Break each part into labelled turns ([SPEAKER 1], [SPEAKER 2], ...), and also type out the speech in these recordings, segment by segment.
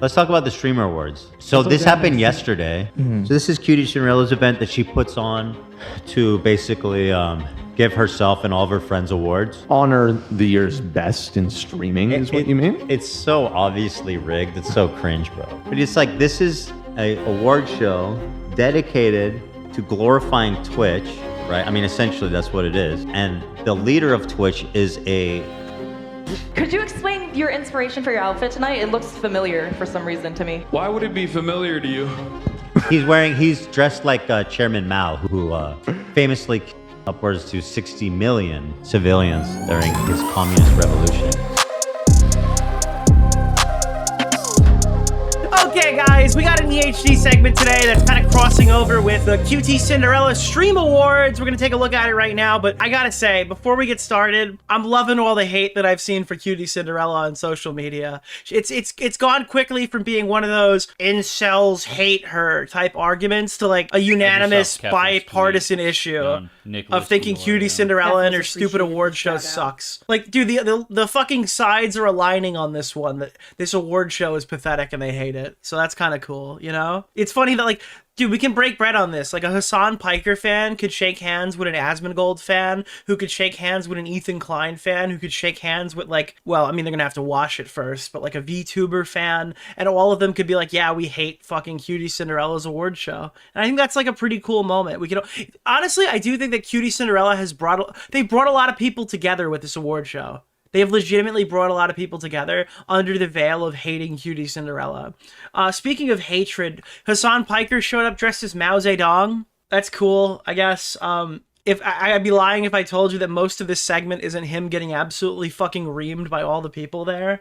[SPEAKER 1] Let's talk about the streamer awards. So this happened yesterday. So this is Cutie Cinderella's event that she puts on to basically give herself and all of her friends awards.
[SPEAKER 2] Honor the year's best in streaming is what you mean?
[SPEAKER 1] It's so obviously rigged. It's so cringe, bro. But it's like, this is a award show dedicated to glorifying Twitch, right? I mean, essentially that's what it is. And the leader of Twitch is a...
[SPEAKER 3] Could you explain your inspiration for your outfit tonight? It looks familiar for some reason to me.
[SPEAKER 4] Why would it be familiar to you?
[SPEAKER 1] He's dressed like Chairman Mao, who famously killed upwards to 60 million civilians during his communist revolution.
[SPEAKER 5] Okay, guys, we got an EHD segment today that's kind of crossing over with the QT Cinderella Stream Awards. We're going to take a look at it right now, but I gotta say, before we get started, I'm loving all the hate that I've seen for QT Cinderella on social media. It's gone quickly from being one of those incels hate her type arguments to like a unanimous bipartisan issue of thinking QT Cinderella and her stupid award show sucks. Like, dude, the fucking sides are aligning on this one, that this award show is pathetic and they hate it. So that's kind of cool, you know? It's funny that, like, dude, we can break bread on this. Like, a Hasan Piker fan could shake hands with an Asmongold fan, who could shake hands with an Ethan Klein fan, who could shake hands with, like, well, I mean, they're gonna have to wash it first, but, like, a VTuber fan, and all of them could be like, yeah, we hate fucking QT Cinderella's award show. And I think that's, like, a pretty cool moment. We could, honestly, I do think that QT Cinderella has brought a lot of people together with this award show. They have legitimately brought a lot of people together under the veil of hating QT Cinderella. Speaking of hatred, Hasan Piker showed up dressed as Mao Zedong. That's cool, I guess. If I'd be lying if I told you that most of this segment isn't him getting absolutely fucking reamed by all the people there.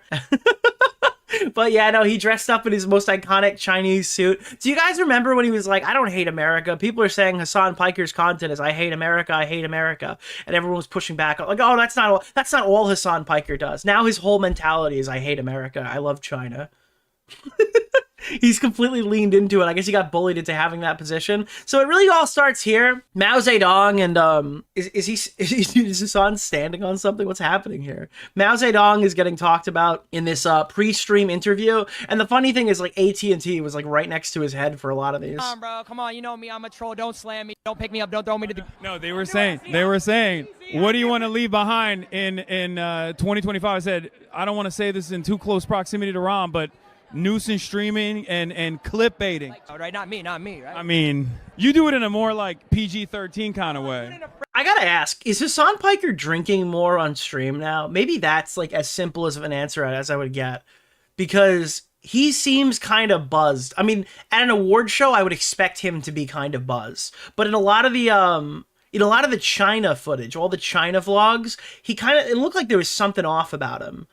[SPEAKER 5] But yeah, no, he dressed up in his most iconic Chinese suit. Do you guys remember when he was like, I don't hate America? People are saying Hasan Piker's content is I hate America, I hate America. And everyone was pushing back. Like, oh, that's not all Hasan Piker does. Now his whole mentality is I hate America, I love China. He's completely leaned into it. I guess he got bullied into having that position. So it really all starts here. Mao Zedong and is Hasan standing on something? What's happening here? Mao Zedong is getting talked about in this pre-stream interview. And the funny thing is, like, AT&T was like right next to his head for a lot of these.
[SPEAKER 6] Come on, bro. Come on. You know me. I'm a troll. Don't slam me. Don't pick me up. Don't throw me to the...
[SPEAKER 4] No, they were saying, what do you want to leave behind in 2025? I said, I don't want to say this in too close proximity to Ron, but nuisance streaming and clip baiting.
[SPEAKER 6] All right, not me, right?
[SPEAKER 4] I mean, you do it in a more like PG-13 kind of way.
[SPEAKER 5] I gotta ask, is Hasan Piker drinking more on stream now? Maybe that's like as simple as an answer as I would get, because he seems kind of buzzed. I mean, at an award show, I would expect him to be kind of buzzed, but in a lot of the China footage, all the China vlogs, it looked like there was something off about him.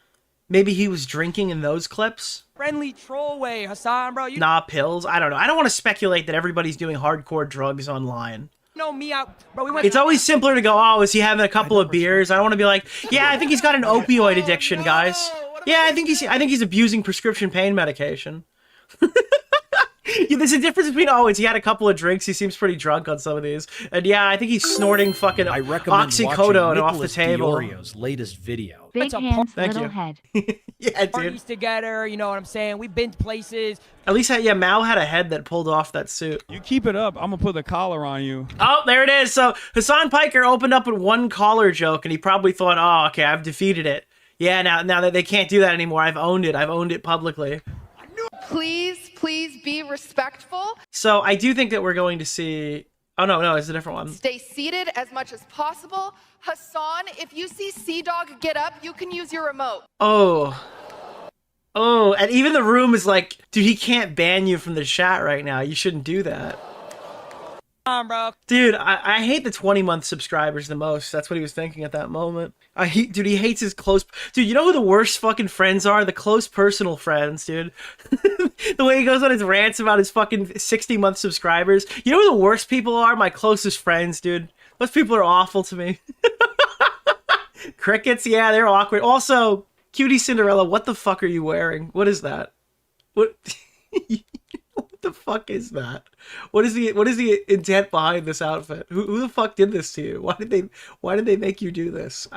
[SPEAKER 5] Maybe he was drinking in those clips.
[SPEAKER 6] Friendly troll way, Hasan, bro.
[SPEAKER 5] Nah, pills. I don't know. I don't want to speculate that everybody's doing hardcore drugs online.
[SPEAKER 6] Know me out, bro.
[SPEAKER 5] It's always simpler to go, oh, is he having a couple of beers? I don't want to be like, yeah, I think he's got an opioid addiction, guys. Yeah, I think he's abusing prescription pain medication. Yeah, there's a difference between, he had a couple of drinks, he seems pretty drunk on some of these, and yeah, I think he's snorting fucking oxycodone off the table.
[SPEAKER 7] Nicholas DeOrio's latest video.
[SPEAKER 8] Big hands,
[SPEAKER 5] Thank
[SPEAKER 8] little
[SPEAKER 5] you.
[SPEAKER 8] head.
[SPEAKER 5] Yeah, dude.
[SPEAKER 6] Parties together, you know what I'm saying? We've been places.
[SPEAKER 5] At least, yeah, Mao had a head that pulled off that suit.
[SPEAKER 4] You keep it up, I'm gonna put the collar on you.
[SPEAKER 5] Oh, there it is. So Hasan Piker opened up with one collar joke, and he probably thought, oh, okay, I've defeated it. Yeah, now that they can't do that anymore, I've owned it publicly.
[SPEAKER 9] Please be respectful.
[SPEAKER 5] So I do think that we're going to see... Oh, no, it's a different one.
[SPEAKER 9] Stay seated as much as possible. Hasan, if you see Sea-Dog get up, you can use your remote.
[SPEAKER 5] Oh, and even the room is like, dude, he can't ban you from the chat right now. You shouldn't do that.
[SPEAKER 6] Come on, bro.
[SPEAKER 5] Dude, I hate the 20-month subscribers the most. That's what he was thinking at that moment. Dude, he hates his close... Dude, you know who the worst fucking friends are? The close personal friends, dude. The way he goes on his rants about his fucking 60-month subscribers. You know who the worst people are? My closest friends, dude. Those people are awful to me. Crickets, yeah, they're awkward. Also, QT Cinderella, what the fuck are you wearing? What is that? What... What the fuck is that? What is the intent behind this outfit? Who the fuck did this to you? Why did they make you do this?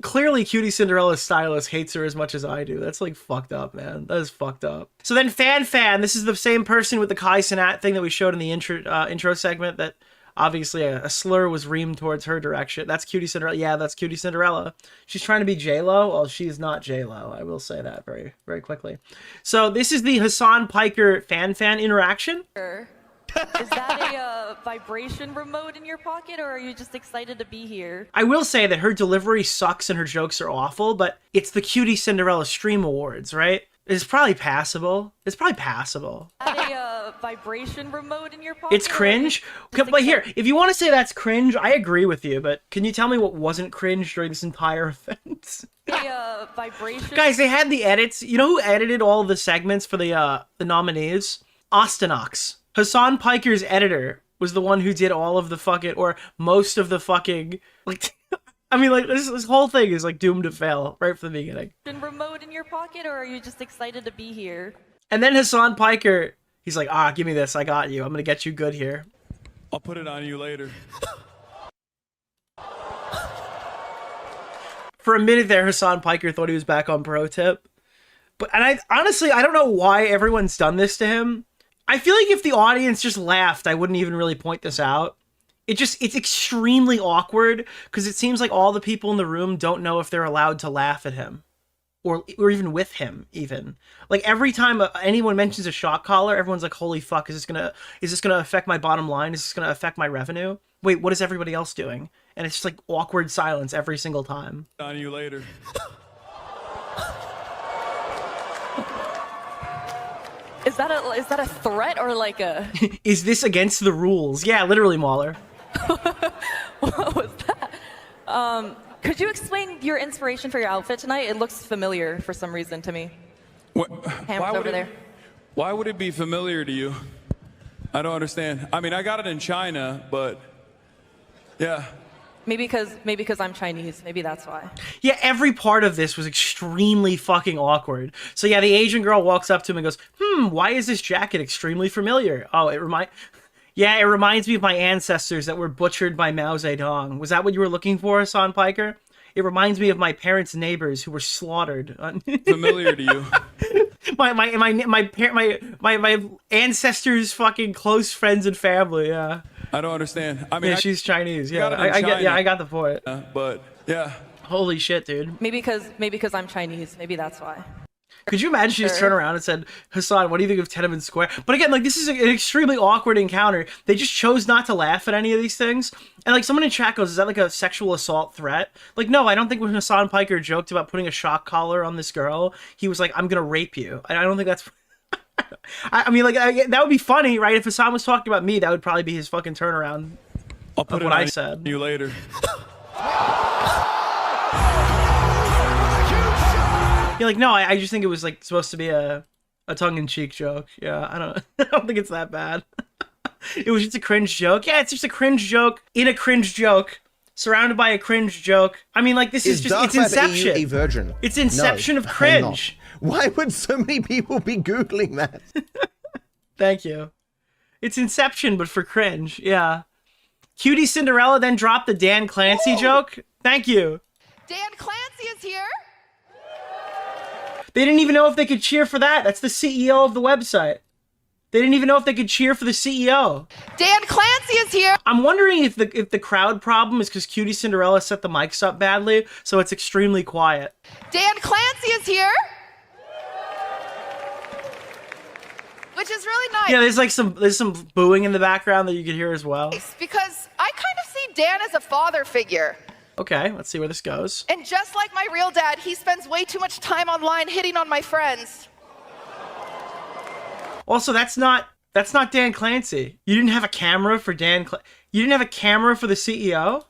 [SPEAKER 5] Clearly Cutie Cinderella's stylist hates her as much as I do. That's like fucked up, man. That is fucked up. So then Fan, this is the same person with the Kai Cenat thing that we showed in the intro segment that obviously a slur was reamed towards her direction. That's Cutie Cinderella. Yeah, that's Cutie Cinderella. She's trying to be J-Lo. Well, she's not J-Lo. I will say that very, very quickly. So this is the Hasan Piker fan interaction.
[SPEAKER 3] Is that a vibration remote in your pocket, or are you just excited to be here?
[SPEAKER 5] I will say that her delivery sucks and her jokes are awful, but it's the Cutie Cinderella Stream Awards, right? It's probably passable. Is that
[SPEAKER 3] a vibration remote in your pocket?
[SPEAKER 5] It's cringe. But here, if you want to say that's cringe, I agree with you. But can you tell me what wasn't cringe during this entire event?
[SPEAKER 3] Vibration.
[SPEAKER 5] Guys, they had the edits. You know who edited all the segments for the nominees? Austinox. Hasan Piker's editor was the one who did all of the fucking, or most of the fucking, like, I mean, like, this whole thing is, like, doomed to fail right from the beginning.
[SPEAKER 3] Remote in your pocket, or are you just excited to be here?
[SPEAKER 5] And then Hasan Piker, he's like, give me this, I got you. I'm gonna get you good here.
[SPEAKER 4] I'll put it on you later.
[SPEAKER 5] For a minute there, Hasan Piker thought he was back on Pro Tip. And I honestly, I don't know why everyone's done this to him. I feel like if the audience just laughed, I wouldn't even really point this out. It's extremely awkward because it seems like all the people in the room don't know if they're allowed to laugh at him or even with him even. Like every time anyone mentions a shock collar, everyone's like, holy fuck, is this gonna affect my bottom line? Is this gonna affect my revenue? Wait, what is everybody else doing? And it's just like awkward silence every single time.
[SPEAKER 4] On you later.
[SPEAKER 3] Is that a threat or like a...
[SPEAKER 5] Is this against the rules? Yeah, literally, Mauler.
[SPEAKER 3] What was that? Could you explain your inspiration for your outfit tonight? It looks familiar for some reason to me. Hammer's over there.
[SPEAKER 4] Why would it be familiar to you? I don't understand. I mean, I got it in China, but yeah.
[SPEAKER 3] Maybe because I'm Chinese. Maybe that's why.
[SPEAKER 5] Yeah, every part of this was extremely fucking awkward. So yeah, the Asian girl walks up to him and goes, why is this jacket extremely familiar? Oh, it reminds me of my ancestors that were butchered by Mao Zedong. Was that what you were looking for, Hasan Piker? It reminds me of my parents' neighbors who were slaughtered.
[SPEAKER 4] Familiar to you?
[SPEAKER 5] My ancestors' fucking close friends and family. Yeah.
[SPEAKER 4] I don't understand. I mean,
[SPEAKER 5] yeah, she's Chinese. Yeah,
[SPEAKER 4] I
[SPEAKER 5] got the point.
[SPEAKER 4] But yeah.
[SPEAKER 5] Holy shit, dude.
[SPEAKER 3] Maybe because I'm Chinese. Maybe that's why.
[SPEAKER 5] Could you imagine she just turned around and said, Hasan, what do you think of Tiananmen Square? But again, like, this is an extremely awkward encounter. They just chose not to laugh at any of these things. And, like, someone in chat goes, is that, like, a sexual assault threat? Like, no, I don't think when Hasan Piker joked about putting a shock collar on this girl, he was like, I'm gonna rape you. I don't think that's... I mean, like, that would be funny, right? If Hasan was talking about me, that would probably be his fucking turnaround.
[SPEAKER 4] I'll put
[SPEAKER 5] of what I said.
[SPEAKER 4] You later.
[SPEAKER 5] You're like, no, I just think it was like supposed to be a tongue-in-cheek joke. Yeah, I don't think it's that bad. It was just a cringe joke. Yeah, it's just a cringe joke in a cringe joke, surrounded by a cringe joke. I mean, like, this is just, it's Inception.
[SPEAKER 7] A virgin?
[SPEAKER 5] It's Inception of cringe.
[SPEAKER 7] Why would so many people be Googling that?
[SPEAKER 5] Thank you. It's Inception, but for cringe. Yeah. Cutie Cinderella then dropped the Dan Clancy joke. Thank you.
[SPEAKER 9] Dan Clancy is here.
[SPEAKER 5] They didn't even know if they could cheer for that. That's the CEO of the website. They didn't even know if they could cheer for the CEO.
[SPEAKER 9] Dan Clancy is here.
[SPEAKER 5] I'm wondering if the crowd problem is because Cutie Cinderella set the mics up badly, so it's extremely quiet.
[SPEAKER 9] Dan Clancy is here. Which is really nice.
[SPEAKER 5] Yeah, there's some booing in the background that you can hear as well.
[SPEAKER 9] Because I kind of see Dan as a father figure.
[SPEAKER 5] Okay, let's see where this goes.
[SPEAKER 9] And just like my real dad, he spends way too much time online hitting on my friends.
[SPEAKER 5] Also, that's not Dan Clancy. You didn't have a camera for you didn't have a camera for the CEO?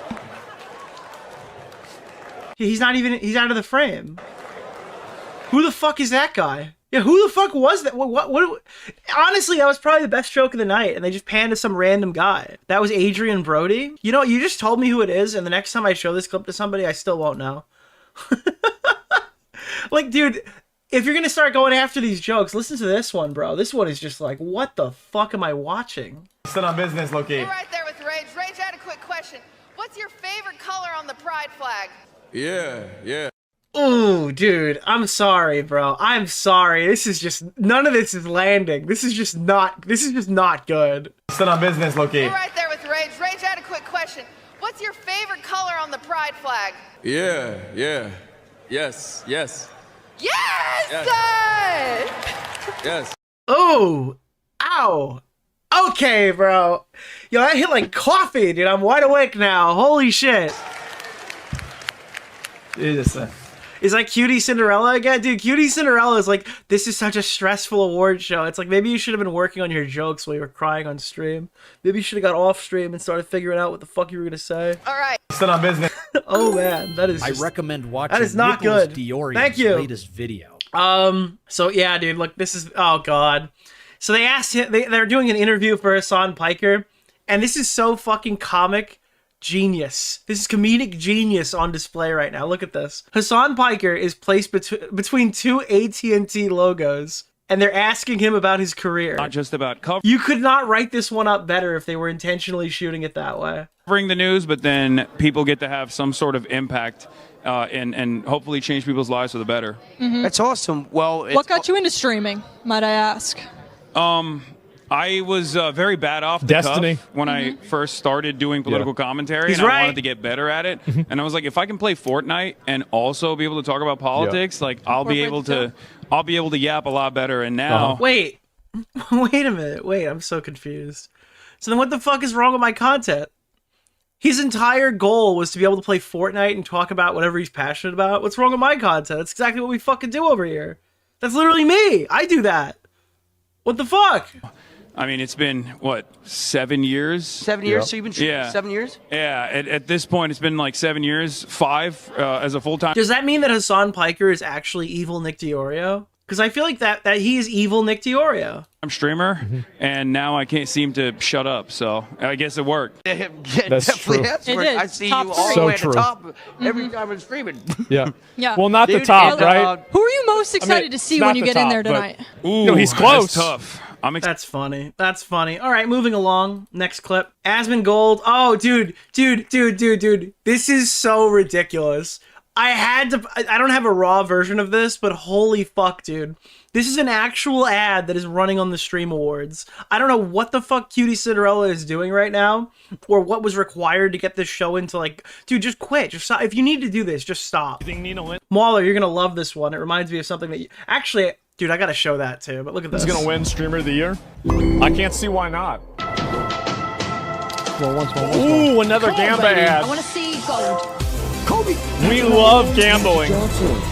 [SPEAKER 5] He's out of the frame. Who the fuck is that guy? Yeah, who the fuck was that? What? Honestly, that was probably the best joke of the night, and they just panned to some random guy. That was Adrian Brody. You know, you just told me who it is, and the next time I show this clip to somebody, I still won't know. Like, dude, if you're gonna start going after these jokes, listen to this one, bro. This one is just like, what the fuck am I watching?
[SPEAKER 8] Still on business, Loki.
[SPEAKER 9] We're right there with Rage. Rage, I had a quick question. What's your favorite color on the pride flag?
[SPEAKER 8] Yeah.
[SPEAKER 5] Ooh, dude, I'm sorry, bro. I'm sorry. This is just, none of this is landing. This is just not good.
[SPEAKER 8] Still on business, Loki.
[SPEAKER 9] We're right there with Rage. Rage, I had a quick question. What's your favorite color on the pride flag?
[SPEAKER 8] Yeah. Yes.
[SPEAKER 9] Yes!
[SPEAKER 8] Yes.
[SPEAKER 5] Oh, ow. Okay, bro. Yo, that hit like coffee, dude. I'm wide awake now. Holy shit. Is that Cutie Cinderella again? Dude, Cutie Cinderella is like, this is such a stressful award show. It's like, maybe you should have been working on your jokes while you were crying on stream. Maybe you should have got off stream and started figuring out what the fuck you were going to say.
[SPEAKER 9] All right.
[SPEAKER 8] Still on business.
[SPEAKER 5] Oh, man. That is
[SPEAKER 10] I
[SPEAKER 5] just,
[SPEAKER 10] recommend watching
[SPEAKER 5] that is not
[SPEAKER 10] Nicholas
[SPEAKER 5] good.
[SPEAKER 10] DeOrio's
[SPEAKER 5] Thank you.
[SPEAKER 10] latest video.
[SPEAKER 5] So yeah, dude, look, this is, oh God. So they asked him, they're doing an interview for Hasan Piker, and this is so fucking comic genius. This is comedic genius on display right now. Look at this. Hasan Piker is placed between two AT&T logos, and they're asking him about his career.
[SPEAKER 4] Not just about
[SPEAKER 5] You could not write this one up better if they were intentionally shooting it that way.
[SPEAKER 4] covering the news, but then people get to have some sort of impact and hopefully change people's lives for the better.
[SPEAKER 6] That's awesome. Well,
[SPEAKER 11] What got you into streaming, might I ask?
[SPEAKER 4] I was very bad off the
[SPEAKER 2] Destiny.
[SPEAKER 4] cuff when I first started doing political commentary,
[SPEAKER 5] He's
[SPEAKER 4] and
[SPEAKER 5] right.
[SPEAKER 4] I wanted to get better at it. And I was like, if I can play Fortnite and also be able to talk about politics, like I'll be able to yap a lot better. And now,
[SPEAKER 5] Wait a minute. Wait, I'm so confused. So then what the fuck is wrong with my content? His entire goal was to be able to play Fortnite and talk about whatever he's passionate about. What's wrong with my content? That's exactly what we fucking do over here. That's literally me. I do that. What the fuck?
[SPEAKER 4] I mean, it's been what, 7 years?
[SPEAKER 6] 7 years? So you've been shooting
[SPEAKER 4] Yeah.
[SPEAKER 6] 7 years?
[SPEAKER 4] Yeah, at this point, it's been like 7 years, 5 as a full-time.
[SPEAKER 5] Does that mean that Hasan Piker is actually evil Nick DeOrio? Because I feel like that he is evil Nick DeOrio.
[SPEAKER 4] I'm streamer, and now I can't seem to shut up. So I guess it worked.
[SPEAKER 2] That's true.
[SPEAKER 11] It did.
[SPEAKER 6] I see
[SPEAKER 11] Top
[SPEAKER 6] you all
[SPEAKER 11] three.
[SPEAKER 6] the way
[SPEAKER 2] So
[SPEAKER 6] at the
[SPEAKER 2] true.
[SPEAKER 6] top every time I'm streaming.
[SPEAKER 2] Yeah.
[SPEAKER 11] Yeah.
[SPEAKER 2] Well, not the
[SPEAKER 6] Dude,
[SPEAKER 2] top,
[SPEAKER 6] and,
[SPEAKER 2] right?
[SPEAKER 11] Who are you most excited to see
[SPEAKER 2] not
[SPEAKER 11] when you
[SPEAKER 2] the
[SPEAKER 11] get in
[SPEAKER 2] top,
[SPEAKER 11] there
[SPEAKER 2] but-
[SPEAKER 11] tonight?
[SPEAKER 4] Ooh,
[SPEAKER 2] No, he's close.
[SPEAKER 4] That's tough.
[SPEAKER 5] That's funny. That's funny. All right, moving along. Next clip. Asmongold. Oh, dude. This is so ridiculous. I don't have a raw version of this, but holy fuck, dude. This is an actual ad that is running on the Stream Awards. I don't know what the fuck Cutie Cinderella is doing right now, or what was required to get this show into, like, dude, just quit. Just stop. If you need to do this, just stop. Mauler, you're gonna love this one. It reminds me of something that you... Actually, dude, I gotta show that too, but look at this.
[SPEAKER 8] Who's gonna win Streamer of the Year? I can't see why not. Ooh, another Gamba ad.
[SPEAKER 11] want to see gold.
[SPEAKER 8] We love gambling.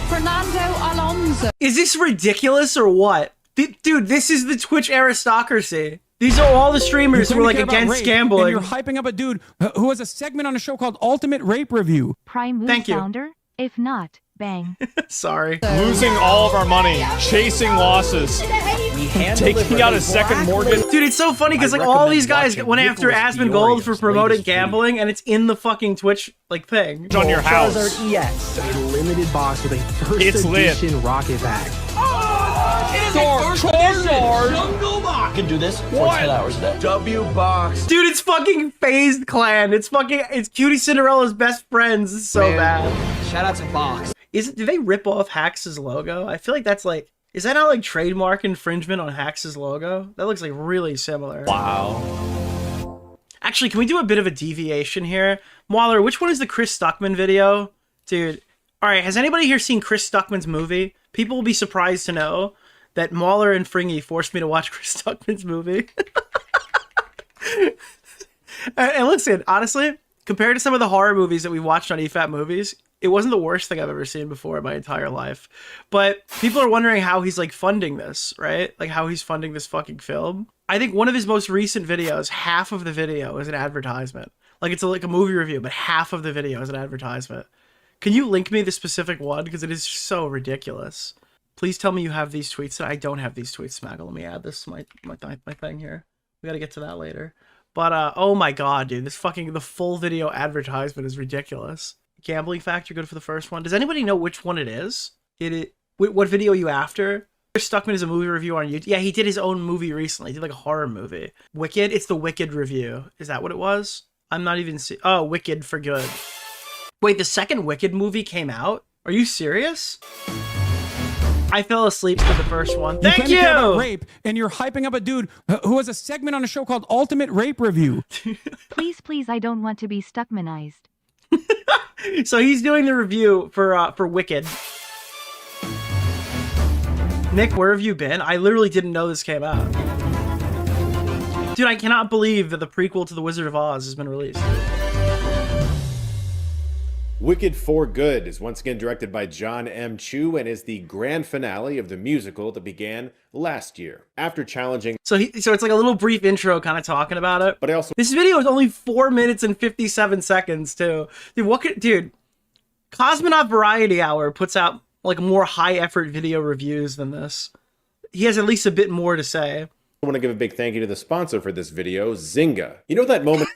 [SPEAKER 11] Fernando Alonso.
[SPEAKER 5] Is this ridiculous or what? Dude, this is the Twitch aristocracy. These are all the streamers who are like against gambling.
[SPEAKER 4] And you're hyping up a dude who has a segment on a show called Ultimate Rape Review.
[SPEAKER 12] Prime move
[SPEAKER 5] Thank you.
[SPEAKER 12] sounder? If not, bang.
[SPEAKER 5] Sorry.
[SPEAKER 8] Losing all of our money, chasing losses, taking out a second mortgage.
[SPEAKER 5] Dude, it's so funny because like all these guys went after Asmongold for promoting gambling, and it's in the fucking Twitch like thing.
[SPEAKER 8] On your house.
[SPEAKER 6] EX, a limited box with a first
[SPEAKER 8] It's lit.
[SPEAKER 6] edition rocket pack.
[SPEAKER 8] I can do this for 10 hours a day. W box.
[SPEAKER 5] Dude, it's fucking Phased Clan. It's Cutie Cinderella's best friends. It's so bad.
[SPEAKER 6] Shout out to Box.
[SPEAKER 5] Did they rip off Hax's logo? I feel like that's like, is that not like trademark infringement on Hax's logo? That looks like really similar.
[SPEAKER 8] Wow.
[SPEAKER 5] Actually, can we do a bit of a deviation here? Mauler, which one is the Chris Stuckman video? Dude, all right, has anybody here seen Chris Stuckman's movie? People will be surprised to know that Mauler and Fringy forced me to watch Chris Stuckman's movie. And listen, honestly, compared to some of the horror movies that we watched on EFAT Movies, it wasn't the worst thing I've ever seen before in my entire life. But people are wondering how he's like funding this, right? Like how he's funding this fucking film. I think one of his most recent videos, half of the video is an advertisement. Like it's like a movie review, but half of the video is an advertisement. Can you link me the specific one? Because it is so ridiculous. Please tell me you have these tweets. I don't have these tweets, Smaggle. Let me add this to my thing here. We got to get to that later. But, oh my god, dude. The full video advertisement is ridiculous. Gambling Factor, good for the first one. Does anybody know which one it is? What video are you after? Stuckman is a movie review on YouTube. Yeah, he did his own movie recently. He did like a horror movie. Wicked? It's the Wicked review. Is that what it was? I'm not even oh, Wicked for Good. Wait, the second Wicked movie came out? Are you serious? I fell asleep to the first one. Thank you!
[SPEAKER 4] Care about rape, and you're hyping up a dude who has a segment on a show called Ultimate Rape Review.
[SPEAKER 12] Please, I don't want to be Stuckmanized.
[SPEAKER 5] So he's doing the review for Wicked. Nick, where have you been? I literally didn't know this came out. Dude, I cannot believe that the prequel to The Wizard of Oz has been released.
[SPEAKER 10] Wicked for Good is once again directed by John M. Chu and is the grand finale of the musical that began last year. After challenging...
[SPEAKER 5] So it's like a little brief intro kind of talking about it.
[SPEAKER 10] But I also...
[SPEAKER 5] This video is only 4 minutes and 57 seconds, too. Dude, Cosmonaut Variety Hour puts out like more high-effort video reviews than this. He has at least a bit more to say.
[SPEAKER 10] I want to give a big thank you to the sponsor for this video, Zynga. You know that moment...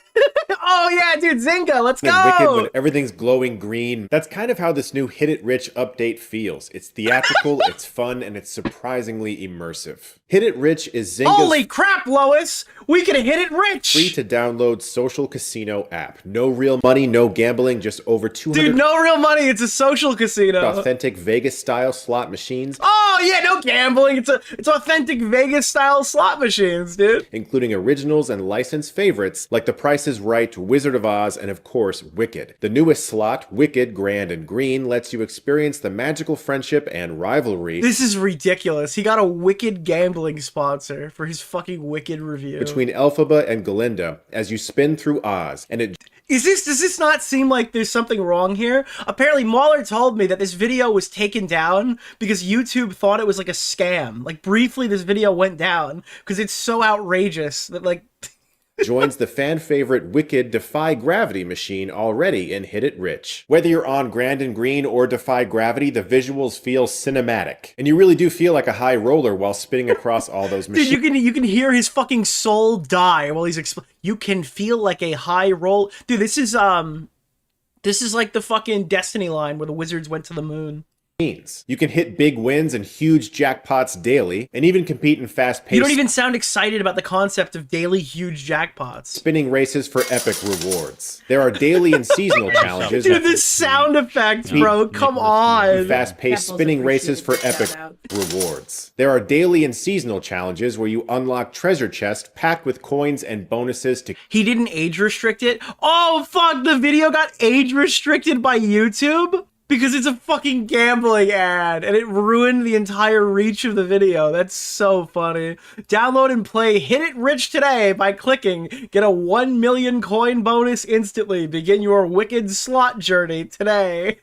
[SPEAKER 5] Oh yeah, dude, Zynga, let's go!
[SPEAKER 10] Wicked when everything's glowing green. That's kind of how this new Hit It Rich update feels. It's theatrical, it's fun, and it's surprisingly immersive. Hit It Rich is Zynga's...
[SPEAKER 5] Holy crap, Lois! We can hit it rich!
[SPEAKER 10] Free to download social casino app. No real money, no gambling, just over 200...
[SPEAKER 5] Dude, no real money, it's a social casino.
[SPEAKER 10] Authentic Vegas-style slot machines.
[SPEAKER 5] Oh yeah, no gambling, it's authentic Vegas-style slot machines, dude.
[SPEAKER 10] Including originals and licensed favorites like The Price is Right, Wizard of Oz, and of course, Wicked. The newest slot, Wicked, Grand, and Green, lets you experience the magical friendship and rivalry.
[SPEAKER 5] This is ridiculous. He got a Wicked gambling sponsor for his fucking Wicked review.
[SPEAKER 10] Between Elphaba and Galinda as you spin through Oz, and it...
[SPEAKER 5] Does this not seem like there's something wrong here? Apparently, Mahler told me that this video was taken down because YouTube thought it was like a scam. Like, briefly, this video went down because it's so outrageous that, like...
[SPEAKER 10] joins the fan favorite Wicked Defy Gravity machine already in Hit It Rich. Whether you're on Grand and Green or Defy Gravity, the visuals feel cinematic. And you really do feel like a high roller while spinning across all those machines.
[SPEAKER 5] Dude, you can hear his fucking soul die while he's you can feel like a high roll. Dude, this is like the fucking Destiny line where the wizards went to the moon.
[SPEAKER 10] You can hit big wins and huge jackpots daily, and even compete in fast-paced...
[SPEAKER 5] You don't even sound excited about the concept of daily huge jackpots.
[SPEAKER 10] Spinning races for epic rewards. There are daily and seasonal challenges.
[SPEAKER 5] Dude, this sound effects, bro, come on.
[SPEAKER 10] Fast-paced spinning races for epic rewards. There are daily and seasonal challenges where you unlock treasure chests packed with coins and bonuses to...
[SPEAKER 5] He didn't age restrict it? Oh, fuck, the video got age restricted by YouTube? Because it's a fucking gambling ad, and it ruined the entire reach of the video. That's so funny. Download and play Hit It Rich today by clicking. Get a 1 million coin bonus instantly. Begin your Wicked slot journey today.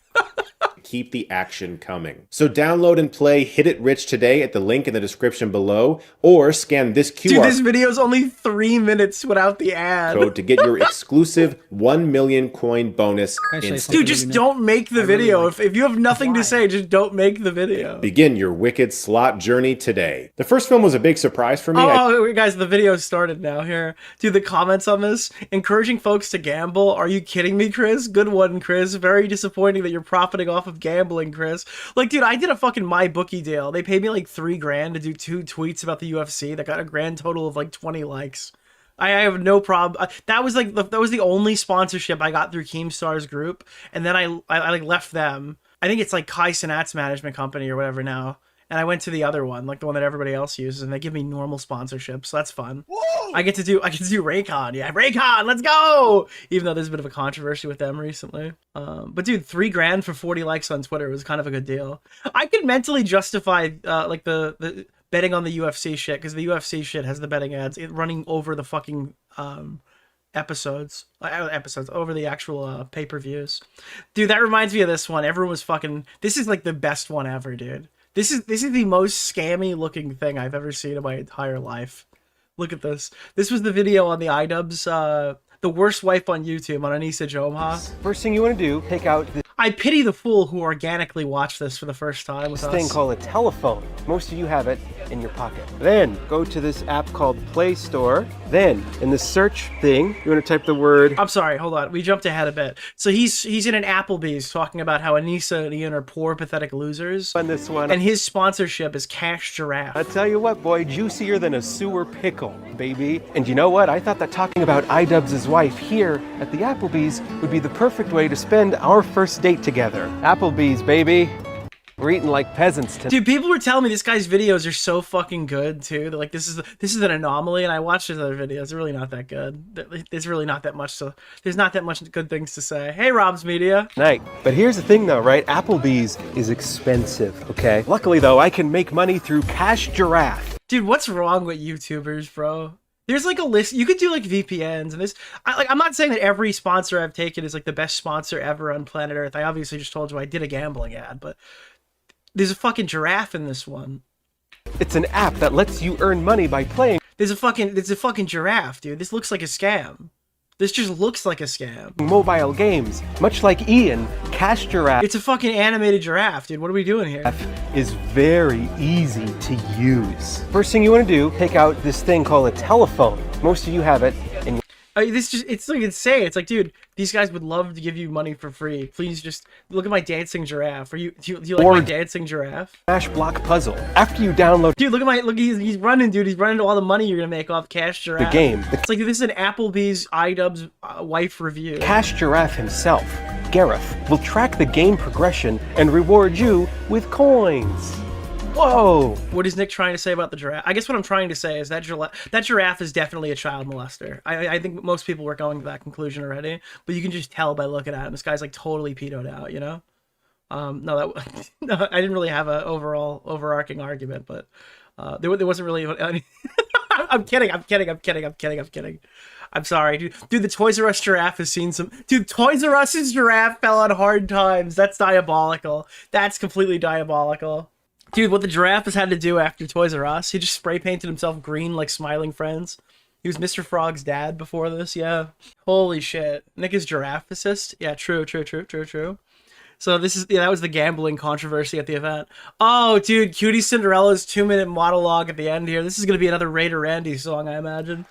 [SPEAKER 10] Keep the action coming. So download and play Hit It Rich today at the link in the description below, or scan this QR
[SPEAKER 5] Dude, this video's only 3 minutes without the ad.
[SPEAKER 10] code to get your exclusive 1 million coin bonus instantly.
[SPEAKER 5] Dude, just don't make the video. If you have nothing to say, just don't make the video.
[SPEAKER 10] Begin your Wicked slot journey today. The first film was a big surprise for me.
[SPEAKER 5] Oh, guys, the video started now here. Dude, the comments on this, encouraging folks to gamble. Are you kidding me, Chris? Good one, Chris. Very disappointing that you're profiting off of gambling, Chris. Like, dude, I did a fucking MyBookie deal. They paid me like $3 grand to do 2 tweets about the UFC that got a grand total of like 20 likes. I have no problem. That was like that was the only sponsorship I got through Keemstar's group, and then I like left them. I think it's like Kai Cenat's management company or whatever now. And I went to the other one, like the one that everybody else uses, and they give me normal sponsorships, so that's fun. Whoa! I get to do Raycon, yeah, Raycon, let's go! Even though there's a bit of a controversy with them recently. But dude, $3 grand for 40 likes on Twitter was kind of a good deal. I could mentally justify like the betting on the UFC shit, because the UFC shit has the betting ads running over the fucking episodes over the actual pay-per-views. Dude, that reminds me of this one. Everyone was fucking. This is like the best one ever, dude. This is the most scammy looking thing I've ever seen in my entire life. Look at this. This was the video on the iDubbbz, the worst wife on YouTube on Anissa Jomha.
[SPEAKER 13] First thing you want to do, take out this
[SPEAKER 5] I pity the fool who organically watched this for the first time with us.
[SPEAKER 13] thing called a telephone. Most of you have it, in your pocket. Then go to this app called Play Store. Then in the search thing, you want to type the word.
[SPEAKER 5] I'm sorry, hold on. We jumped ahead a bit. So he's in an Applebee's talking about how Anissa and Ian are poor, pathetic losers.
[SPEAKER 13] On this one.
[SPEAKER 5] And his sponsorship is Cash Giraffe.
[SPEAKER 13] I tell you what, boy, juicier than a sewer pickle, baby. And you know what? I thought that talking about iDubbbz' wife here at the Applebee's would be the perfect way to spend our first date together. Applebee's, baby. We're eating like peasants tonight.
[SPEAKER 5] Dude, people were telling me this guy's videos are so fucking good too. They're like, this is an anomaly, and I watched his other videos. They're really not that good. There's really not that much. So there's not that much good things to say. Hey, Rob's Media.
[SPEAKER 13] But here's the thing though, right? Applebee's is expensive, okay? Luckily though, I can make money through Cash Giraffe.
[SPEAKER 5] Dude, what's wrong with YouTubers, bro? There's like a list. You could do like VPNs and this. I'm not saying that every sponsor I've taken is like the best sponsor ever on planet Earth. I obviously just told you I did a gambling ad, but there's a fucking giraffe in this one.
[SPEAKER 13] It's an app that lets you earn money by playing.
[SPEAKER 5] There's a fucking giraffe, dude. This looks like a scam. This just looks like a scam.
[SPEAKER 13] Mobile games, much like Ian, Cash Giraffe.
[SPEAKER 5] It's a fucking animated giraffe, dude. What are we doing here?
[SPEAKER 13] Is very easy to use. First thing you want to do, take out this thing called a telephone. Most of you have it. And
[SPEAKER 5] it's like insane. It's like, dude, these guys would love to give you money for free. Please just look at my dancing giraffe. Do you like my dancing giraffe?
[SPEAKER 13] Smash Block Puzzle. After you download,
[SPEAKER 5] dude, look, he's running, dude. He's running to all the money you're gonna make off Cash Giraffe.
[SPEAKER 13] The game.
[SPEAKER 5] It's like this is an Applebee's iDubbbz wife review.
[SPEAKER 13] Cash Giraffe himself, Gareth, will track the game progression and reward you with coins. Whoa!
[SPEAKER 5] What is Nick trying to say about the giraffe? I guess what I'm trying to say is that giraffe is definitely a child molester. I think most people were going to that conclusion already, but you can just tell by looking at him. This guy's like totally pedoed out, you know? No, I didn't really have an overarching argument, but there wasn't really any... I'm kidding. I'm sorry, dude. Dude, the Toys R Us giraffe has seen some... Dude, Toys R Us's giraffe fell on hard times. That's diabolical. That's completely diabolical. Dude, what the giraffe has had to do after Toys R Us, he just spray painted himself green like Smiling Friends. He was Mr. Frog's dad before this, yeah. Holy shit. Nick is giraffe assist? Yeah, true. So this is, that was the gambling controversy at the event. Oh, dude, Cutie Cinderella's 2-minute monologue at the end here. This is going to be another Raider Randy song, I imagine.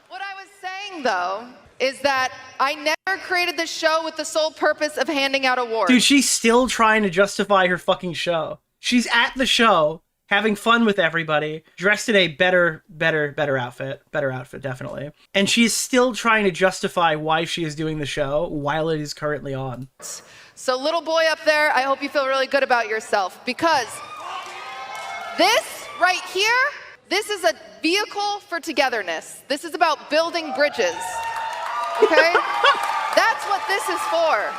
[SPEAKER 9] What I was saying, though, is that I never created this show with the sole purpose of handing out awards.
[SPEAKER 5] Dude, she's still trying to justify her fucking show. She's at the show, having fun with everybody, dressed in a better outfit. Better outfit, definitely. And she is still trying to justify why she is doing the show while it is currently on.
[SPEAKER 9] So little boy up there, I hope you feel really good about yourself, because this right here, this is a vehicle for togetherness. This is about building bridges, okay? That's what this is for.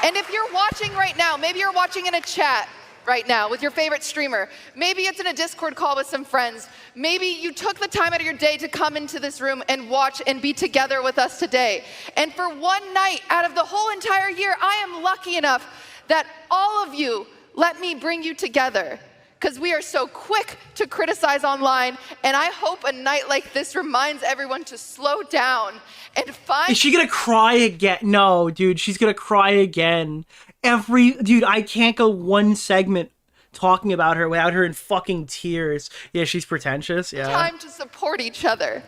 [SPEAKER 9] And if you're watching right now, maybe you're watching in a chat right now with your favorite streamer. Maybe it's in a Discord call with some friends. Maybe you took the time out of your day to come into this room and watch and be together with us today. And for one night out of the whole entire year, I am lucky enough that all of you let me bring you together, because we are so quick to criticize online, and I hope a night like this reminds everyone to slow down and find...
[SPEAKER 5] Is she gonna cry again? No, dude, she's gonna cry again. Dude, I can't go one segment talking about her without her in fucking tears. Yeah, she's pretentious, yeah.
[SPEAKER 9] Time to support each other.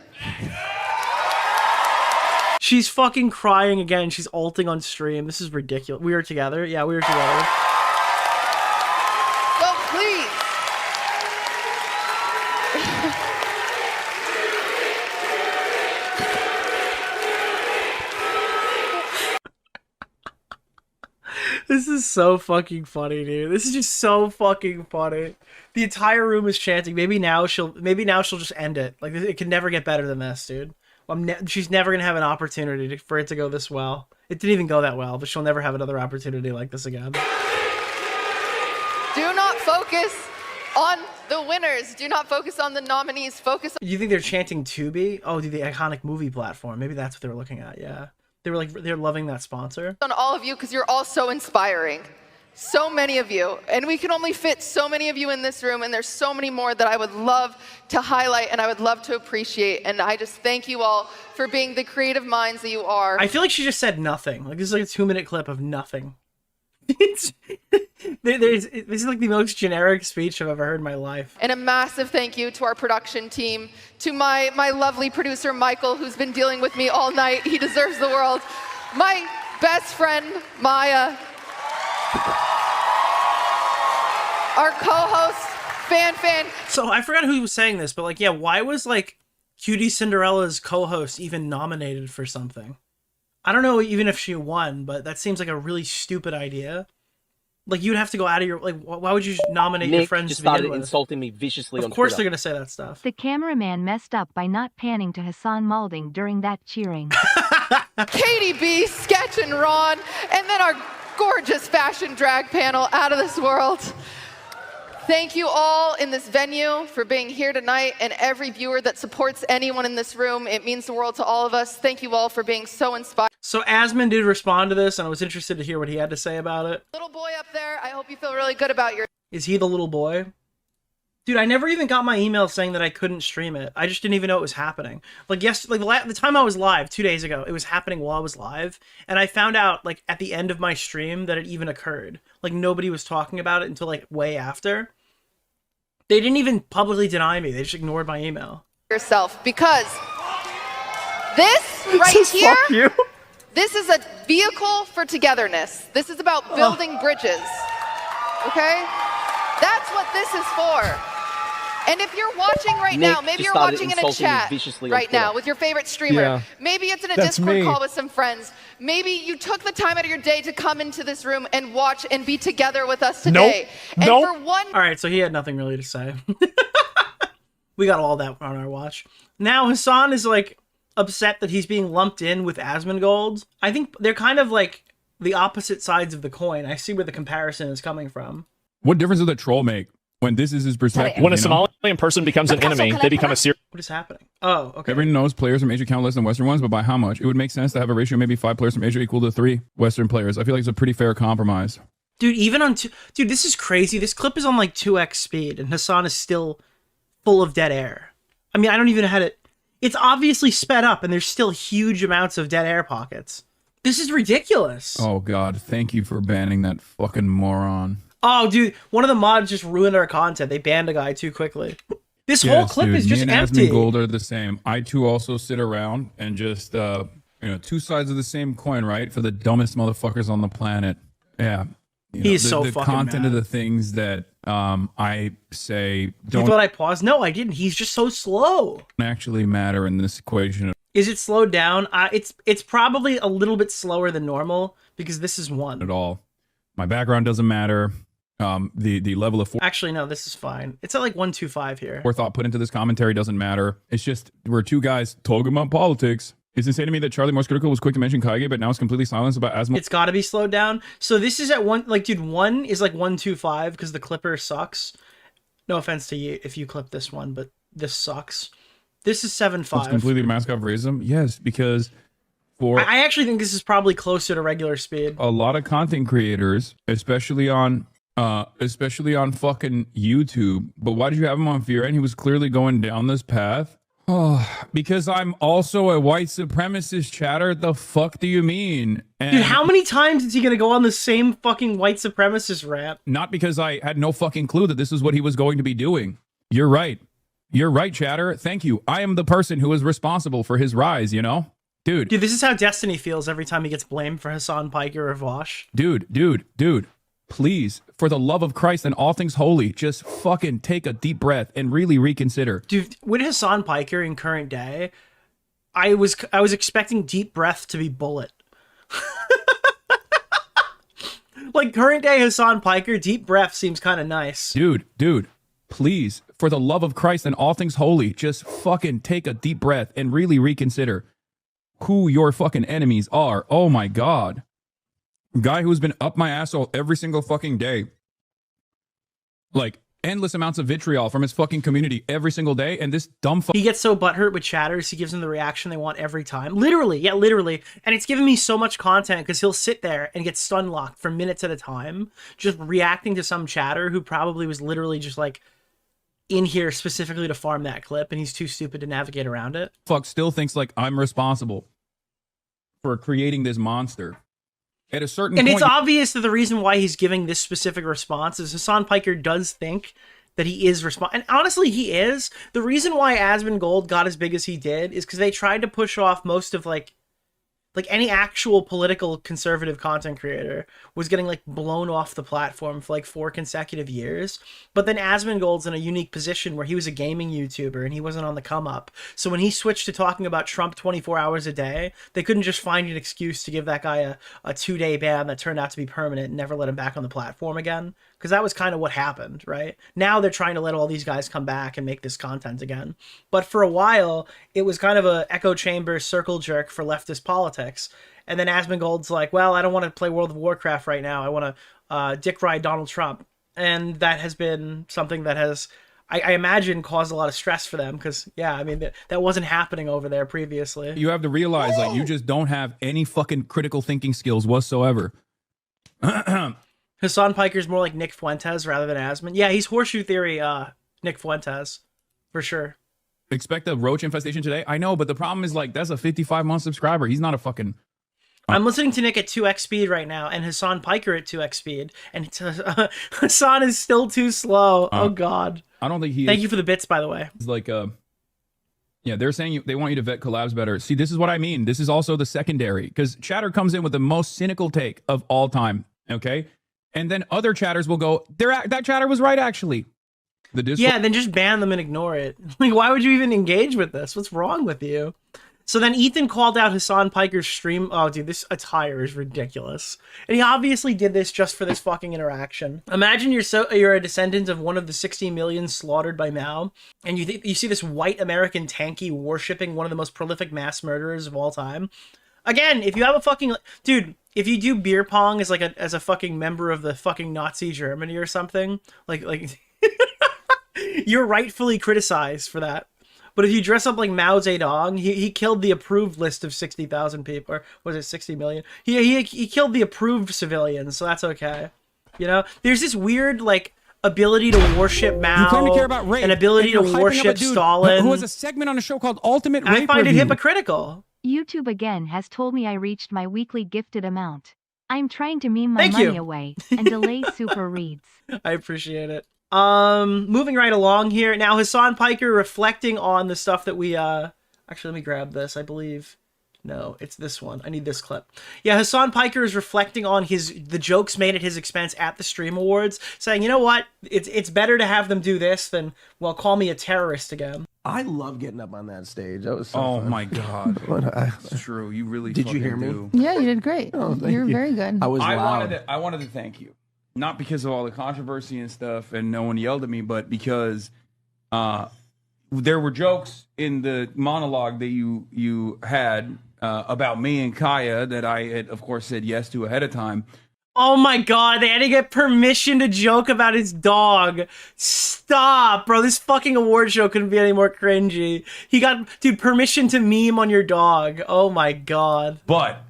[SPEAKER 5] She's fucking crying again. She's ulting on stream. This is ridiculous. We are together? Yeah, we are together.
[SPEAKER 9] So please.
[SPEAKER 5] This is so fucking funny, dude. This is just so fucking funny. The entire room is chanting. Maybe now she'll just end it. Like, it can never get better than this, dude. She's never gonna have an opportunity for it to go this well. It didn't even go that well, but she'll never have another opportunity like this again.
[SPEAKER 9] Do not focus on the winners. Do not focus on the nominees. Focus on...
[SPEAKER 5] You think they're chanting Tubi? Oh, dude, the iconic movie platform. Maybe that's what they were looking at, yeah. They're loving that sponsor.
[SPEAKER 9] On all of you, because you're all so inspiring. So many of you. And we can only fit so many of you in this room, and there's so many more that I would love to highlight and I would love to appreciate. And I just thank you all for being the creative minds that you are.
[SPEAKER 5] I feel like she just said nothing. Like, this is like a 2-minute clip of nothing. This is like the most generic speech I've ever heard in my life.
[SPEAKER 9] And a massive thank you to our production team, to my lovely producer, Michael, who's been dealing with me all night. He deserves the world. My best friend, Maya. Our co-host, Fan.
[SPEAKER 5] So I forgot who was saying this, but like, yeah, why was like Cutie Cinderella's co-host even nominated for something? I don't know even if she won, but that seems like a really stupid idea. Like, you'd have to go out of your, like, why would you nominate your friends
[SPEAKER 14] just
[SPEAKER 5] to begin
[SPEAKER 14] started
[SPEAKER 5] with?
[SPEAKER 14] insulting me viciously on
[SPEAKER 5] Of course
[SPEAKER 14] Twitter.
[SPEAKER 5] they're gonna say that stuff.
[SPEAKER 12] The cameraman messed up by not panning to Hasan Malding during that cheering.
[SPEAKER 9] Katie B, Sketch, and Ron, and then our gorgeous fashion drag panel out of this world. Thank you all in this venue for being here tonight, and every viewer that supports anyone in this room. It means the world to all of us. Thank you all for being so inspired.
[SPEAKER 5] So Asmund did respond to this, and I was interested to hear what he had to say about it.
[SPEAKER 9] Little boy up there, I hope you feel really good about your...
[SPEAKER 5] Is he the little boy? Dude, I never even got my email saying that I couldn't stream it. I just didn't even know it was happening. Like, the time I was live 2 days ago, it was happening while I was live, and I found out, like, at the end of my stream that it even occurred. Like, nobody was talking about it until, like, way after. They didn't even publicly deny me. They just ignored my email.
[SPEAKER 9] Yourself, because this right here, this is a vehicle for togetherness. This is about building bridges, okay? That's what this is for. And if you're watching right now, maybe you're watching in a chat right now with your favorite streamer.
[SPEAKER 8] Yeah,
[SPEAKER 9] maybe it's in a
[SPEAKER 8] that's
[SPEAKER 9] Discord
[SPEAKER 8] me.
[SPEAKER 9] call with some friends. Maybe you took the time out of your day to come into this room and watch and be together with us today. And for one...
[SPEAKER 5] All right, so he had nothing really to say. We got all that on our watch. Now Hasan is like upset that he's being lumped in with Asmongold. I think they're kind of like the opposite sides of the coin. I see where the comparison is coming from.
[SPEAKER 4] What difference does the troll make when this is his perspective?
[SPEAKER 8] When a Somalian person becomes an enemy, they become a serious...
[SPEAKER 5] What is happening? Oh, okay.
[SPEAKER 4] Everyone knows players from Asia count less than Western ones, but by how much? It would make sense to have a ratio maybe 5 players from Asia equal to 3 Western players. I feel like it's a pretty fair compromise.
[SPEAKER 5] Dude, even on... Dude, this is crazy. This clip is on like 2x speed, and Hasan is still full of dead air. I mean, I don't even know how to... It's obviously sped up, and there's still huge amounts of dead air pockets. This is ridiculous.
[SPEAKER 4] Oh, God. Thank you for banning that fucking moron.
[SPEAKER 5] Oh, dude, one of the mods just ruined our content. They banned a guy too quickly. This whole clip is just empty.
[SPEAKER 4] Gold are the same. I too also sit around and just, you know, two sides of the same coin, right? For the dumbest motherfuckers on the planet. Yeah.
[SPEAKER 5] He's so
[SPEAKER 4] the
[SPEAKER 5] fucking
[SPEAKER 4] content
[SPEAKER 5] mad.
[SPEAKER 4] of the things that I say don't
[SPEAKER 5] You thought I paused? No, I didn't. He's just so slow.
[SPEAKER 4] actually matter in this equation.
[SPEAKER 5] Is it slowed down? It's probably a little bit slower than normal because this is 1.
[SPEAKER 4] At all. My background doesn't matter. The level of
[SPEAKER 5] Actually, no, this is fine. It's at like 125 here.
[SPEAKER 4] forethought put into this commentary doesn't matter. It's just we're two guys talking about politics. It's insane to me that Charlie Morse Critical was quick to mention Kaige, but now it's completely silenced about Asmo.
[SPEAKER 5] It's got to be slowed down. So this is at 1, like, dude, 1 is like 125 because the clipper sucks. No offense to you if you clip this one, but this sucks. This is 7.5.
[SPEAKER 4] It's completely mascot racism. Yes, because for
[SPEAKER 5] I actually think this is probably closer to regular speed.
[SPEAKER 4] a lot of content creators, especially on fucking YouTube. But why did you have him on Fear? And he was clearly going down this path. Oh, because I'm also a white supremacist, chatter. The fuck do you mean? And
[SPEAKER 5] Dude, how many times is he gonna go on the same fucking white supremacist rant?
[SPEAKER 4] not because I had no fucking clue that this is what he was going to be doing. You're right. You're right, chatter. Thank you. I am the person who is responsible for his rise, you know? Dude,
[SPEAKER 5] Dude, this is how Destiny feels every time he gets blamed for Hasan, Piker, or Vosh.
[SPEAKER 4] dude. Please, for the love of Christ and all things holy, just fucking take a deep breath and really reconsider.
[SPEAKER 5] Dude, with Hasan Piker in current day, I was expecting deep breath to be bullet. Like current day Hasan Piker, deep breath seems kind of nice.
[SPEAKER 4] Dude, please, for the love of Christ and all things holy, just fucking take a deep breath and really reconsider who your fucking enemies are. Oh my God. Guy who's been up my asshole every single fucking day. Like, endless amounts of vitriol from his fucking community every single day, and this dumb
[SPEAKER 5] He gets so butthurt with chatters, he gives them the reaction they want every time. Literally, yeah, literally. And it's given me so much content because he'll sit there and get stun locked for minutes at a time, just reacting to some chatter who probably was literally just like in here specifically to farm that clip, and he's too stupid to navigate around it.
[SPEAKER 4] fuck still thinks like I'm responsible for creating this monster. at a certain
[SPEAKER 5] And
[SPEAKER 4] point,
[SPEAKER 5] it's obvious that the reason why he's giving this specific response is Hasan Piker does think that he is and honestly, he is. The reason why Asmongold got as big as he did is because they tried to push off most of like any actual political conservative content creator was getting like blown off the platform for like 4 consecutive years. But then Asmongold's in a unique position where he was a gaming YouTuber and he wasn't on the come up. So when he switched to talking about Trump 24 hours a day, they couldn't just find an excuse to give that guy a 2-day ban that turned out to be permanent and never let him back on the platform again. Because that was kind of what happened, right? Now they're trying to let all these guys come back and make this content again. But for a while, it was kind of a echo chamber circle jerk for leftist politics. And then Asmongold's like, well, I don't want to play World of Warcraft right now. I want to dick ride Donald Trump. And that has been something that has, I imagine, caused a lot of stress for them. Because, yeah, I mean, that wasn't happening over there previously.
[SPEAKER 4] you have to realize, like, you just don't have any fucking critical thinking skills whatsoever.
[SPEAKER 5] Hasan Piker's more like Nick Fuentes rather than Asmon. Yeah, he's horseshoe theory Nick Fuentes, for sure.
[SPEAKER 4] Expect a roach infestation today? I know, but the problem is, like, that's a 55-month subscriber. He's not a fucking...
[SPEAKER 5] I'm listening to Nick at 2x speed right now, and Hasan Piker at 2x speed, and Hasan is still too slow. Oh, God.
[SPEAKER 4] I don't think he
[SPEAKER 5] Thank
[SPEAKER 4] is.
[SPEAKER 5] you for the bits, by the way.
[SPEAKER 4] It's like, yeah, they're saying they want you to vet collabs better. See, this is what I mean. This is also the secondary, because chatter comes in with the most cynical take of all time, okay? And then other chatters will go, that chatter was right, actually. The Discord.
[SPEAKER 5] Yeah, then just ban them and ignore it. Like, why would you even engage with this? What's wrong with you? So then Ethan called out Hasan Piker's stream. Oh, dude, this attire is ridiculous. And he obviously did this just for this fucking interaction. Imagine you're a descendant of one of the 60 million slaughtered by Mao, and you see this white American tanky worshipping one of the most prolific mass murderers of all time. Again, if you have a fucking... Dude, if you do beer pong as a fucking member of the fucking Nazi Germany or something, like you're rightfully criticized for that. But if you dress up like Mao Zedong, he killed the approved list of 60,000 people, or was it 60 million? He killed the approved civilians, so that's okay. You know, there's this weird like ability to worship Mao,
[SPEAKER 4] You claim to care about rape,
[SPEAKER 5] an ability to
[SPEAKER 4] and you're hyping up a
[SPEAKER 5] worship
[SPEAKER 4] dude
[SPEAKER 5] Stalin.
[SPEAKER 4] who has a segment on a show called Ultimate
[SPEAKER 5] I
[SPEAKER 4] Rape
[SPEAKER 5] find it
[SPEAKER 4] Review.
[SPEAKER 5] hypocritical.
[SPEAKER 12] YouTube again has told me I reached my weekly gifted amount. I'm trying to meme my
[SPEAKER 5] Thank
[SPEAKER 12] money
[SPEAKER 5] you.
[SPEAKER 12] away and delay super reads.
[SPEAKER 5] I appreciate it. Moving right along here. Now, Hasan Piker reflecting on the stuff that we, actually, let me grab this, I believe. No, it's this one. I need this clip. Yeah, Hasan Piker is reflecting on the jokes made at his expense at the Stream Awards, saying, you know what? It's better to have them do this than, well, call me a terrorist again.
[SPEAKER 7] I love getting up on that stage. That was so
[SPEAKER 4] Oh
[SPEAKER 7] fun.
[SPEAKER 4] my God.
[SPEAKER 7] It's
[SPEAKER 4] true. You really
[SPEAKER 7] Did you
[SPEAKER 4] fucking
[SPEAKER 7] hear me?
[SPEAKER 4] do.
[SPEAKER 11] Yeah, you did great.
[SPEAKER 7] Oh, thank
[SPEAKER 11] You're
[SPEAKER 7] you.
[SPEAKER 11] very good.
[SPEAKER 7] I was loud.
[SPEAKER 4] I wanted to thank you. Not because of all the controversy and stuff and no one yelled at me, but because there were jokes in the monologue that you had about me and Kaya that I had, of course, said yes to ahead of time.
[SPEAKER 5] Oh my God, they had to get permission to joke about his dog. Stop, bro. This fucking award show couldn't be any more cringy. He got, dude, permission to meme on your dog. Oh my God.
[SPEAKER 4] But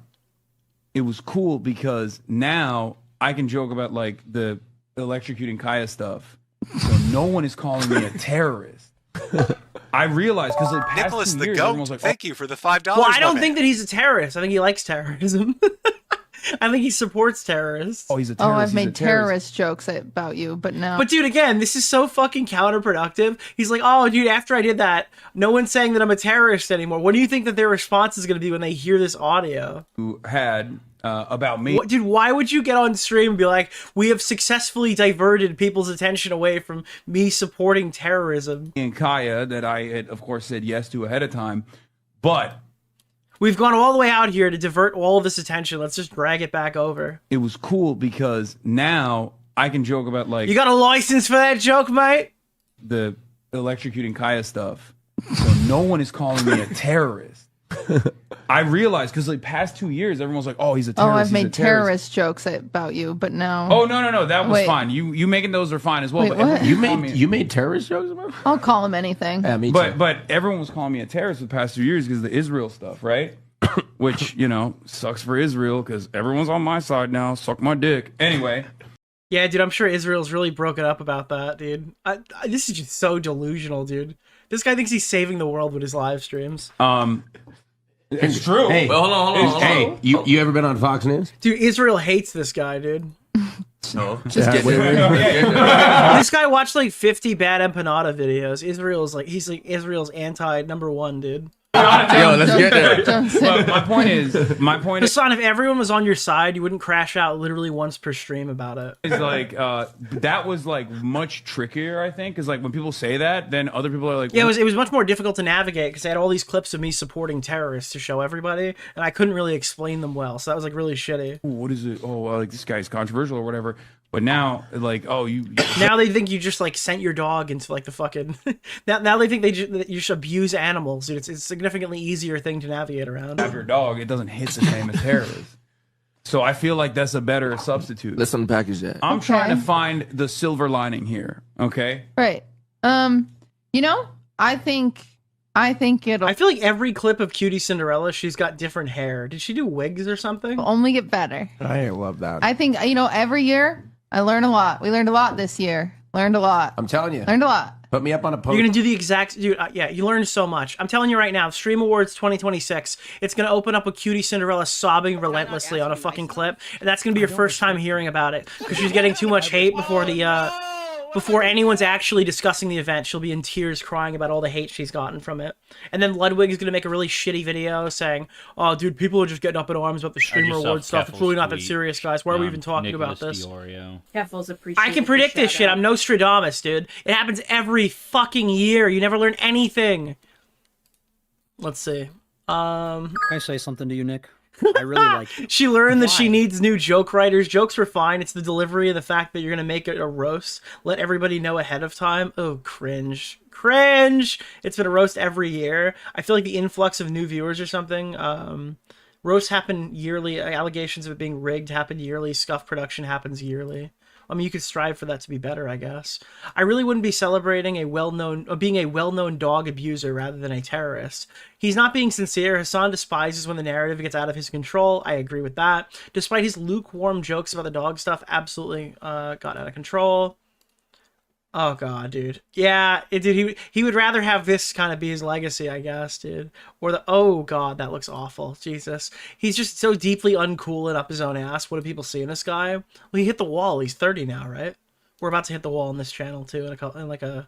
[SPEAKER 4] it was cool because now I can joke about like the electrocuting Kaya stuff. So no one is calling me a terrorist. I realized because like past
[SPEAKER 14] Nicholas
[SPEAKER 4] 2
[SPEAKER 14] the
[SPEAKER 4] years,
[SPEAKER 14] Goat,
[SPEAKER 4] everyone was like,
[SPEAKER 14] thank you for the $5.
[SPEAKER 5] Well, I don't
[SPEAKER 14] my
[SPEAKER 5] think
[SPEAKER 14] man.
[SPEAKER 5] that he's a terrorist. I think he likes terrorism. I think he supports terrorists.
[SPEAKER 4] Oh, he's a
[SPEAKER 11] Oh,
[SPEAKER 4] terrorist.
[SPEAKER 11] I've
[SPEAKER 4] he's a
[SPEAKER 11] made
[SPEAKER 4] terrorist.
[SPEAKER 11] terrorist jokes about you, but no.
[SPEAKER 5] But dude, again, this is so fucking counterproductive. He's like, oh, dude, after I did that, no one's saying that I'm a terrorist anymore. What do you think that their response is going to be when they hear this audio?
[SPEAKER 4] Who had about me.
[SPEAKER 5] Dude, why would you get on stream and be like, we have successfully diverted people's attention away from me supporting terrorism?
[SPEAKER 4] And Kaya that I had, of course, said yes to ahead of time. But
[SPEAKER 5] we've gone all the way out here to divert all of this attention. Let's just drag it back over.
[SPEAKER 4] it was cool because now I can joke about like
[SPEAKER 5] You got a license for that joke, mate?
[SPEAKER 4] the electrocuting Kaya stuff. So no one is calling me a terrorist. I realized because like past 2 years, everyone's like, "Oh, he's a
[SPEAKER 11] Oh,
[SPEAKER 4] terrorist."
[SPEAKER 11] I've
[SPEAKER 4] he's
[SPEAKER 11] made
[SPEAKER 4] a terrorist.
[SPEAKER 11] terrorist jokes about you, but no.
[SPEAKER 4] Oh no, that was
[SPEAKER 11] Wait.
[SPEAKER 4] fine. You making those are fine as well.
[SPEAKER 11] Wait,
[SPEAKER 4] but
[SPEAKER 11] what?
[SPEAKER 4] everyone-
[SPEAKER 7] You made terrorist jokes about me?
[SPEAKER 11] I'll call him anything.
[SPEAKER 7] Yeah, me too.
[SPEAKER 4] but everyone was calling me a terrorist for the past 2 years because of the Israel stuff, right? Which sucks for Israel because everyone's on my side now. Suck my dick. Anyway.
[SPEAKER 5] Yeah, dude, I'm sure Israel's really broken up about that, dude. This is just so delusional, dude. This guy thinks he's saving the world with his live streams.
[SPEAKER 4] It's true.
[SPEAKER 7] Hey,
[SPEAKER 4] well, hold on.
[SPEAKER 7] Hey, you ever been on Fox News?
[SPEAKER 5] Dude, Israel hates this guy, dude.
[SPEAKER 7] No.
[SPEAKER 5] Just
[SPEAKER 7] kidding.
[SPEAKER 5] This guy watched like 50 bad empanada videos. He's like Israel's anti number one, dude.
[SPEAKER 7] Yo, let's get there.
[SPEAKER 4] But my point is,
[SPEAKER 5] Hasan, if everyone was on your side, you wouldn't crash out literally once per stream about it.
[SPEAKER 4] is like that was like much trickier, I think, because like when people say that, then other people are like,
[SPEAKER 5] Yeah, it was much more difficult to navigate because I had all these clips of me supporting terrorists to show everybody, and I couldn't really explain them well, so that was like really shitty.
[SPEAKER 4] "Ooh, what is it? Oh, well, like this guy's controversial or whatever." But now, like, oh, you
[SPEAKER 5] Now they think you just like sent your dog into like the fucking. now they think that you should abuse animals, dude. It's a significantly easier thing to navigate around.
[SPEAKER 4] have your dog, it doesn't hit the same as terrorists. So I feel like that's a better substitute.
[SPEAKER 7] Let's unpackage that.
[SPEAKER 4] I'm trying to find the silver lining here. Okay.
[SPEAKER 11] Right. You know, I think it'll
[SPEAKER 5] I feel like every clip of Cutie Cinderella, she's got different hair. Did she do wigs or something?
[SPEAKER 11] only get better.
[SPEAKER 7] I love that.
[SPEAKER 11] I think, every year I learn a lot. We learned a lot this year. Learned a lot.
[SPEAKER 7] I'm telling you.
[SPEAKER 11] Learned a lot.
[SPEAKER 7] Put me up on a post.
[SPEAKER 5] You're gonna do the exact, dude. Yeah, you learned so much. I'm telling you right now, Stream Awards 2026. It's gonna open up with Cutie Cinderella sobbing relentlessly on a fucking clip, and that's gonna be your first time hearing about it because she's getting too much hate before anyone's actually discussing the event. She'll be in tears crying about all the hate she's gotten from it. And then Ludwig is going to make a really shitty video saying, oh, dude, people are just getting up in arms about the Streamer Award stuff. It's really not that serious, guys. Why are we even talking about this?
[SPEAKER 14] Keffel's appreciated
[SPEAKER 5] I can predict this shit. I'm Nostradamus, dude. It happens every fucking year. You never learn anything. Let's see.
[SPEAKER 15] Can I say something to you, Nick? I really like it.
[SPEAKER 5] She learned that she needs new joke writers. Jokes were fine. It's the delivery and the fact that you're going to make it a roast. Let everybody know ahead of time. Oh, cringe. Cringe! It's been a roast every year. I feel like the influx of new viewers or something. Roasts happen yearly. Allegations of it being rigged happen yearly. Scuff production happens yearly. I mean, you could strive for that to be better, I guess. I really wouldn't be celebrating being a well-known dog abuser rather than a terrorist. He's not being sincere. Hasan despises when the narrative gets out of his control. I agree with that. Despite his lukewarm jokes about the dog stuff, absolutely got out of control. Oh god, dude. Yeah, dude, he would rather have this kind of be his legacy, I guess, dude. Or oh god, that looks awful. Jesus. He's just so deeply uncool and up his own ass. What do people see in this guy? Well, he hit the wall. He's 30 now, right? We're about to hit the wall on this channel too in like a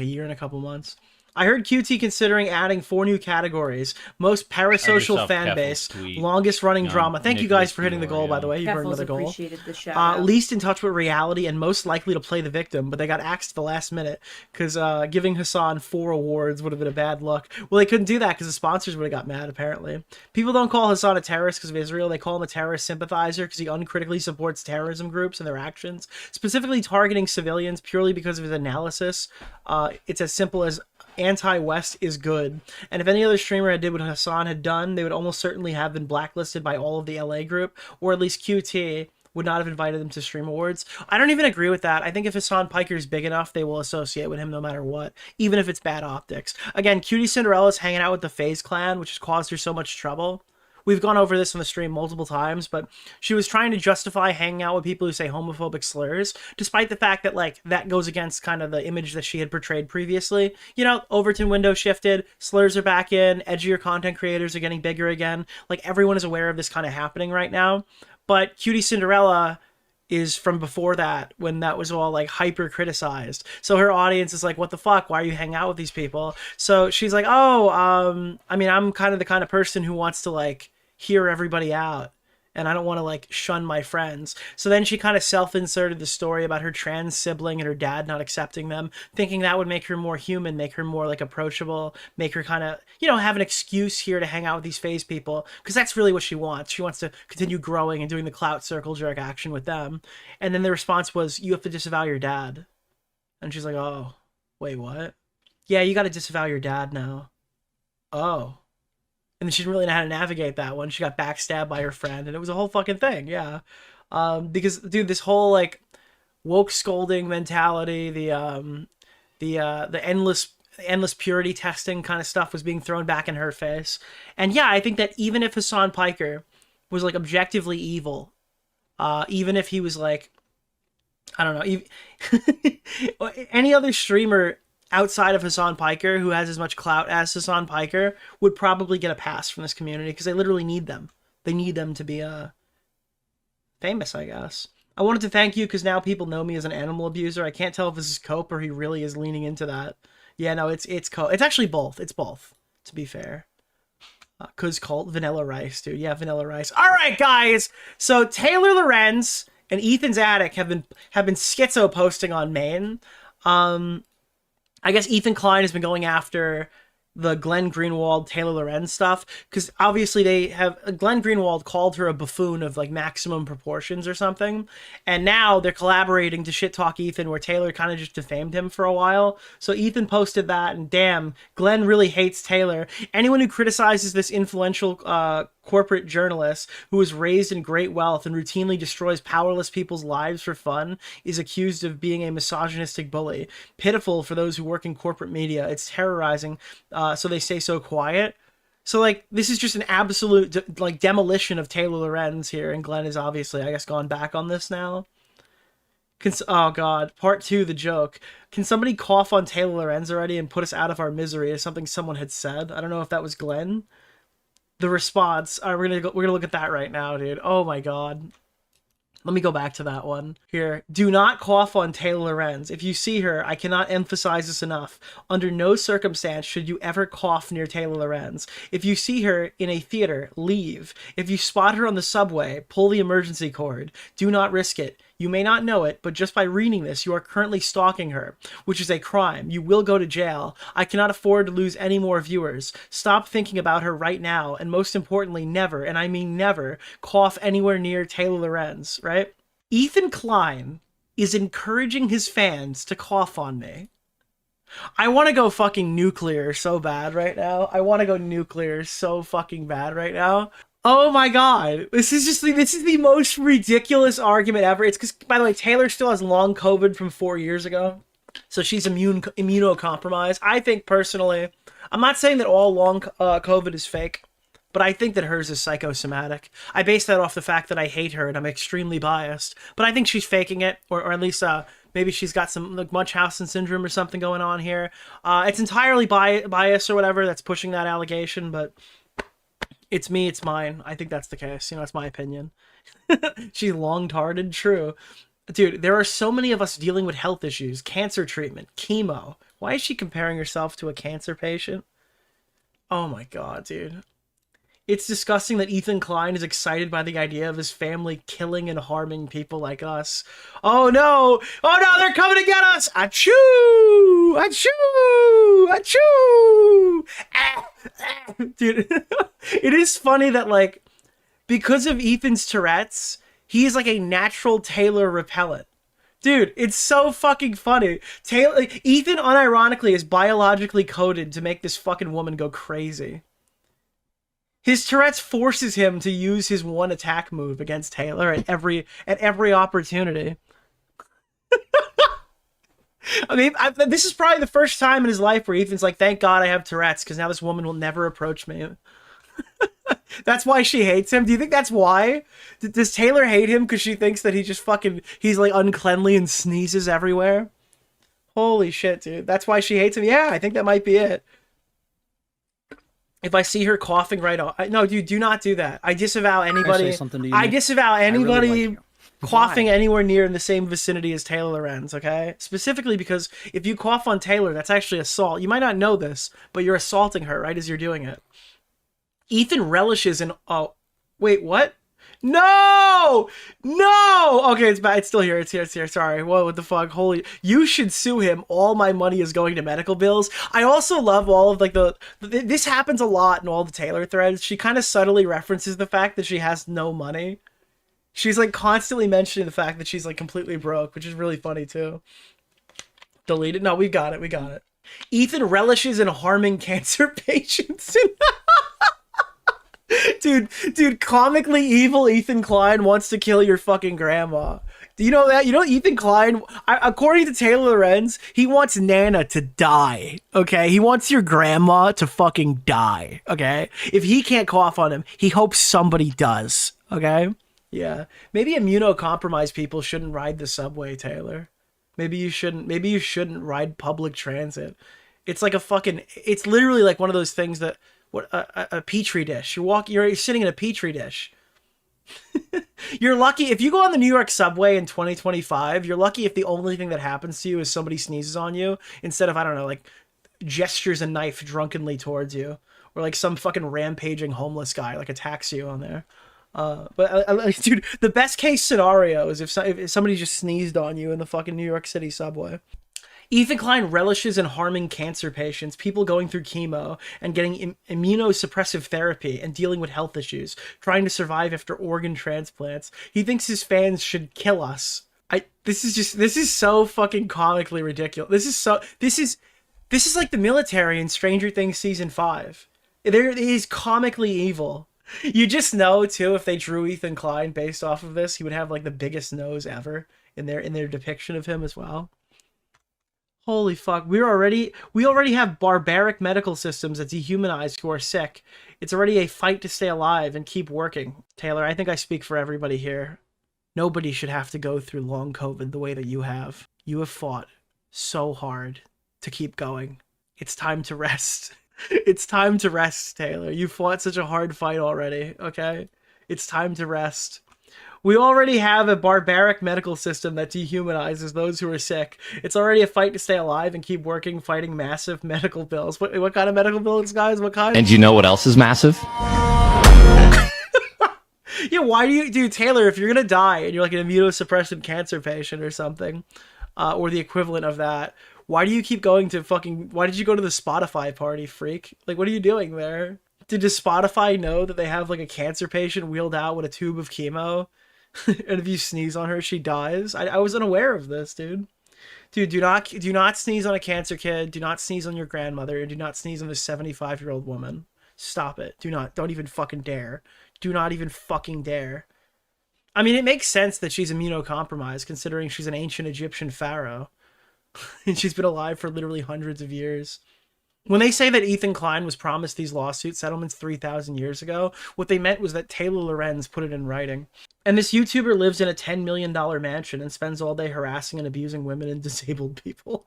[SPEAKER 5] year and a couple months. I heard QT considering adding 4 new categories. Most parasocial fan base, longest running drama. Thank you guys for hitting the goal, by the way. You've earned another goal. Least in touch with reality and most likely to play the victim, but they got axed at the last minute because giving Hasan 4 awards would have been a bad look. Well, they couldn't do that because the sponsors would have got mad, apparently. People don't call Hasan a terrorist because of Israel. They call him a terrorist sympathizer because he uncritically supports terrorism groups and their actions, specifically targeting civilians purely because of his analysis. It's as simple as anti-West is good. And if any other streamer had did what Hasan had done, they would almost certainly have been blacklisted by all of the LA group, or at least QT would not have invited them to Stream Awards. I don't even agree with that. I think if Hasan Piker is big enough, they will associate with him no matter what, even if it's bad optics. Again, Cutie Cinderella's hanging out with the FaZe clan, which has caused her so much trouble. We've gone over this on the stream multiple times, but she was trying to justify hanging out with people who say homophobic slurs, despite the fact that, like, that goes against kind of the image that she had portrayed previously. You know, Overton window shifted, slurs are back in, edgier content creators are getting bigger again. Like, everyone is aware of this kind of happening right now. But Cutie Cinderella is from before that, when that was all like hyper criticized. So her audience is like, what the fuck? Why are you hanging out with these people? So she's like, oh, I mean, I'm kind of the kind of person who wants to like hear everybody out, and I don't want to like shun my friends. So then she kind of self-inserted the story about her trans sibling and her dad not accepting them, thinking that would make her more human, make her more like approachable, make her kind of, you know, have an excuse here to hang out with these FaZe people, because that's really what she wants. She wants to continue growing and doing the clout circle jerk action with them. And then the response was, you have to disavow your dad. And she's like, oh, wait, what? Yeah, you got to disavow your dad now. Oh. And then she didn't really know how to navigate that one. She got backstabbed by her friend, and it was a whole fucking thing, yeah. Because, dude, this whole, like, woke scolding mentality, the endless purity testing kind of stuff was being thrown back in her face. And, yeah, I think that even if Hasan Piker was, like, objectively evil, even if he was, like, I don't know, any other streamer outside of Hasan Piker, who has as much clout as Hasan Piker, would probably get a pass from this community because they literally need them. They need them to be famous, I guess. I wanted to thank you because now people know me as an animal abuser. I can't tell if this is cope or he really is leaning into that. Yeah, no, it's cope. It's actually both. It's both, to be fair. Cause cult Vanilla Rice, dude. Yeah, Vanilla Rice. All right, guys. So Taylor Lorenz and Ethan's Attic have been schizo posting on Maine. I guess Ethan Klein has been going after the Glenn Greenwald, Taylor Lorenz stuff, because obviously Glenn Greenwald called her a buffoon of like maximum proportions or something, and now they're collaborating to shit talk Ethan, where Taylor kind of just defamed him for a while. So Ethan posted that, and damn, Glenn really hates Taylor. Anyone who criticizes this influential corporate journalist who was raised in great wealth and routinely destroys powerless people's lives for fun is accused of being a misogynistic bully. Pitiful for those who work in corporate media. It's terrorizing, so they stay so quiet. So, like, this is just an absolute, like, demolition of Taylor Lorenz here, and Glenn is obviously, I guess, gone back on this now. Oh, God. Part 2, the joke. Can somebody cough on Taylor Lorenz already and put us out of our misery is something someone had said. I don't know if that was Glenn. The response. All right, we're gonna look at that right now, dude. Oh my God. Let me go back to that one. Here. Do not cough on Taylor Lorenz. If you see her, I cannot emphasize this enough. Under no circumstance should you ever cough near Taylor Lorenz. If you see her in a theater, leave. If you spot her on the subway, pull the emergency cord. Do not risk it. You may not know it, but just by reading this, you are currently stalking her, which is a crime. You will go to jail. I cannot afford to lose any more viewers. Stop thinking about her right now, and most importantly, never, and I mean never, cough anywhere near Taylor Lorenz, right? Ethan Klein is encouraging his fans to cough on me. I want to go fucking nuclear so bad right now. I want to go nuclear so fucking bad right now. Oh my God. This is the most ridiculous argument ever. It's because, by the way, Taylor still has long COVID from 4 years ago. So she's immunocompromised. I think personally, I'm not saying that all long COVID is fake, but I think that hers is psychosomatic. I base that off the fact that I hate her and I'm extremely biased. But I think she's faking it, or at least maybe she's got some like Munchausen syndrome or something going on here. It's entirely bias or whatever that's pushing that allegation, but it's me, it's mine. I think that's the case. You know, that's my opinion. She's long-tarded, true. Dude, there are so many of us dealing with health issues, cancer treatment, chemo. Why is she comparing herself to a cancer patient? Oh my God, dude. It's disgusting that Ethan Klein is excited by the idea of his family killing and harming people like us. Oh no! Oh no, they're coming to get us! Achoo! Achoo! Achoo! Ah, ah. Dude, it is funny that, like, because of Ethan's Tourette's, he's like a natural Taylor repellent. Dude, it's so fucking funny. Ethan unironically is biologically coded to make this fucking woman go crazy. His Tourette's forces him to use his one attack move against Taylor at every opportunity. I mean, this is probably the first time in his life where Ethan's like, thank God I have Tourette's, because now this woman will never approach me. That's why she hates him? Do you think that's why? Does Taylor hate him because she thinks that he's like uncleanly and sneezes everywhere? Holy shit, dude. That's why she hates him? Yeah, I think that might be it. If I see her coughing right off, no, dude, do not do that. I disavow anybody. I disavow anybody really coughing anywhere near in the same vicinity as Taylor Lorenz. Okay, specifically because if you cough on Taylor, that's actually assault. You might not know this, but you're assaulting her right as you're doing it. Ethan relishes in. Oh, wait, what? No! Okay, it's bad. It's still here. It's here. Sorry. What the fuck? Holy. You should sue him. All my money is going to medical bills. I also love all of, like, this happens a lot in all the Taylor threads. She kind of subtly references the fact that she has no money. She's, like, constantly mentioning the fact that she's, like, completely broke, which is really funny, too. Delete it. No, we got it. Ethan relishes in harming cancer patients. Dude, comically evil Ethan Klein wants to kill your fucking grandma. Do you know that? You know Ethan Klein, according to Taylor Lorenz, he wants Nana to die, okay? He wants your grandma to fucking die, okay? If he can't cough on him, he hopes somebody does, okay? Yeah. Maybe immunocompromised people shouldn't ride the subway, Taylor. Maybe you shouldn't. Maybe you shouldn't ride public transit. It's like a fucking. It's literally like one of those things that what a petri dish. You're sitting in a petri dish. You're lucky if you go on the New York subway in 2025. You're lucky if the only thing that happens to you is somebody sneezes on you instead of, I don't know, like gestures a knife drunkenly towards you, or like some fucking rampaging homeless guy like attacks you on there. Dude, the best case scenario is if somebody just sneezed on you in the fucking New York City subway. Ethan Klein relishes in harming cancer patients, people going through chemo and getting immunosuppressive therapy and dealing with health issues, trying to survive after organ transplants. He thinks his fans should kill us. This is so fucking comically ridiculous. This is like the military in Stranger Things season 5. There is comically evil. You just know too, if they drew Ethan Klein based off of this, he would have like the biggest nose ever in their depiction of him as well. Holy fuck, we already have barbaric medical systems that dehumanize who are sick. It's already a fight to stay alive and keep working. Taylor, I think I speak for everybody here. Nobody should have to go through long COVID the way that you have. You have fought so hard to keep going. It's time to rest. It's time to rest, Taylor. You fought such a hard fight already, okay? It's time to rest. We already have a barbaric medical system that dehumanizes those who are sick. It's already a fight to stay alive and keep working, fighting massive medical bills. What kind of medical bills, guys? What kind?
[SPEAKER 14] And you know what else is massive?
[SPEAKER 5] Yeah, why do you... Dude, Taylor, if you're gonna die and you're like an immunosuppressive cancer patient or something, or the equivalent of that, why do you keep going to fucking... Why did you go to the Spotify party, freak? Like, what are you doing there? Does Spotify know that they have like a cancer patient wheeled out with a tube of chemo? And if you sneeze on her, she dies. I was unaware of this, dude. Dude, do not sneeze on a cancer kid. Do not sneeze on your grandmother. And do not sneeze on this 75-year-old woman. Stop it. Don't even fucking dare. Do not even fucking dare. I mean, it makes sense that she's immunocompromised considering she's an ancient Egyptian pharaoh. And she's been alive for literally hundreds of years. When they say that Ethan Klein was promised these lawsuit settlements 3,000 years ago, what they meant was that Taylor Lorenz put it in writing. And this YouTuber lives in a $10 million mansion and spends all day harassing and abusing women and disabled people.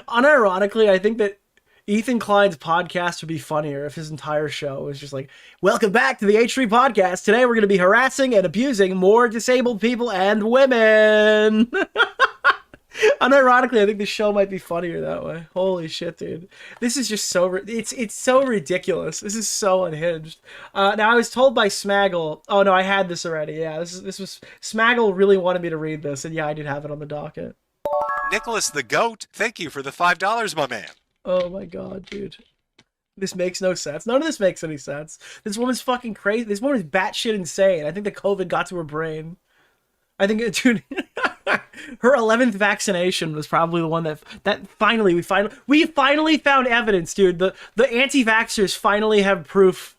[SPEAKER 5] Unironically, I think that Ethan Klein's podcast would be funnier if his entire show was just like, welcome back to the H3 podcast. Today we're going to be harassing and abusing more disabled people and women. Unironically, I think the show might be funnier that way. Holy shit, dude. This is just so... It's so ridiculous. This is so unhinged. Now, I was told by Smaggle... Oh, no, I had this already. Yeah, this was... Smaggle really wanted me to read this, and yeah, I did have it on the docket.
[SPEAKER 16] Nicholas the Goat, thank you for the $5, my man.
[SPEAKER 5] Oh my god, dude. This makes no sense. None of this makes any sense. This woman's fucking crazy. This woman is batshit insane. I think the COVID got to her brain. I think, dude... Her 11th vaccination was probably the one that we finally found evidence, dude. The anti-vaxxers finally have proof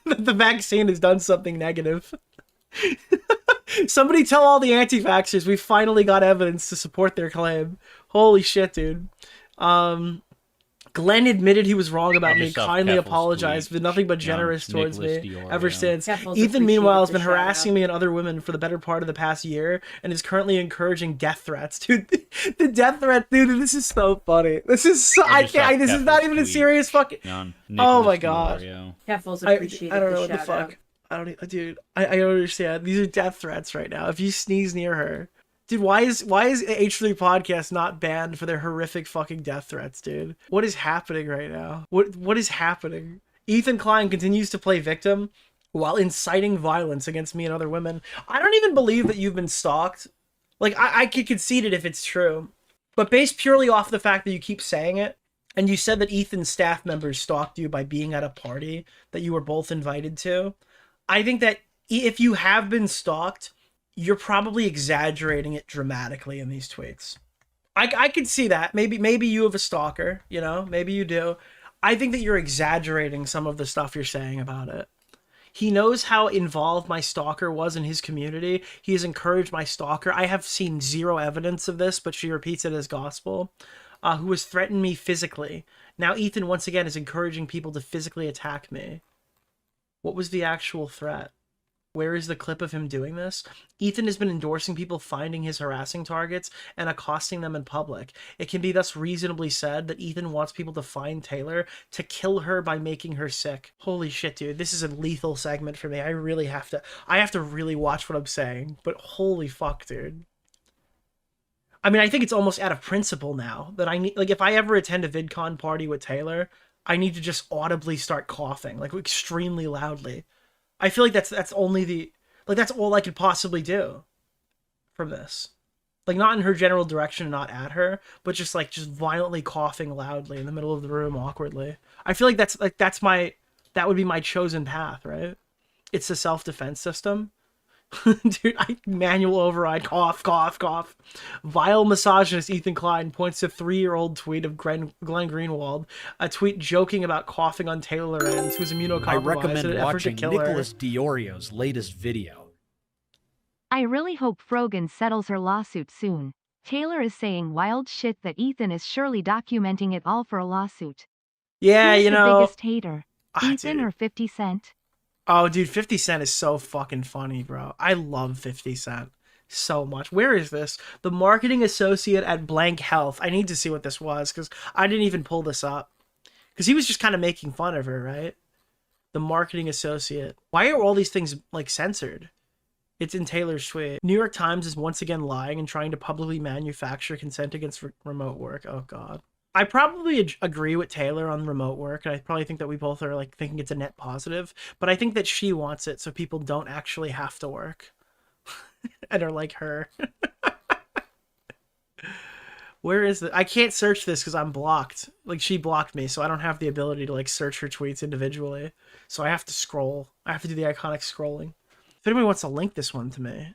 [SPEAKER 5] that the vaccine has done something negative. Somebody tell all the anti-vaxxers we finally got evidence to support their claim. Holy shit, dude. Glenn admitted he was wrong about me, kindly apologized, but nothing but generous towards me ever since. Ethan, meanwhile, has been harassing me and other women for the better part of the past year and is currently encouraging death threats. Dude, the death threat, dude, this is so funny. This is so, this is not even a serious fucking... Oh my god.
[SPEAKER 17] Keffels appreciated
[SPEAKER 5] I don't know
[SPEAKER 17] the
[SPEAKER 5] what the
[SPEAKER 17] shout
[SPEAKER 5] fuck. I don't understand. These are death threats right now. If you sneeze near her... Dude, why is H3 Podcast not banned for their horrific fucking death threats, dude? What is happening right now? What is happening? Ethan Klein continues to play victim while inciting violence against me and other women. I don't even believe that you've been stalked. Like, I could concede it if it's true. But based purely off the fact that you keep saying it, and you said that Ethan's staff members stalked you by being at a party that you were both invited to, I think that if you have been stalked, you're probably exaggerating it dramatically in these tweets. I could see that. Maybe you have a stalker, you know? Maybe you do. I think that you're exaggerating some of the stuff you're saying about it. He knows how involved my stalker was in his community. He has encouraged my stalker. I have seen zero evidence of this, but she repeats it as gospel. Who has threatened me physically. Now Ethan, once again, is encouraging people to physically attack me. What was the actual threat? Where is the clip of him doing this? Ethan has been endorsing people finding his harassing targets and accosting them in public. It can be thus reasonably said that Ethan wants people to find Taylor to kill her by making her sick. Holy shit, dude. This is a lethal segment for me. I have to really watch what I'm saying, but holy fuck, dude. I mean, I think it's almost out of principle now that I need, like, if I ever attend a VidCon party with Taylor, I need to just audibly start coughing, like, extremely loudly. I feel like that's only the, like, that's all I could possibly do from this. Like, not in her general direction, not at her, but just, like, just violently coughing loudly in the middle of the room awkwardly. I feel like that would be my chosen path, right? It's the self-defense system. Dude, manual override, cough, cough, cough. Vile misogynist Ethan Klein points to 3-year-old tweet of Glenn Greenwald, a tweet joking about coughing on Taylor Lorenz, who's immunocompromised.
[SPEAKER 15] I recommend
[SPEAKER 5] in an effort to
[SPEAKER 15] watching
[SPEAKER 5] kill
[SPEAKER 15] Nicholas
[SPEAKER 5] her.
[SPEAKER 15] DeOrio's latest video.
[SPEAKER 12] I really hope Frogan settles her lawsuit soon. Taylor is saying wild shit that Ethan is surely documenting it all for a lawsuit.
[SPEAKER 5] Yeah,
[SPEAKER 12] Who's
[SPEAKER 5] you
[SPEAKER 12] the
[SPEAKER 5] know.
[SPEAKER 12] biggest hater? Ethan or 50 Cent?
[SPEAKER 5] Oh, dude, 50 Cent is so fucking funny, bro. I love 50 Cent so much. Where is this? The marketing associate at Blank Health. I need to see what this was, because I didn't even pull this up. Because he was just kind of making fun of her, right? The marketing associate. Why are all these things, like, censored? It's in Taylor's tweet. New York Times is once again lying and trying to publicly manufacture consent against remote work. Oh, God. I probably agree with Taylor on remote work, and I probably think that we both are, like, thinking it's a net positive, but I think that she wants it so people don't actually have to work and are like her. Where is it? I can't search this because I'm blocked. Like, she blocked me, so I don't have the ability to, like, search her tweets individually. So I have to scroll. I have to do the iconic scrolling. If anybody wants to link this one to me.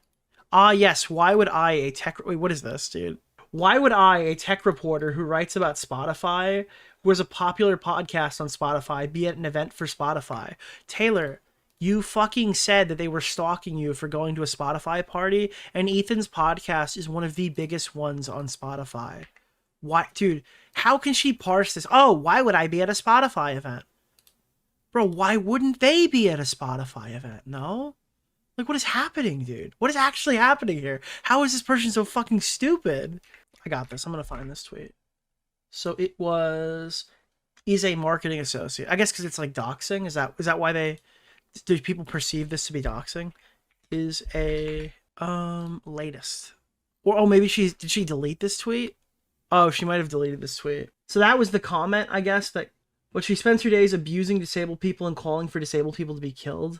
[SPEAKER 5] Ah, yes. Why would I, a tech... Wait, what is this, dude? Why would I, a tech reporter who writes about Spotify, who has a popular podcast on Spotify, be at an event for Spotify? Taylor, you fucking said that they were stalking you for going to a Spotify party, and Ethan's podcast is one of the biggest ones on Spotify. Why, dude, how can she parse this? Oh, why would I be at a Spotify event? Bro, why wouldn't they be at a Spotify event? No? Like, what is happening, dude? What is actually happening here? How is this person so fucking stupid? I got this. I'm going to find this tweet. So it was, is a marketing associate. I guess because it's like doxing. Is that why do people perceive this to be doxing? Is a, latest. Or, oh, maybe did she delete this tweet? Oh, she might have deleted this tweet. So that was the comment, I guess, that what she spends her days abusing disabled people and calling for disabled people to be killed.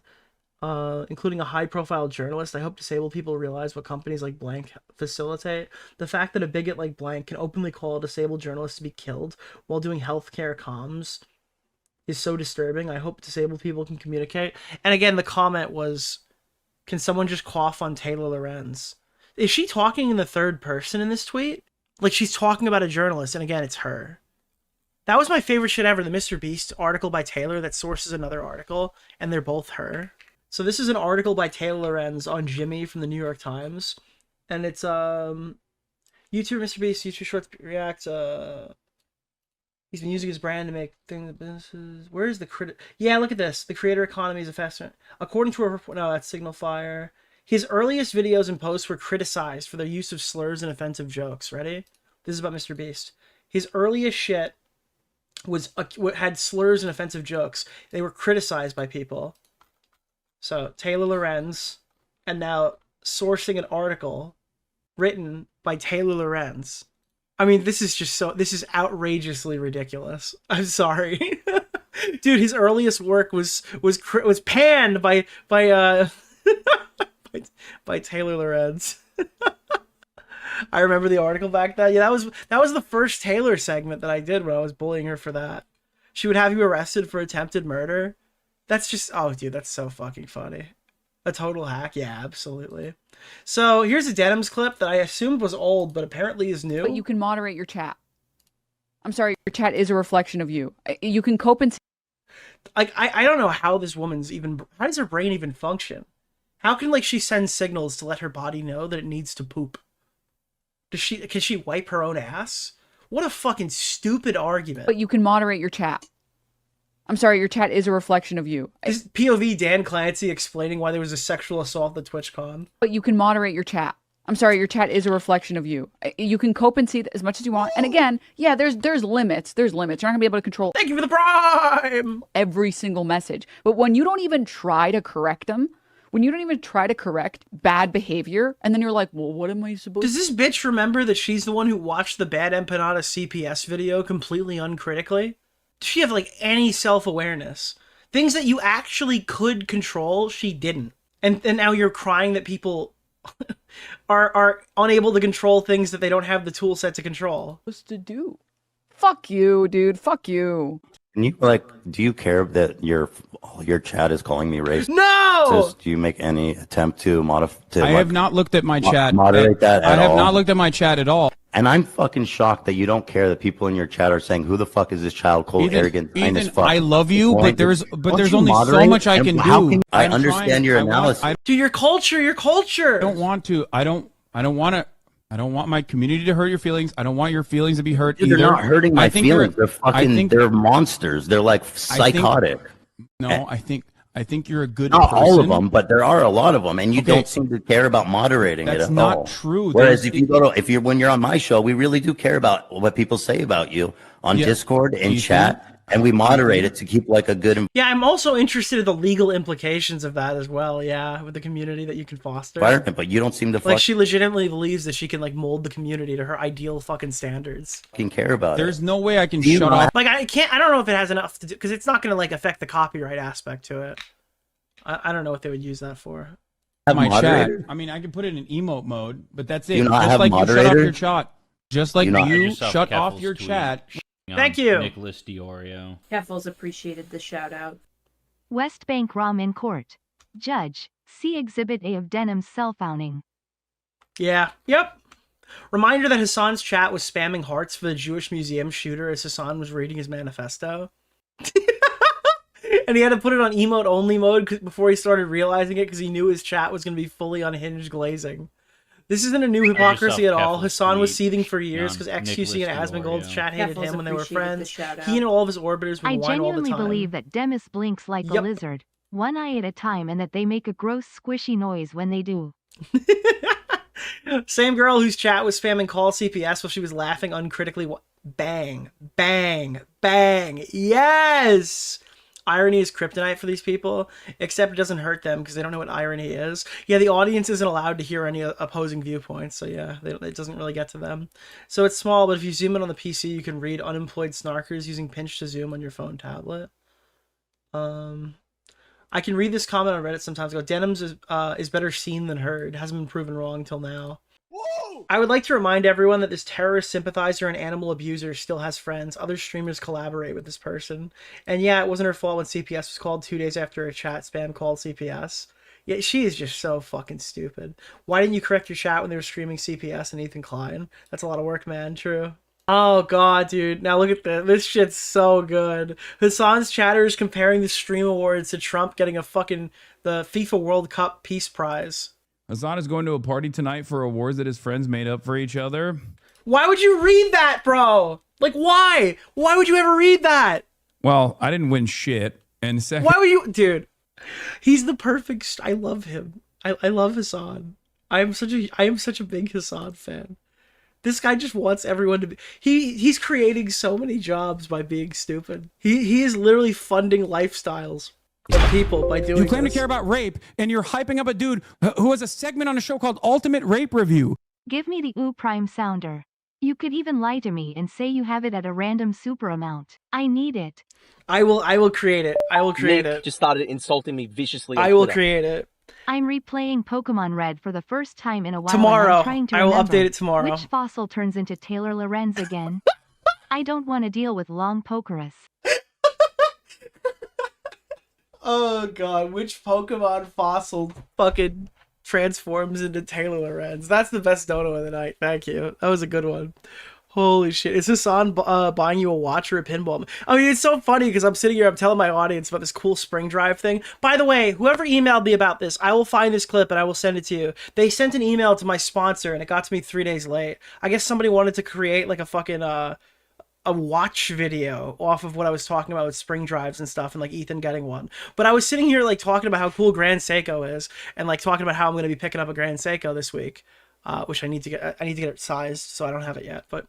[SPEAKER 5] Including a high-profile journalist. I hope disabled people realize what companies like Blank facilitate. The fact that a bigot like Blank can openly call a disabled journalist to be killed while doing healthcare comms is so disturbing. I hope disabled people can communicate. And again, the comment was, can someone just cough on Taylor Lorenz? Is she talking in the third person in this tweet? Like, she's talking about a journalist, and again, it's her. That was my favorite shit ever, the Mr. Beast article by Taylor that sources another article, and they're both her. So this is an article by Taylor Lorenz on Jimmy from the New York Times. And it's, YouTuber Mr. Beast, YouTube Shorts React, he's been using his brand to make things, businesses. Where is the Yeah, look at this. The creator economy is a faster. According to a report, no, that's Signal Fire. His earliest videos and posts were criticized for their use of slurs and offensive jokes. Ready? This is about Mr. Beast. His earliest shit had slurs and offensive jokes. They were criticized by people. So, Taylor Lorenz, and now sourcing an article written by Taylor Lorenz. I mean, this is outrageously ridiculous. I'm sorry. Dude, his earliest work was panned by Taylor Lorenz. I remember the article back then. Yeah, that was the first Taylor segment that I did when I was bullying her for that. She would have you arrested for attempted murder. That's just, oh, dude, that's so fucking funny. A total hack? Yeah, absolutely. So here's a Denims clip that I assumed was old, but apparently is new.
[SPEAKER 14] But you can moderate your chat. I'm sorry, your chat is a reflection of you. You can cope and...
[SPEAKER 5] Like, I don't know how this woman's even... How does her brain even function? How can, like, she send signals to let her body know that it needs to poop? Can she wipe her own ass? What a fucking stupid argument.
[SPEAKER 14] But you can moderate your chat. I'm sorry, your chat is a reflection of you.
[SPEAKER 5] This POV Dan Clancy explaining why there was a sexual assault at TwitchCon.
[SPEAKER 14] But you can moderate your chat. I'm sorry, your chat is a reflection of you. You can cope and see as much as you want. And again, yeah, there's limits. There's limits. You're not gonna be able to control.
[SPEAKER 5] Thank you for the prime.
[SPEAKER 14] Every single message. But when you don't even try to correct them, when you don't even try to correct bad behavior, and then you're like, well, what am I supposed to
[SPEAKER 5] Does this bitch remember that she's the one who watched the Bad Empanada CPS video completely uncritically? Does she have like any self-awareness? Things that you actually could control, she didn't. And now you're crying that people are unable to control things that they don't have the tool set to control.
[SPEAKER 14] What's to do? Fuck you, dude. Fuck you.
[SPEAKER 17] Can you do you care that your chat is calling me racist?
[SPEAKER 5] No!
[SPEAKER 17] Do you make any attempt to modify?
[SPEAKER 4] I have not looked at my chat.
[SPEAKER 17] Moderate that at all?
[SPEAKER 4] I have not looked at my chat at all.
[SPEAKER 17] And I'm fucking shocked that you don't care that people in your chat are saying, "Who the fuck is this child? Cold, arrogant, kind as fuck."
[SPEAKER 4] I love you, but there's
[SPEAKER 17] you
[SPEAKER 4] only so
[SPEAKER 17] moderate?
[SPEAKER 4] much I can
[SPEAKER 17] And
[SPEAKER 4] do.
[SPEAKER 17] how can- I
[SPEAKER 4] I'm
[SPEAKER 17] understand
[SPEAKER 4] trying-
[SPEAKER 17] your
[SPEAKER 4] I want-
[SPEAKER 17] analysis.
[SPEAKER 5] Dude, your culture.
[SPEAKER 4] I don't want to. I don't want to. I don't want my community to hurt your feelings. I don't want your feelings to be hurt
[SPEAKER 17] Dude,
[SPEAKER 4] either.
[SPEAKER 17] they're not hurting my feelings. They're fucking. They're monsters. They're like psychotic.
[SPEAKER 4] I think you're a good
[SPEAKER 17] Not
[SPEAKER 4] person.
[SPEAKER 17] all of them, but there are a lot of them, and you don't seem to care about moderating it at all.
[SPEAKER 4] That's not true.
[SPEAKER 17] Whereas when you're on my show, we really do care about what people say about you on Discord and chat, and we moderate it to keep like a good
[SPEAKER 5] Yeah, I'm also interested in the legal implications of that as well. Yeah, with the community that you can foster.
[SPEAKER 17] environment, but you don't seem to
[SPEAKER 5] Like she legitimately believes that she can like mold the community to her ideal fucking standards.
[SPEAKER 17] fucking care about
[SPEAKER 4] There's
[SPEAKER 17] it.
[SPEAKER 4] no way I can shut off.
[SPEAKER 5] Like I don't know if it has enough to do because it's not going to like affect the copyright aspect to it. I don't know what they would use that for.
[SPEAKER 4] My chat.
[SPEAKER 17] moderator?
[SPEAKER 4] I mean, I can put it in emote mode, but that's
[SPEAKER 17] Do
[SPEAKER 4] it.
[SPEAKER 17] you not
[SPEAKER 4] Just
[SPEAKER 17] have
[SPEAKER 4] like you shut off
[SPEAKER 17] moderator?
[SPEAKER 4] your chat. Just like
[SPEAKER 17] You not-
[SPEAKER 4] you
[SPEAKER 18] yourself
[SPEAKER 4] shut off
[SPEAKER 18] Keffel's
[SPEAKER 4] your
[SPEAKER 18] tweet.
[SPEAKER 4] chat.
[SPEAKER 5] Thank you.
[SPEAKER 18] Nicholas DeOrio.
[SPEAKER 19] Keffels appreciated the shout out.
[SPEAKER 12] West Bank ROM in court. Judge, see Exhibit A of Denham's cell-phoning.
[SPEAKER 5] Yeah. Yep. Reminder that Hasan's chat was spamming hearts for the Jewish museum shooter as Hasan was reading his manifesto. And he had to put it on emote only mode before he started realizing it because he knew his chat was going to be fully unhinged glazing. This isn't a new hypocrisy at all. Hasan was seething for years because XQC and Asmongold's chat hated him when they were friends. He and all of his orbiters would
[SPEAKER 12] I
[SPEAKER 5] whine all the
[SPEAKER 12] genuinely
[SPEAKER 5] time.
[SPEAKER 12] believe that Demis blinks like a
[SPEAKER 5] Yep.
[SPEAKER 12] lizard, one eye at a time, and that they make a gross squishy noise when they do.
[SPEAKER 5] Same girl whose chat was spamming call CPS while she was laughing uncritically. Bang, bang, bang. Yes! Irony is kryptonite for these people, except it doesn't hurt them because they don't know what irony is. Yeah, the audience isn't allowed to hear any opposing viewpoints, so yeah, it doesn't really get to them. So it's small, but if you zoom in on the PC, you can read unemployed snarkers using pinch to zoom on your phone tablet. I can read this comment on Reddit sometimes. Go, Denham's is better seen than heard. Hasn't been proven wrong till now. I would like to remind everyone that this terrorist sympathizer and animal abuser still has friends. Other streamers collaborate with this person. And yeah, it wasn't her fault when CPS was called 2 days after a chat spam called CPS. Yeah, she is just so fucking stupid. Why didn't you correct your chat when they were streaming CPS and Ethan Klein? That's a lot of work, man. True. Oh god, dude. Now look at this. This shit's so good. Hasan's chatter is comparing the Stream Awards to Trump getting the FIFA World Cup Peace Prize.
[SPEAKER 4] Hasan is going to a party tonight for awards that his friends made up for each other.
[SPEAKER 5] Why would you read that, bro? Like, why? Why would you ever read that?
[SPEAKER 4] Well, I didn't win shit. And second,
[SPEAKER 5] Why would you, dude? He's the perfect. I love him. I love Hasan. I am such a big Hasan fan. This guy just wants everyone to be. He's creating so many jobs by being stupid. He is literally funding lifestyles of people by doing.
[SPEAKER 4] you claim
[SPEAKER 5] this.
[SPEAKER 4] to care about rape, and you're hyping up a dude who has a segment on a show called Ultimate Rape Review.
[SPEAKER 12] Give me the ooh prime sounder. You could even lie to me and say you have it at a random super amount. I need it.
[SPEAKER 5] I will create it. I will create
[SPEAKER 20] Nick
[SPEAKER 5] it.
[SPEAKER 20] just started insulting me viciously on
[SPEAKER 5] I will
[SPEAKER 20] Twitter.
[SPEAKER 5] create it.
[SPEAKER 12] I'm replaying Pokemon Red for the first time in a while.
[SPEAKER 5] Tomorrow.
[SPEAKER 12] And I'm trying to
[SPEAKER 5] I will
[SPEAKER 12] remember
[SPEAKER 5] update it tomorrow.
[SPEAKER 12] Which fossil turns into Taylor Lorenz again? I don't want to deal with long Pokerus.
[SPEAKER 5] Oh god, which Pokemon fossil fucking transforms into Taylor Lorenz? That's the best dono of the night. Thank you. That was a good one. Holy shit. Is Hasan buying you a watch or a pinball? I mean, it's so funny because I'm sitting here, I'm telling my audience about this cool spring drive thing. By the way, whoever emailed me about this, I will find this clip and I will send it to you. They sent an email to my sponsor and it got to me 3 days late. I guess somebody wanted to create like a fucking, a watch video off of what I was talking about with spring drives and stuff, and like Ethan getting one. But I was sitting here like talking about how cool Grand Seiko is, and like talking about how I'm going to be picking up a Grand Seiko this week, which I need to get it sized, so I don't have it yet. But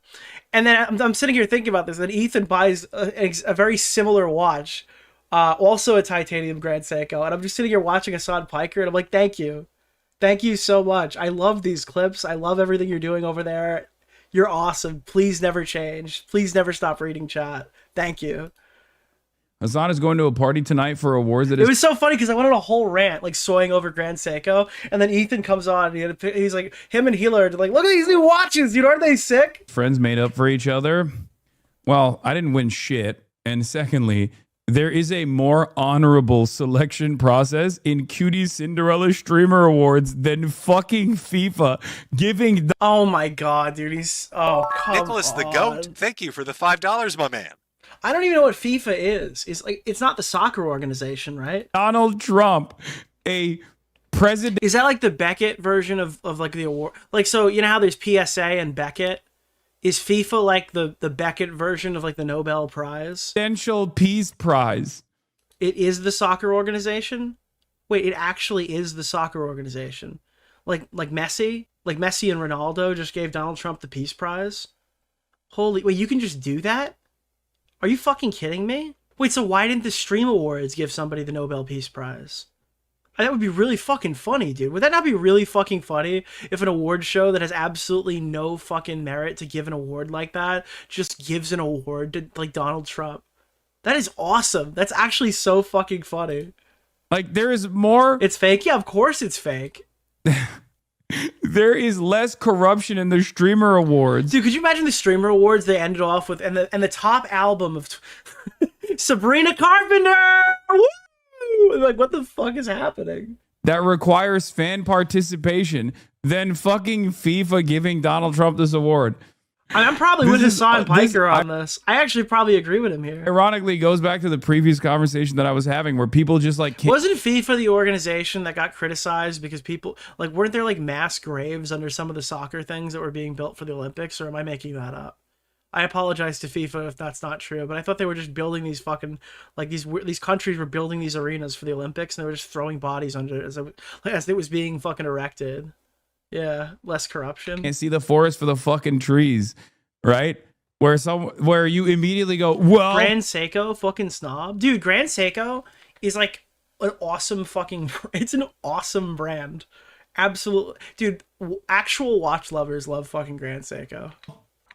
[SPEAKER 5] and then I'm sitting here thinking about this, and Ethan buys a very similar watch, also a titanium Grand Seiko, and I'm just sitting here watching Hasan Piker, and I'm like, thank you so much. I love these clips. I love everything you're doing over there. You're awesome. Please never change. Please never stop reading chat. Thank you.
[SPEAKER 4] Hasan is going to a party tonight for awards.
[SPEAKER 5] It was so funny because I went on a whole rant, like soying over Grand Seiko, and then Ethan comes on and he's like, him and Hila are like, look at these new watches, dude, aren't they sick?
[SPEAKER 4] Friends made up for each other. Well, I didn't win shit. And secondly, there is a more honorable selection process in Cutie Cinderella Streamer Awards than fucking FIFA giving.
[SPEAKER 5] Oh my god, dude, come
[SPEAKER 16] Nicholas the Goat, thank you for the $5, my man.
[SPEAKER 5] I don't even know what FIFA is. It's like, it's not the soccer organization, right?
[SPEAKER 4] Donald Trump, a president.
[SPEAKER 5] Is that like the Beckett version of like the award? Like, so you know how there's PSA and Beckett? Is FIFA like the Beckett version of like the Nobel Prize?
[SPEAKER 4] Presidential Peace Prize.
[SPEAKER 5] It is the soccer organization? Wait, it actually is the soccer organization. Like Messi? Like Messi and Ronaldo just gave Donald Trump the Peace Prize? Holy, wait, you can just do that? Are you fucking kidding me? Wait, so why didn't the Stream Awards give somebody the Nobel Peace Prize? That would be really fucking funny, dude. Would that not be really fucking funny if an award show that has absolutely no fucking merit to give an award like that just gives an award to like Donald Trump? That is awesome. That's actually so fucking funny.
[SPEAKER 4] Like, there is more.
[SPEAKER 5] It's fake? Yeah, of course it's fake.
[SPEAKER 4] There is less corruption in the Streamer Awards.
[SPEAKER 5] Dude, could you imagine the Streamer Awards they ended off with and the top album of Sabrina Carpenter? Woo! Like, what the fuck is happening?
[SPEAKER 4] That requires fan participation. Then fucking FIFA giving Donald Trump this award.
[SPEAKER 5] I'm probably with Hasan Piker on this. I actually probably agree with him here.
[SPEAKER 4] Ironically, goes back to the previous conversation that I was having where people just like...
[SPEAKER 5] Wasn't FIFA the organization that got criticized because people... Like, weren't there like mass graves under some of the soccer things that were being built for the Olympics? Or am I making that up? I apologize to FIFA if that's not true, but I thought they were just building these fucking... Like, these countries were building these arenas for the Olympics and they were just throwing bodies under it as it was being fucking erected. Yeah, less corruption.
[SPEAKER 4] Can't see the forest for the fucking trees, right? Where you immediately go, well,
[SPEAKER 5] Grand Seiko, fucking snob, dude. Grand Seiko is like an awesome fucking. It's an awesome brand, absolutely, dude. Actual watch lovers love fucking Grand Seiko.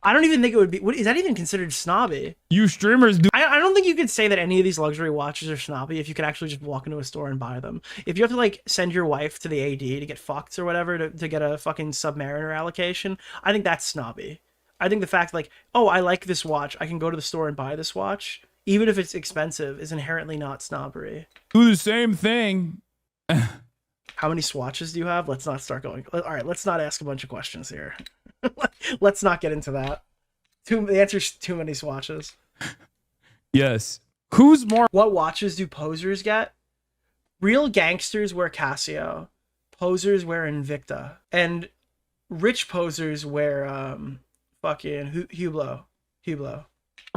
[SPEAKER 5] I don't even think it would be. Is that even considered snobby?
[SPEAKER 4] You streamers do.
[SPEAKER 5] I don't think you could say that any of these luxury watches are snobby if you could actually just walk into a store and buy them. If you have to like send your wife to the AD to get fucked or whatever to get a fucking Submariner allocation, I think that's snobby. I think the fact like, oh, I like this watch, I can go to the store and buy this watch, even if it's expensive, is inherently not snobbery.
[SPEAKER 4] Do the same thing.
[SPEAKER 5] How many swatches do you have? Let's not start going. All right, let's not ask a bunch of questions here. Let's not get into that. The answer's too many swatches.
[SPEAKER 4] Yes. Who's more?
[SPEAKER 5] What watches do posers get? Real gangsters wear Casio. Posers wear Invicta. And rich posers wear fucking Hublot.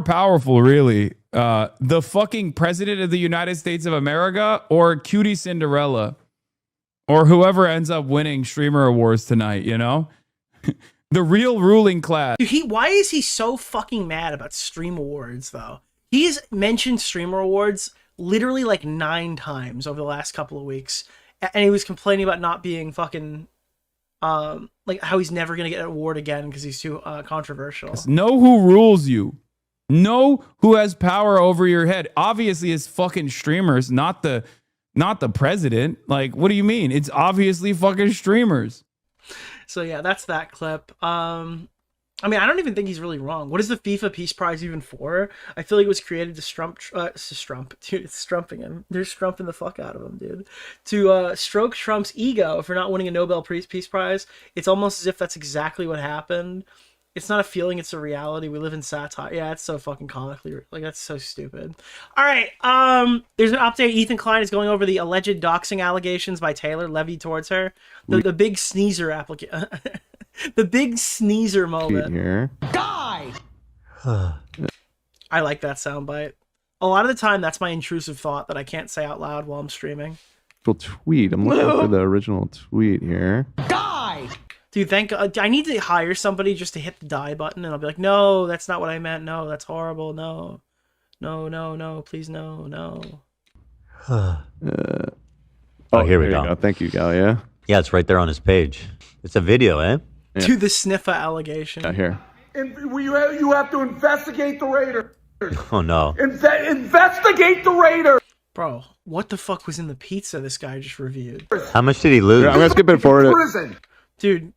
[SPEAKER 4] Powerful, really. The fucking president of the United States of America or Cutie Cinderella or whoever ends up winning Streamer Awards tonight, you know? The real ruling class.
[SPEAKER 5] Dude, why is he so fucking mad about Stream Awards, though? He's mentioned Streamer Awards literally like 9 times over the last couple of weeks. And he was complaining about not being fucking... like how he's never going to get an award again because he's too controversial.
[SPEAKER 4] Know who rules you. Know who has power over your head. Obviously, it's fucking streamers, not the president. Like, what do you mean? It's obviously fucking streamers.
[SPEAKER 5] So yeah, that's that clip. I mean, I don't even think he's really wrong. What is the FIFA Peace Prize even for? I feel like it was created to dude, it's strumping him. They're strumping the fuck out of him, dude. To stroke Trump's ego for not winning a Nobel Peace Prize. It's almost as if that's exactly what happened. It's not a feeling, it's a reality. We live in satire. Yeah, it's so fucking comically, like, that's so stupid. All right, there's an update. Ethan Klein is going over the alleged doxing allegations by Taylor levied towards her. The big sneezer the big sneezer moment.
[SPEAKER 2] Here.
[SPEAKER 6] Die!
[SPEAKER 5] I like that soundbite. A lot of the time, that's my intrusive thought that I can't say out loud while I'm streaming.
[SPEAKER 2] Tweet. I'm looking for the original tweet here.
[SPEAKER 5] Dude, I need to hire somebody just to hit the die button, and I'll be like, no, that's not what I meant. No, that's horrible. No, no, no, no, please, no, no.
[SPEAKER 1] Here we go.
[SPEAKER 2] You go. Thank you, Gal. Yeah.
[SPEAKER 1] Yeah, it's right there on his page. It's a video, eh?
[SPEAKER 2] Yeah.
[SPEAKER 5] To the sniffer allegation.
[SPEAKER 2] Here.
[SPEAKER 7] You have to investigate the Raiders.
[SPEAKER 1] Oh no.
[SPEAKER 7] Investigate the Raiders.
[SPEAKER 5] Bro, what the fuck was in the pizza this guy just reviewed?
[SPEAKER 1] How much did he lose?
[SPEAKER 2] I'm gonna skip it forward.
[SPEAKER 5] Dude,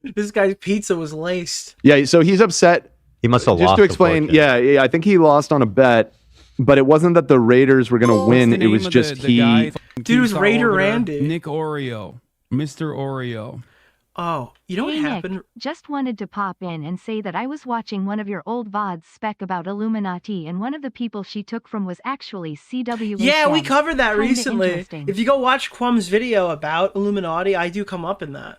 [SPEAKER 5] this guy's pizza was laced.
[SPEAKER 2] Yeah, so he's upset.
[SPEAKER 1] He must have
[SPEAKER 2] Just
[SPEAKER 1] lost.
[SPEAKER 2] to explain, yeah, I think he lost on a bet, but it wasn't that the Raiders were gonna win. It was just he.
[SPEAKER 5] Dude, it was Raider Randy.
[SPEAKER 4] Nick Oreo, Mr. Oreo.
[SPEAKER 5] Oh, you know what happened?
[SPEAKER 12] Nick, just wanted to pop in and say that I was watching one of your old VODs spec about Illuminati, and one of the people she took from was actually CW.
[SPEAKER 5] Yeah, we covered that
[SPEAKER 12] Kinda
[SPEAKER 5] recently.
[SPEAKER 12] interesting.
[SPEAKER 5] If you go watch Quum's video about Illuminati, I do come up in that.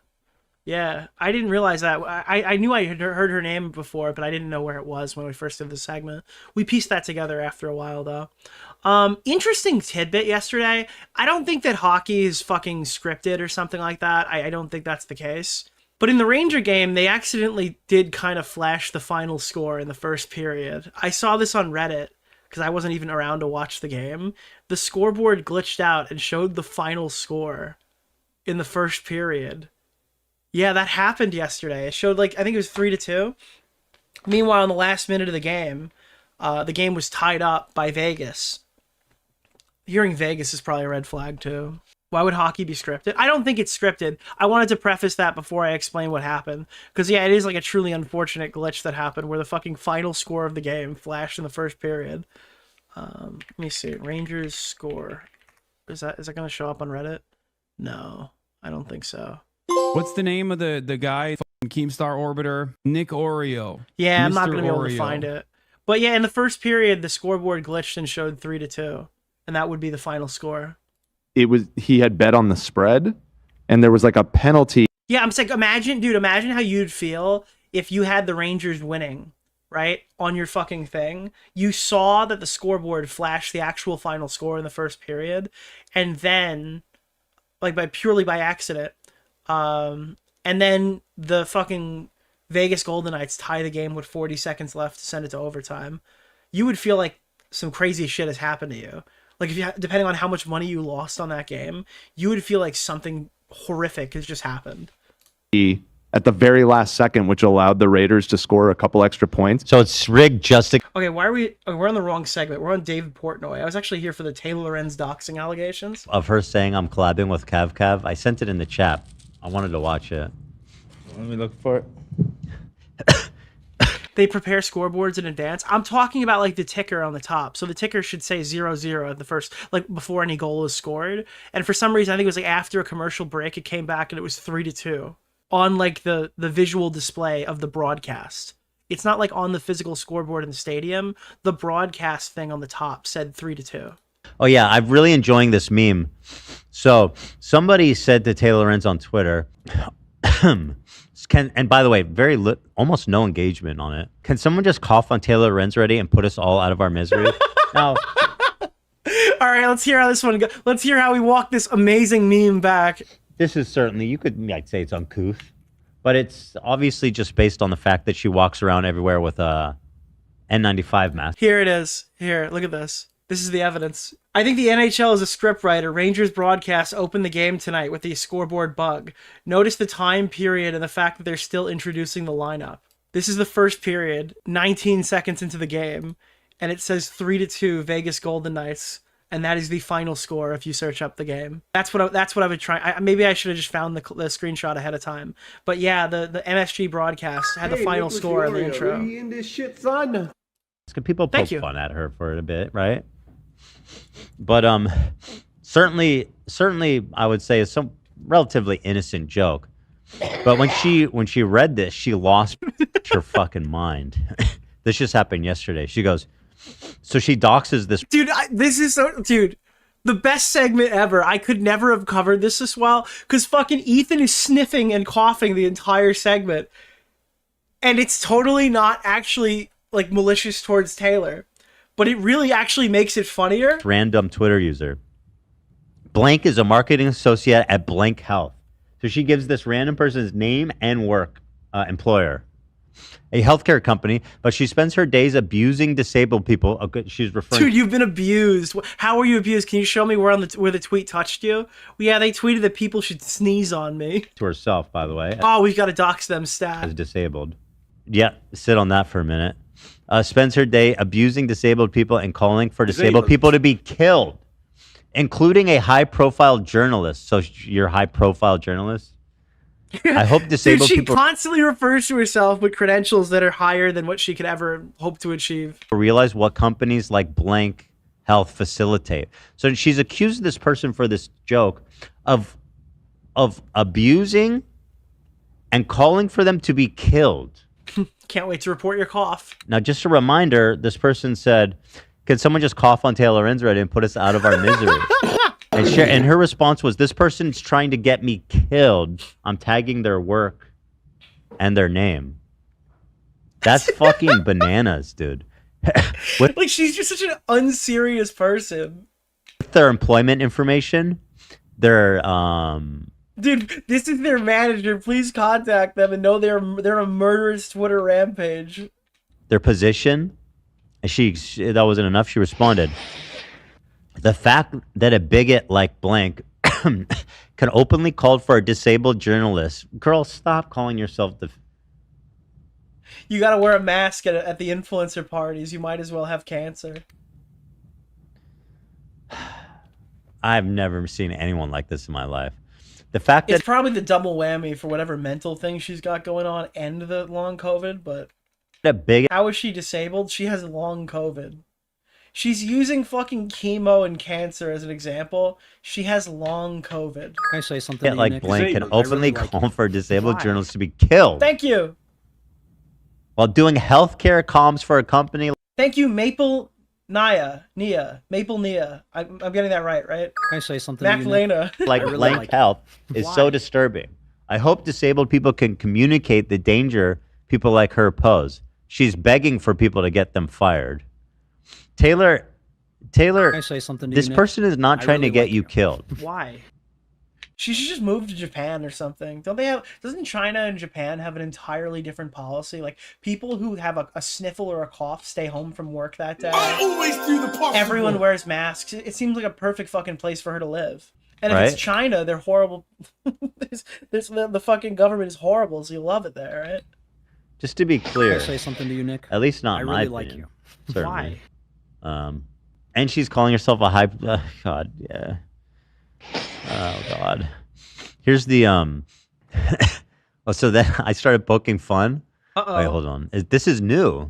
[SPEAKER 5] Yeah, I didn't realize that. I knew I had heard her name before, but I didn't know where it was when we first did the segment. We pieced that together after a while, though. Interesting tidbit yesterday. I don't think that hockey is fucking scripted or something like that. I don't think that's the case. But in the Ranger game, they accidentally did kind of flash the final score in the first period. I saw this on Reddit because I wasn't even around to watch the game. The scoreboard glitched out and showed the final score in the first period. Yeah, that happened yesterday. It showed, like, I think it was 3-2. Meanwhile, in the last minute of the game was tied up by Vegas. Hearing Vegas is probably a red flag, too. Why would hockey be scripted? I don't think it's scripted. I wanted to preface that before I explain what happened. Because, yeah, it is like a truly unfortunate glitch that happened where the fucking final score of the game flashed in the first period. Let me see. Rangers score. Is that going to show up on Reddit? No, I don't think so.
[SPEAKER 4] What's the name of the guy? Keemstar Orbiter, Nick Oreo.
[SPEAKER 5] Yeah, I'm
[SPEAKER 4] Mr.
[SPEAKER 5] not going to be able to
[SPEAKER 4] Oreo.
[SPEAKER 5] find it. But yeah, in the first period, the scoreboard glitched and showed 3-2. And that would be the final score.
[SPEAKER 2] He had bet on the spread, and there was like a penalty.
[SPEAKER 5] Yeah, I'm saying, imagine how you'd feel if you had the Rangers winning, right? On your fucking thing. You saw that the scoreboard flashed the actual final score in the first period, and then, like, purely by accident, and then the fucking Vegas Golden Knights tie the game with 40 seconds left to send it to overtime. You would feel like some crazy shit has happened to you. Like, depending on how much money you lost on that game, you would feel like something horrific has just happened.
[SPEAKER 2] At the very last second, which allowed the Raiders to score a couple extra points.
[SPEAKER 1] So it's rigged just to...
[SPEAKER 5] Okay, why are we... we're on the wrong segment. We're on David Portnoy. I was actually here for the Taylor Lorenz doxing allegations.
[SPEAKER 1] Of her saying I'm collabing with Cav. I sent it in the chat. I wanted to watch it.
[SPEAKER 18] Let me look for it.
[SPEAKER 5] They prepare scoreboards in advance. I'm talking about, like, the ticker on the top. So the ticker should say 0-0 at the first, like, before any goal is scored. And for some reason, I think it was like after a commercial break, it came back and it was 3-2 on, like, the visual display of the broadcast. It's not like on the physical scoreboard in the stadium. The broadcast thing on the top said 3-2.
[SPEAKER 1] Oh yeah, I'm really enjoying this meme. So somebody said to Taylor Lorenz on Twitter, and by the way, almost no engagement on it. Can someone just cough on Taylor Lorenz already and put us all out of our misery? Now,
[SPEAKER 5] all right, let's hear how this one goes. Let's hear how we walk this amazing meme back.
[SPEAKER 1] This is certainly, I'd say it's uncouth, but it's obviously just based on the fact that she walks around everywhere with a N95 mask.
[SPEAKER 5] Here it is. Here, look at this. This is the evidence. I think the NHL is a scriptwriter. Rangers broadcast opened the game tonight with the scoreboard bug. Notice the time period and the fact that they're still introducing the lineup. This is the first period, 19 seconds into the game, and it says 3-2 Vegas Golden Knights, and that is the final score if you search up the game. That's what I would try. Maybe I should have just found the screenshot ahead of time. But yeah, the MSG broadcast had the final
[SPEAKER 7] Nicholas
[SPEAKER 5] score in the
[SPEAKER 7] DeOrio,
[SPEAKER 5] intro.
[SPEAKER 7] we in this shit, son.
[SPEAKER 1] People poke fun at her for it a bit, right? But certainly I would say it's some relatively innocent joke. But when she read this, she lost her fucking mind. This just happened yesterday. She goes, so she doxes this.
[SPEAKER 5] Dude, the best segment ever. I could never have covered this well because fucking Ethan is sniffing and coughing the entire segment. And it's totally not actually like malicious towards Taylor, but it really actually makes it funnier.
[SPEAKER 1] Random Twitter user. Blank is a marketing associate at Blank Health. So she gives this random person's name and work employer, a healthcare company, but she spends her days abusing disabled people. Okay, she's referring.
[SPEAKER 5] Dude, you've been abused. How were you abused? Can you show me where the tweet touched you? Well, yeah, they tweeted that people should sneeze on me.
[SPEAKER 1] To herself, by the way.
[SPEAKER 5] Oh, we've got to dox them stat.
[SPEAKER 1] As disabled. Yeah, sit on that for a minute. Spends her day abusing disabled people and calling for disabled people to be killed, including a high-profile journalist. So you're a high-profile journalist? I hope disabled
[SPEAKER 5] Dude, she
[SPEAKER 1] people
[SPEAKER 5] constantly refers to herself with credentials that are higher than what she could ever hope to achieve.
[SPEAKER 1] realize what companies like Blank Health facilitate. So she's accused this person for this joke of abusing and calling for them to be killed.
[SPEAKER 5] Can't wait to report your cough.
[SPEAKER 1] Now, just a reminder, this person said, "Could someone just cough on Taylor Ennsred and put us out of our misery?" And her response was, "This person's trying to get me killed. I'm tagging their work and their name." That's fucking bananas, dude.
[SPEAKER 5] Like, she's just such an unserious person.
[SPEAKER 1] Their employment information, their
[SPEAKER 5] Dude, this is their manager. Please contact them and know they're a murderous Twitter rampage.
[SPEAKER 1] their position. And she that wasn't enough. She responded, "The fact that a bigot like Blank can openly call for a disabled journalist." Girl, stop calling yourself the...
[SPEAKER 5] You gotta wear a mask at the influencer parties. You might as well have cancer.
[SPEAKER 1] I've never seen anyone like this in my life. The fact that...
[SPEAKER 5] It's probably the double whammy for whatever mental thing she's got going on and the long COVID, but... How is she disabled? She has long COVID. She's using fucking chemo and cancer as an example. She has long COVID.
[SPEAKER 15] Can I say something?
[SPEAKER 1] Get like Blank can openly call for disabled journalists to be killed
[SPEAKER 5] Thank you.
[SPEAKER 1] while doing healthcare comms for a company.
[SPEAKER 5] Thank you, Maple Nia. Maple Nia. I'm getting that right?
[SPEAKER 15] Can I say something?
[SPEAKER 5] Mac Lena.
[SPEAKER 1] Like Blank Health is so disturbing. I hope disabled people can communicate the danger people like her pose. She's begging for people to get them fired. Taylor,
[SPEAKER 15] Can I say something to
[SPEAKER 1] this
[SPEAKER 15] you, Nick?
[SPEAKER 1] person is not
[SPEAKER 15] I
[SPEAKER 1] trying
[SPEAKER 15] really
[SPEAKER 1] to get
[SPEAKER 15] like
[SPEAKER 1] you killed.
[SPEAKER 5] Why? She should just move to Japan or something. Doesn't China and Japan have an entirely different policy? Like, people who have a sniffle or a cough stay home from work that day.
[SPEAKER 7] I always do the possible.
[SPEAKER 5] Everyone wears masks. It seems like a perfect fucking place for her to live. And if
[SPEAKER 1] Right.
[SPEAKER 5] it's China, they're horrible. The fucking government is horrible, so you love it there, right?
[SPEAKER 1] Just to be clear,
[SPEAKER 15] Can I say something to you, Nick?
[SPEAKER 1] at least not
[SPEAKER 15] I
[SPEAKER 1] in
[SPEAKER 15] really
[SPEAKER 1] my
[SPEAKER 15] like
[SPEAKER 1] opinion.
[SPEAKER 15] you.
[SPEAKER 1] Certainly. And she's calling herself a high... God, yeah. Oh, God. Here's the... Oh, so then I started poking fun.
[SPEAKER 5] Uh-oh.
[SPEAKER 1] Wait, hold on. This is new.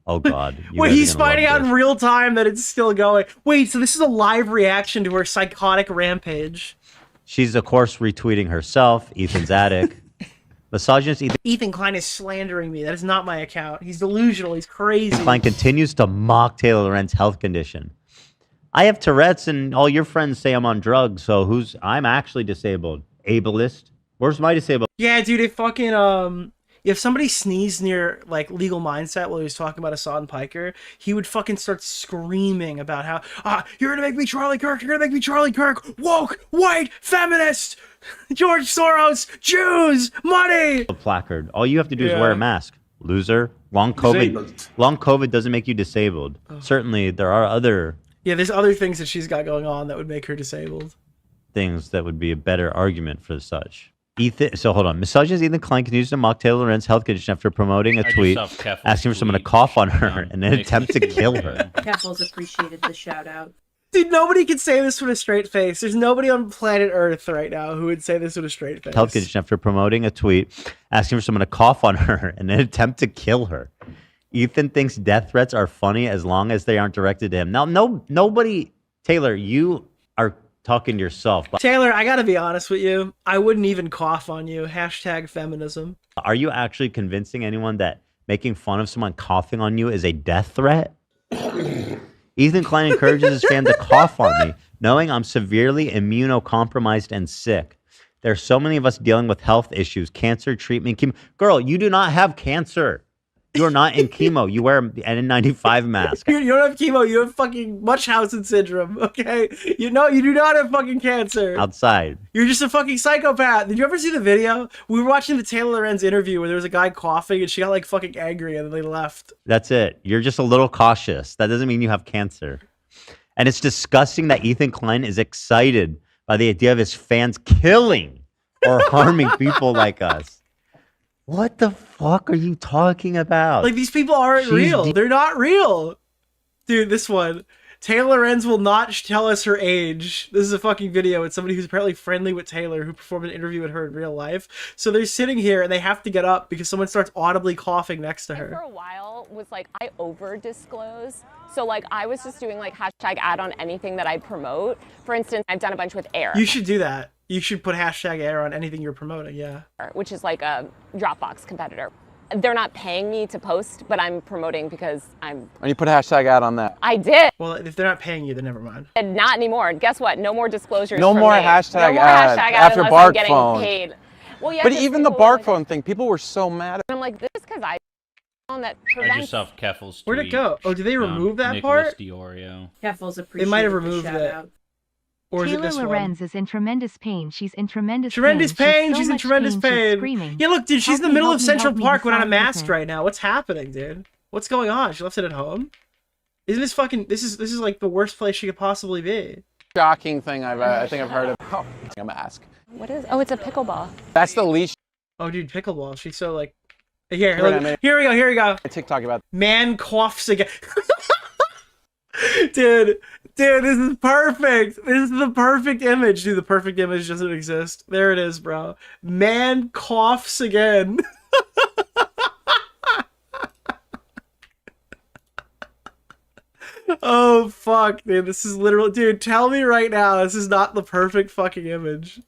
[SPEAKER 1] Oh, God. You
[SPEAKER 5] Wait,
[SPEAKER 1] guys are
[SPEAKER 5] he's
[SPEAKER 1] gonna love
[SPEAKER 5] finding out
[SPEAKER 1] this.
[SPEAKER 5] in real time that it's still going. Wait, so this is a live reaction to her psychotic rampage.
[SPEAKER 1] She's, of course, retweeting herself, Ethan's attic. Misogynist
[SPEAKER 5] Ethan Klein is slandering me. That is not my account. He's delusional. He's crazy.
[SPEAKER 1] Klein continues to mock Taylor Lorentz's health condition. I have Tourette's and all your friends say I'm on drugs, so I'm actually disabled. Ableist. Where's my disabled?
[SPEAKER 5] Yeah, dude, it fucking, if somebody sneezed near, like, Legal Mindset while he was talking about Hasan Piker, he would fucking start screaming about how, you're gonna make me Charlie Kirk, you're gonna make me Charlie Kirk, woke, white, feminist, George Soros, Jews, money!
[SPEAKER 1] Placard. All you have to do is wear a mask. Loser. Long COVID doesn't make you disabled. Certainly, there are other
[SPEAKER 5] Yeah, there's other things that she's got going on that would make her disabled.
[SPEAKER 1] things that would be a better argument for such. So hold on. Misogynist Ethan Klein continues to mock Taylor Lorentz's health condition after promoting a tweet asking for someone to cough on her and then attempt to kill her.
[SPEAKER 19] Careful's appreciated the shout out.
[SPEAKER 5] Dude, nobody could say this with a straight face. There's nobody on planet Earth right now who would say this with a straight face.
[SPEAKER 1] Health condition after promoting a tweet asking for someone to cough on her and then attempt to kill her. Ethan thinks death threats are funny as long as they aren't directed to him. Now, nobody, Taylor, you are talking to yourself.
[SPEAKER 5] Taylor, I gotta be honest with you. I wouldn't even cough on you. Hashtag feminism.
[SPEAKER 1] Are you actually convincing anyone that making fun of someone coughing on you is a death threat? Ethan Klein encourages his fan to cough on me, knowing I'm severely immunocompromised and sick. There's so many of us dealing with health issues, cancer treatment. Girl, you do not have cancer. You're not in chemo. You wear an N95 mask.
[SPEAKER 5] You don't have chemo. You have fucking Munchausen syndrome. Okay, you do not have fucking cancer.
[SPEAKER 1] Outside.
[SPEAKER 5] You're just a fucking psychopath. Did you ever see the video? We were watching the Taylor Lorenz interview where there was a guy coughing and she got like fucking angry and then they left.
[SPEAKER 1] That's it. You're just a little cautious. That doesn't mean you have cancer. And it's disgusting that Ethan Klein is excited by the idea of his fans killing or harming people like us. What the fuck are you talking about?
[SPEAKER 5] Like, these people aren't real. They're not real. Dude, this one. Taylor Lorenz will not tell us her age. This is a fucking video. It's somebody who's apparently friendly with Taylor who performed an interview with her in real life. So they're sitting here and they have to get up because someone starts audibly coughing next to her.
[SPEAKER 21] For a while was like, I over disclose. So like I was just doing like hashtag ad on anything that I promote. For instance, I've done a bunch with Air.
[SPEAKER 5] You should do that. You should put hashtag Air on anything you're promoting, yeah.
[SPEAKER 21] Which is like a Dropbox competitor. They're not paying me to post, but I'm promoting because I'm...
[SPEAKER 2] And you put a hashtag ad on that.
[SPEAKER 21] I did.
[SPEAKER 5] Well, if they're not paying you, then never mind.
[SPEAKER 21] And not anymore. Guess what? No more disclosures
[SPEAKER 2] No
[SPEAKER 21] from
[SPEAKER 2] more
[SPEAKER 21] me.
[SPEAKER 2] hashtag
[SPEAKER 21] no more
[SPEAKER 2] ad
[SPEAKER 21] hashtag
[SPEAKER 2] after
[SPEAKER 21] unless
[SPEAKER 2] Bark
[SPEAKER 21] I'm getting
[SPEAKER 2] phone.
[SPEAKER 21] paid. Well, yeah,
[SPEAKER 2] But even the Bark phone thing, people were so mad.
[SPEAKER 21] I'm like, this is because I on that
[SPEAKER 22] I
[SPEAKER 21] prevents...
[SPEAKER 22] just saw Keffel's tweet.
[SPEAKER 5] Where'd it go? Oh, did they remove that
[SPEAKER 22] Nicholas
[SPEAKER 5] part?
[SPEAKER 22] DeOrio.
[SPEAKER 19] Keffel's
[SPEAKER 5] They
[SPEAKER 19] appreciated
[SPEAKER 5] might have
[SPEAKER 19] the
[SPEAKER 5] removed
[SPEAKER 19] shout
[SPEAKER 5] it.
[SPEAKER 19] out.
[SPEAKER 5] Or is it
[SPEAKER 12] Taylor
[SPEAKER 5] this
[SPEAKER 12] Lorenz
[SPEAKER 5] one?
[SPEAKER 12] is in tremendous pain. She's in tremendous
[SPEAKER 5] Tremendous pain.
[SPEAKER 12] so
[SPEAKER 5] She's in
[SPEAKER 12] much
[SPEAKER 5] tremendous
[SPEAKER 12] She's
[SPEAKER 5] pain.
[SPEAKER 12] screaming.
[SPEAKER 5] Yeah, look, dude, she's in the
[SPEAKER 12] Help me,
[SPEAKER 5] middle
[SPEAKER 12] help
[SPEAKER 5] of
[SPEAKER 12] me,
[SPEAKER 5] Central
[SPEAKER 12] help me,
[SPEAKER 5] Park without a
[SPEAKER 12] Hasan, with
[SPEAKER 5] mask
[SPEAKER 12] her.
[SPEAKER 5] right now. What's happening, dude? What's going on? She left it at home? Isn't this fucking... This is like the worst place she could possibly be.
[SPEAKER 2] Shocking thing I think I've heard of. Oh, a mask.
[SPEAKER 21] What is... Oh, it's a pickleball.
[SPEAKER 2] That's the least.
[SPEAKER 5] Oh, dude, pickleball. She's so like... Here,
[SPEAKER 2] Wait,
[SPEAKER 5] look,
[SPEAKER 2] I made-
[SPEAKER 5] here we go, here we go.
[SPEAKER 2] TikTok about...
[SPEAKER 5] Man coughs again. Dude, this is perfect. This is the perfect image. Dude, the perfect image doesn't exist. There it is, bro. Man coughs again. Oh, fuck, dude. This is literally... Dude, tell me right now this is not the perfect fucking image.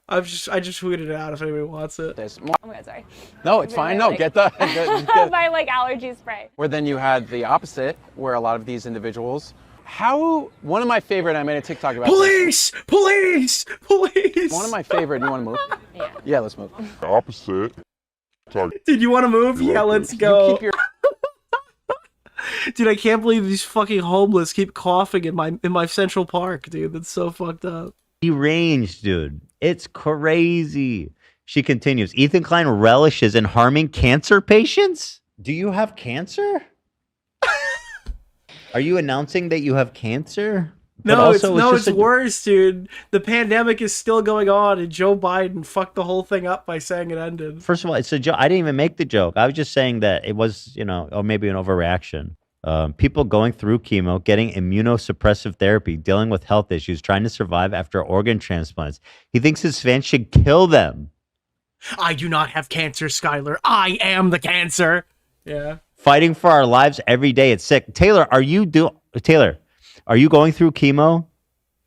[SPEAKER 5] I just tweeted it out if anybody wants it.
[SPEAKER 21] Oh my god, sorry.
[SPEAKER 2] No, it's fine. No, get the...
[SPEAKER 21] My like allergy spray.
[SPEAKER 2] Where then you had the opposite, where a lot of these individuals... One of my favorite, I made a TikTok about
[SPEAKER 5] Police!
[SPEAKER 2] this.
[SPEAKER 5] Police! Police!
[SPEAKER 2] One of my favorite, you want to move?
[SPEAKER 21] Yeah.
[SPEAKER 2] Yeah, let's move.
[SPEAKER 23] The opposite.
[SPEAKER 5] Dude, you want to move? Yeah, let's go.
[SPEAKER 2] You keep your...
[SPEAKER 5] Dude, I can't believe these fucking homeless keep coughing in my Central Park, dude. That's so fucked up.
[SPEAKER 1] Deranged, dude. It's crazy. She continues. Ethan Klein relishes in harming cancer patients? Do you have cancer? Are you announcing that you have cancer?
[SPEAKER 5] No, it's worse, dude. The pandemic is still going on, and Joe Biden fucked the whole thing up by saying it ended.
[SPEAKER 1] First of all, it's a joke. I didn't even make the joke. I was just saying that it was, or maybe an overreaction. People going through chemo, getting immunosuppressive therapy, dealing with health issues, trying to survive after organ transplants. He thinks his fans should kill them.
[SPEAKER 5] I do not have cancer, Skylar. I am the cancer. Yeah.
[SPEAKER 1] Fighting for our lives every day. It's sick. Taylor, are you going through chemo?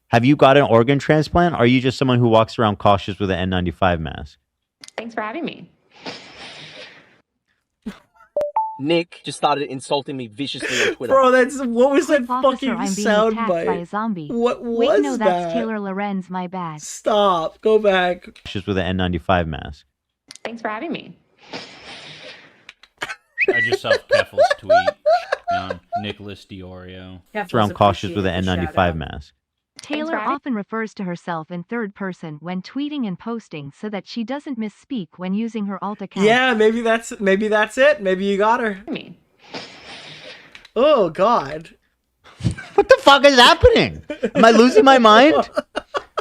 [SPEAKER 1] Have you got an organ transplant? Or are you just someone who walks around cautious with an N95 mask?
[SPEAKER 24] Thanks for having me.
[SPEAKER 20] Nick just started insulting me viciously on Twitter.
[SPEAKER 5] Bro, what was that
[SPEAKER 12] Officer,
[SPEAKER 5] fucking
[SPEAKER 12] I'm being
[SPEAKER 5] sound
[SPEAKER 12] attacked
[SPEAKER 5] bite?
[SPEAKER 12] by a zombie.
[SPEAKER 5] What was
[SPEAKER 12] Wait, no, that's
[SPEAKER 5] that?
[SPEAKER 12] Taylor Lorenz, my bad.
[SPEAKER 5] Stop. Go back.
[SPEAKER 1] Just with an N95 mask.
[SPEAKER 24] Thanks for having me.
[SPEAKER 22] I just saw Keffel's tweet. Nicholas DeOrio.
[SPEAKER 1] It's around cautious with an N95 mask.
[SPEAKER 12] Taylor often refers to herself in third person when tweeting and posting so that she doesn't misspeak when using her alt account.
[SPEAKER 5] Yeah, maybe that's it. Maybe you got her. Oh, God.
[SPEAKER 1] What the fuck is happening? Am I losing my mind?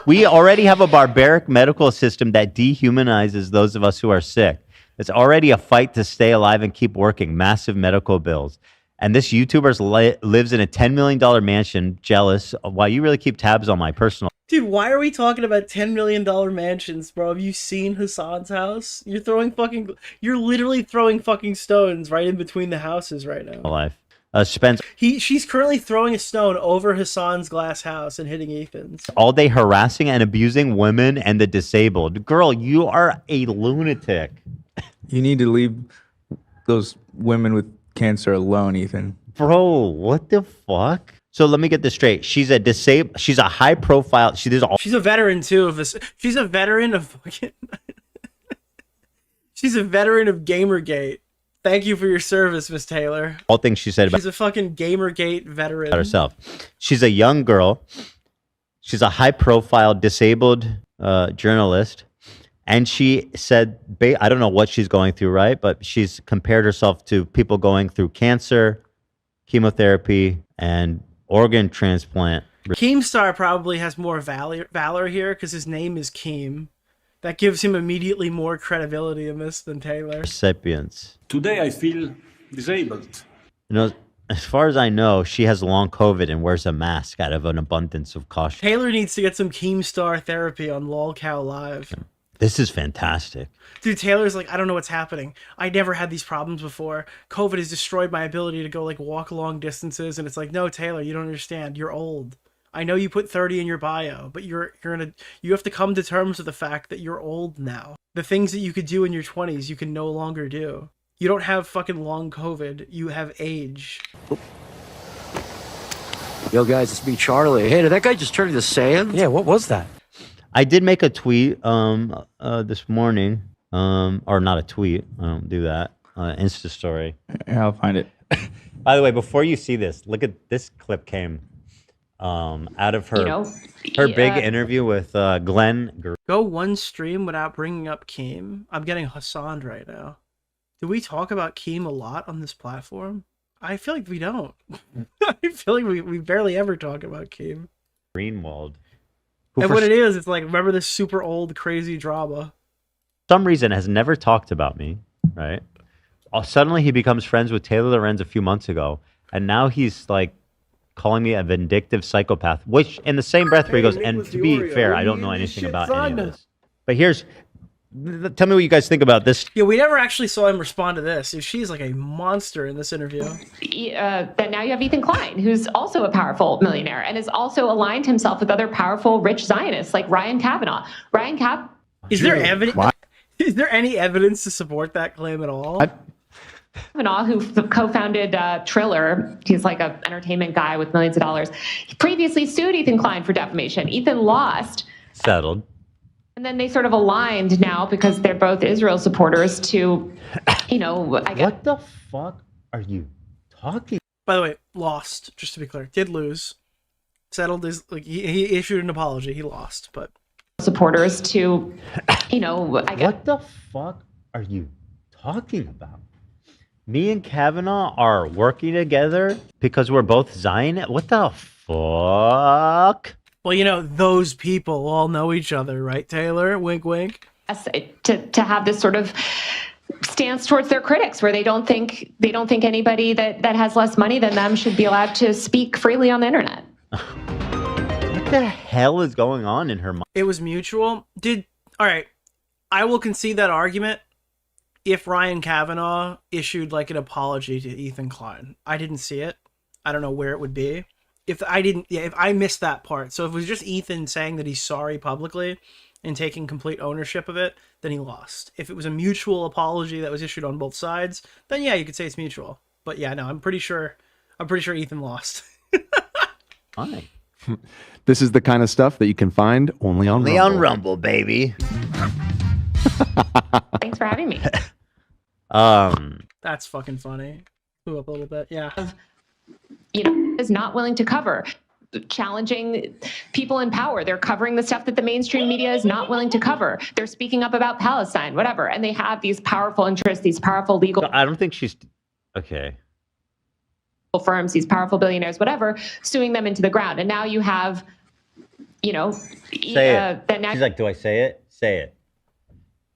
[SPEAKER 1] We already have a barbaric medical system that dehumanizes those of us who are sick. It's already a fight to stay alive and keep working. Massive medical bills. And this YouTuber lives in a $10 million mansion, jealous. Wow, you really keep tabs on my personal...
[SPEAKER 5] Dude, why are we talking about $10 million mansions, bro? Have you seen Hasan's house? You're literally throwing fucking stones right in between the houses right now.
[SPEAKER 1] life. Spends
[SPEAKER 5] She's currently throwing a stone over Hasan's glass house and hitting Ethan's.
[SPEAKER 1] all day harassing and abusing women and the disabled. Girl, you are a lunatic.
[SPEAKER 18] You need to leave those women with cancer alone, Ethan.
[SPEAKER 1] Bro, what the fuck? So let me get this straight. She's a high profile. She's
[SPEAKER 5] a veteran too of this. She's a veteran of fucking She's a veteran of Gamergate. Thank you for your service, Miss Taylor.
[SPEAKER 1] All things she said about
[SPEAKER 5] She's a fucking Gamergate veteran.
[SPEAKER 1] herself. She's a young girl. She's a high-profile disabled journalist. And she said, I don't know what she's going through, right? But she's compared herself to people going through cancer, chemotherapy, and organ transplant.
[SPEAKER 5] Keemstar probably has more valor here because his name is Keem. That gives him immediately more credibility in this than Taylor.
[SPEAKER 1] Recipients.
[SPEAKER 3] Today I feel disabled.
[SPEAKER 1] You know, as far as I know, she has long COVID and wears a mask out of an abundance of caution.
[SPEAKER 5] Taylor needs to get some Keemstar therapy on LOLcow Live.
[SPEAKER 1] This is fantastic.
[SPEAKER 5] Dude, Taylor's like, I don't know what's happening. I never had these problems before. COVID has destroyed my ability to go like walk long distances. And it's like, no, Taylor, you don't understand. You're old. I know you put 30 in your bio, but you have to come to terms with the fact that you're old now. The things that you could do in your 20s, you can no longer do. You don't have fucking long COVID. You have age.
[SPEAKER 10] Yo, guys, it's me, Charlie. Hey, did that guy just turn into sand? Yeah, what was that?
[SPEAKER 1] I did make a tweet this morning, or not a tweet. I don't do that. Insta story.
[SPEAKER 18] Yeah, I'll find it.
[SPEAKER 1] By the way, before you see this, look at this clip came out of her big interview with Glenn.
[SPEAKER 5] Go one stream without bringing up Keem. I'm getting Hasan right now. Do we talk about Keem a lot on this platform? I feel like we don't. I feel like we barely ever talk about Keem.
[SPEAKER 1] Greenwald.
[SPEAKER 5] And what it is, it's like, remember this super old, crazy drama.
[SPEAKER 1] For some reason has never talked about me, right? Suddenly he becomes friends with Taylor Lorenz a few months ago, and now he's like calling me a vindictive psychopath, which in the same breath where he goes, and to be fair, I don't know anything about any of this. But tell me what you guys think about this.
[SPEAKER 5] Yeah, we never actually saw him respond to this. She's like a monster in this interview.
[SPEAKER 24] Then now you have Ethan Klein, who's also a powerful millionaire and has also aligned himself with other powerful rich Zionists like Ryan Kavanaugh.
[SPEAKER 5] Is there evidence? Is there any evidence to support that claim at all?
[SPEAKER 24] Kavanaugh, who co-founded Triller, he's like an entertainment guy with millions of dollars. He previously sued Ethan Klein for defamation. Ethan lost.
[SPEAKER 1] Settled.
[SPEAKER 24] And then they sort of aligned now because they're both Israel supporters to,
[SPEAKER 1] What the fuck are you talking?
[SPEAKER 5] By the way, lost, just to be clear. Did lose. Settled is like he issued an apology. He lost, but
[SPEAKER 24] supporters to,
[SPEAKER 1] What the fuck are you talking about? Me and Kavanaugh are working together because we're both Zionist? What the fuck?
[SPEAKER 5] Well, those people all know each other, right, Taylor? Wink, wink.
[SPEAKER 24] To have this sort of stance towards their critics, where they don't think anybody that has less money than them should be allowed to speak freely on the internet.
[SPEAKER 1] What the hell is going on in her mind?
[SPEAKER 5] It was mutual. All right, I will concede that argument if Ryan Kavanaugh issued like an apology to Ethan Klein. I didn't see it. I don't know where it would be. If I missed that part. So if it was just Ethan saying that he's sorry publicly and taking complete ownership of it, then he lost. If it was a mutual apology that was issued on both sides, then yeah, you could say it's mutual. But yeah, no, I'm pretty sure Ethan lost.
[SPEAKER 1] Fine.
[SPEAKER 2] This is the kind of stuff that you can find only on Rumble.
[SPEAKER 1] On Rumble, baby.
[SPEAKER 24] Thanks for having me.
[SPEAKER 5] That's fucking funny. Blew up a little bit, yeah.
[SPEAKER 24] Is not willing to cover, challenging people in power. They're covering the stuff that the mainstream media is not willing to cover. They're speaking up about Palestine, whatever. And they have these powerful interests, these powerful legal
[SPEAKER 1] I don't think she's okay.
[SPEAKER 24] firms, these powerful billionaires, whatever, suing them into the ground. And now you have,
[SPEAKER 1] say it. She's like, do I say it? Say it.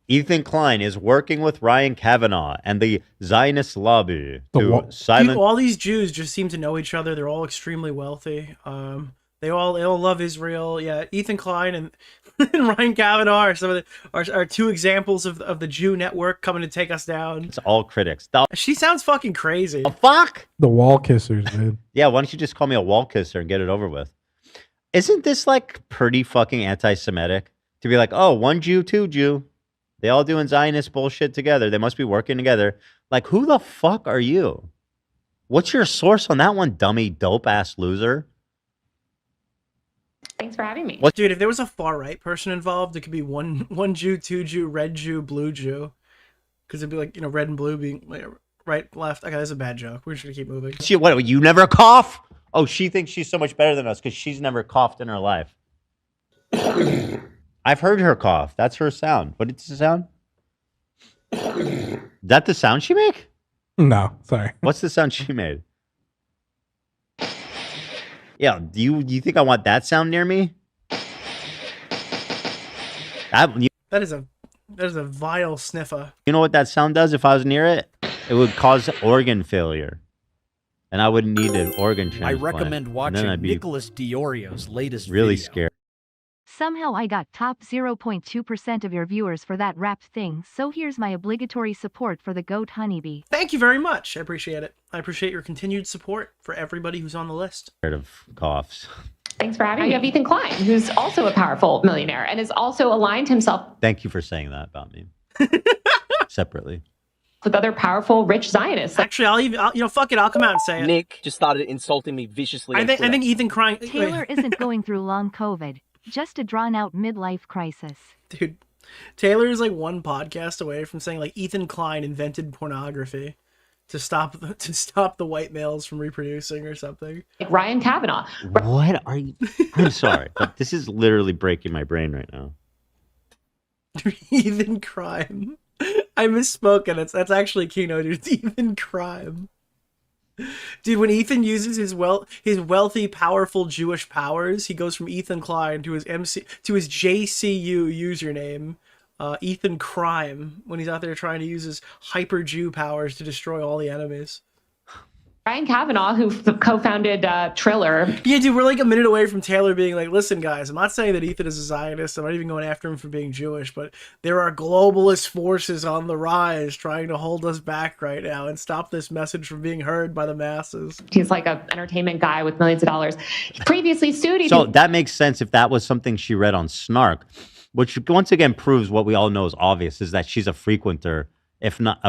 [SPEAKER 1] Ethan Klein is working with Ryan Kavanaugh and the Zionist lobby to silence.
[SPEAKER 5] All these Jews just seem to know each other. They're all extremely wealthy. They all love Israel. Yeah, Ethan Klein and Ryan Kavanaugh are two examples of the Jew network coming to take us down.
[SPEAKER 1] It's all critics.
[SPEAKER 5] She sounds fucking crazy.
[SPEAKER 1] Fuck.
[SPEAKER 13] The wall kissers, dude.
[SPEAKER 1] Yeah, why don't you just call me a wall kisser and get it over with? Isn't this like pretty fucking anti-Semitic to be like, oh, one Jew, two Jew? They all doing Zionist bullshit together. They must be working together. Like, who the fuck are you? What's your source on that one, dummy, dope-ass loser?
[SPEAKER 24] Thanks for having me.
[SPEAKER 5] What? Dude, if there was a far-right person involved, it could be one Jew, two Jew, red Jew, blue Jew. Because it'd be like, red and blue being like right, left. Okay, that's a bad joke. We're just gonna keep moving.
[SPEAKER 1] She, what, you never cough? Oh, she thinks she's so much better than us because she's never coughed in her life. I've heard her cough. That's her sound. What is the sound? Is that the sound she make?
[SPEAKER 8] No, sorry.
[SPEAKER 1] What's the sound she made? Yeah, do you think I want that sound near me?
[SPEAKER 5] That is a vile sniffer.
[SPEAKER 1] You know what that sound does if I was near it? It would cause organ failure. And I wouldn't need an organ transplant.
[SPEAKER 15] I recommend
[SPEAKER 1] And
[SPEAKER 15] watching
[SPEAKER 1] then I'd be
[SPEAKER 15] Nicholas DeOrio's latest
[SPEAKER 1] really
[SPEAKER 15] video.
[SPEAKER 1] scared.
[SPEAKER 12] Somehow I got top 0.2% of your viewers for that rap thing, so here's my obligatory support for the GOAT honeybee.
[SPEAKER 5] Thank you very much. I appreciate it. I appreciate your continued support for everybody who's on the list.
[SPEAKER 1] Scared of coughs.
[SPEAKER 24] Thanks for having me. You have Ethan Klein, who's also a powerful millionaire and has also aligned himself
[SPEAKER 1] Thank you for saying that about me. Separately.
[SPEAKER 24] with other powerful, rich Zionists.
[SPEAKER 5] Actually, I'll fuck it. I'll come out and say it.
[SPEAKER 20] Nick just started insulting me viciously.
[SPEAKER 5] I think Ethan crying.
[SPEAKER 12] Taylor isn't going through long COVID, just a drawn-out midlife crisis.
[SPEAKER 5] Dude, Taylor is like one podcast away from saying like Ethan Klein invented pornography to stop the white males from reproducing or something.
[SPEAKER 24] Like Ryan Kavanaugh.
[SPEAKER 1] What are you? I'm sorry, but this is literally breaking my brain right now.
[SPEAKER 5] Ethan Crime. I misspoke, and that's actually Kino, dude. It's Ethan Crime. Dude, when Ethan uses his wealthy, powerful Jewish powers, he goes from Ethan Klein to his JCU username, Ethan Crime, when he's out there trying to use his hyper Jew powers to destroy all the enemies.
[SPEAKER 24] Ryan Kavanaugh, who co-founded Triller.
[SPEAKER 5] Yeah, dude, we're like a minute away from Taylor being like, listen, guys, I'm not saying that Ethan is a Zionist. I'm not even going after him for being Jewish, but there are globalist forces on the rise trying to hold us back right now and stop this message from being heard by the masses.
[SPEAKER 24] He's like an entertainment guy with millions of dollars. He previously sued
[SPEAKER 1] So that makes sense if that was something she read on Snark, which once again proves what we all know is obvious, is that she's a frequenter. If not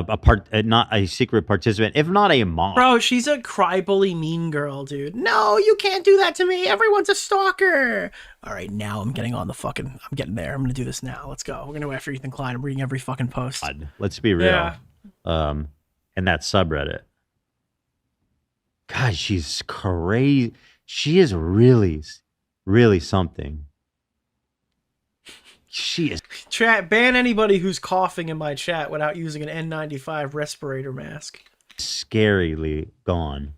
[SPEAKER 1] not a secret participant, if not a mom.
[SPEAKER 5] Bro, she's a cry-bully mean girl, dude. No, you can't do that to me. Everyone's a stalker. All right, now I'm getting on the fucking... I'm getting there. I'm going to do this now. Let's go. We're going to go after Ethan Klein. I'm reading every fucking post.
[SPEAKER 1] God, let's be real.
[SPEAKER 5] Yeah.
[SPEAKER 1] And that subreddit. God, she's crazy. She is really, really something. She is.
[SPEAKER 5] Chat, ban anybody who's coughing in my chat without using an N95 respirator mask.
[SPEAKER 1] Scarily gone.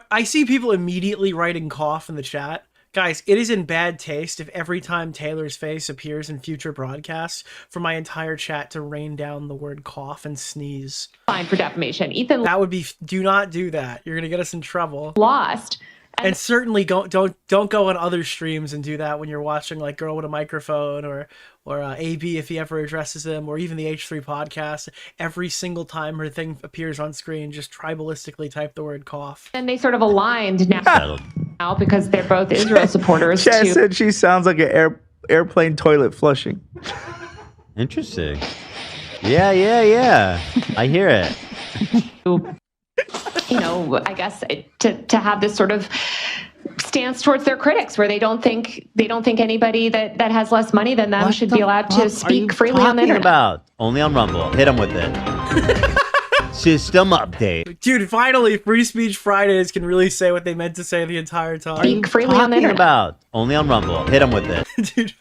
[SPEAKER 5] I see people immediately writing cough in the chat. Guys, it is in bad taste if every time Taylor's face appears in future broadcasts for my entire chat to rain down the word cough and sneeze.
[SPEAKER 24] Fine for defamation. Ethan,
[SPEAKER 5] that would be. Do not do that. You're gonna get us in trouble.
[SPEAKER 24] Lost.
[SPEAKER 5] And certainly don't go on other streams and do that when you're watching like Girl with a Microphone or AB if he ever addresses them, or even the H3 podcast. Every single time her thing appears on screen, just tribalistically type the word cough.
[SPEAKER 24] And they sort of aligned now because they're both Israel supporters.
[SPEAKER 18] Chad said she sounds like an airplane toilet flushing.
[SPEAKER 1] Interesting. Yeah. I hear it.
[SPEAKER 24] You know, I guess to have this sort of stance towards their critics, where they don't think anybody that has less money than them should be allowed to speak freely on the internet.
[SPEAKER 1] About? Only on Rumble. Hit them with it. System update.
[SPEAKER 5] Dude, finally, Free Speech Fridays can really say what they meant to say the entire time.
[SPEAKER 24] Speak freely on the internet.
[SPEAKER 1] About? Only on Rumble. Hit them with it.
[SPEAKER 5] Dude.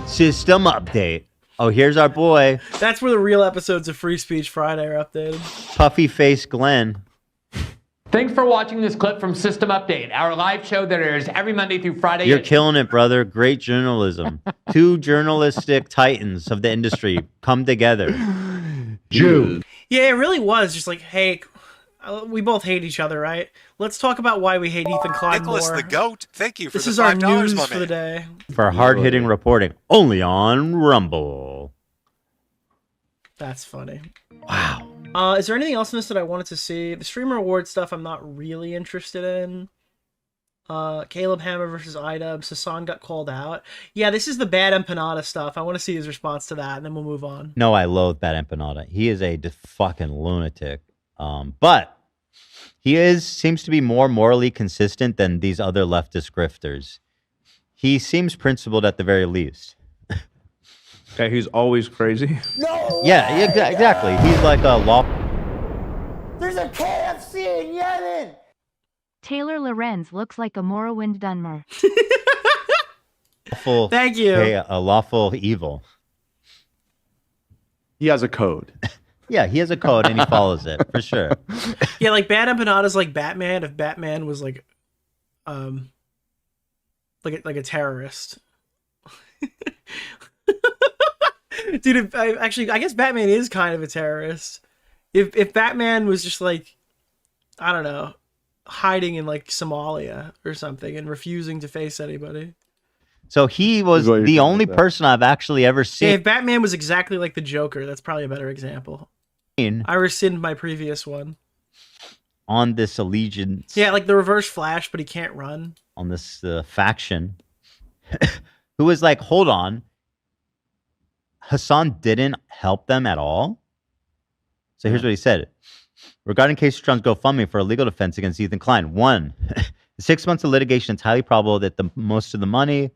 [SPEAKER 1] System update. Oh, here's our boy.
[SPEAKER 5] That's where the real episodes of Free Speech Friday are updated.
[SPEAKER 1] Puffy face Glenn.
[SPEAKER 9] Thanks for watching this clip from System Update, our live show that airs every Monday through Friday.
[SPEAKER 1] You're killing it, brother. Great journalism. Two journalistic titans of the industry come together.
[SPEAKER 5] Jew. Yeah, it really was just like, hey, we both hate each other, right? Let's talk about why we hate Ethan Klein
[SPEAKER 16] Nicholas
[SPEAKER 5] more.
[SPEAKER 16] the GOAT, thank you for
[SPEAKER 5] this
[SPEAKER 16] the
[SPEAKER 5] is our
[SPEAKER 16] $5,
[SPEAKER 5] news
[SPEAKER 16] my
[SPEAKER 5] for
[SPEAKER 16] man.
[SPEAKER 5] the day.
[SPEAKER 1] For hard-hitting reporting. Only on Rumble.
[SPEAKER 5] That's funny.
[SPEAKER 1] Wow.
[SPEAKER 5] Is there anything else in this that I wanted to see? The streamer award stuff I'm not really interested in. Caleb Hammer versus IDubbbz. Hasan got called out. Yeah, this is the bad empanada stuff. I want to see his response to that, and then we'll move on.
[SPEAKER 1] No, I loathe Bad Empanada. He is a fucking lunatic. But he seems to be more morally consistent than these other leftist grifters. He seems principled at the very least.
[SPEAKER 18] Okay, he's always crazy.
[SPEAKER 7] No!
[SPEAKER 1] Yeah, exactly. He's like a law.
[SPEAKER 7] There's a KFC in Yemen!
[SPEAKER 12] Taylor Lorenz looks like a Morrowind Dunmer.
[SPEAKER 1] Lawful,
[SPEAKER 5] Thank you.
[SPEAKER 1] A lawful evil.
[SPEAKER 2] He has a code.
[SPEAKER 1] Yeah, he has a code and he follows it for sure.
[SPEAKER 5] Yeah, like Bad Empanada's like Batman if Batman was like a terrorist. Dude, I guess Batman is kind of a terrorist. If Batman was just like, I don't know, hiding in like Somalia or something and refusing to face anybody.
[SPEAKER 1] So he was the only person I've actually ever
[SPEAKER 5] Yeah,
[SPEAKER 1] seen.
[SPEAKER 5] if Batman was exactly like the Joker, that's probably a better example. I rescind my previous one.
[SPEAKER 1] On this allegiance.
[SPEAKER 5] Yeah, like the Reverse Flash, but he can't run.
[SPEAKER 1] On this faction. Who was like, hold on. Hasan didn't help them at all? So here's what he said. Regarding Casey Tron's GoFundMe for a legal defense against Ethan Klein. 1. The 6 months of litigation, it's highly probable that most of the money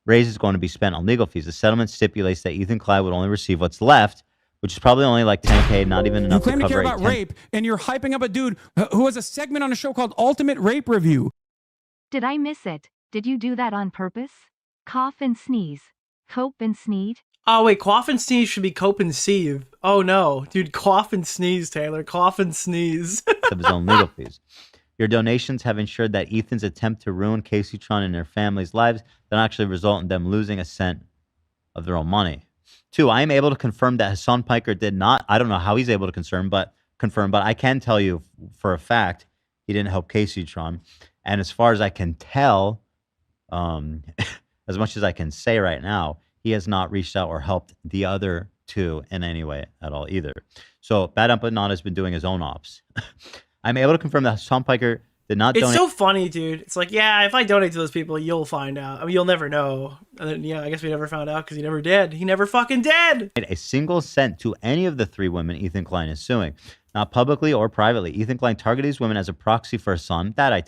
[SPEAKER 1] raised is going to be spent on legal fees. The settlement stipulates that Ethan Klein would only receive what's left, which is probably only like $10K, not even enough
[SPEAKER 4] You claim
[SPEAKER 1] to
[SPEAKER 4] to
[SPEAKER 1] cover
[SPEAKER 4] care about rape, and you're hyping up a dude who has a segment on a show called Ultimate Rape Review.
[SPEAKER 12] Did I miss it? Did you do that on purpose? Cough and sneeze. Cope and sneed?
[SPEAKER 5] Oh, wait, cough and sneeze should be cope and sieve. Oh, no. Dude, cough and sneeze, Taylor. Cough and sneeze.
[SPEAKER 1] of his own legal fees. Your donations have ensured that Ethan's attempt to ruin Casey Tron and their families' lives don't actually result in them losing a cent of their own money. 2, I am able to confirm that Hasan Piker did not, I don't know how he's able to confirm, but I can tell you for a fact he didn't help Casey Tron. And as far as I can tell, as much as I can say right now, he has not reached out or helped the other 2 in any way at all either. So Bad Empanada has been doing his own ops. I'm able to confirm that Hasan Piker did not donate.
[SPEAKER 5] It's so funny, dude. It's like, yeah, if I donate to those people, you'll find out. I mean, you'll never know. And then, yeah, I guess we never found out because he never did. He never fucking did.
[SPEAKER 1] A single cent to any of the 3 women Ethan Klein is suing, not publicly or privately. Ethan Klein targeted these women as a proxy for Hasan. That I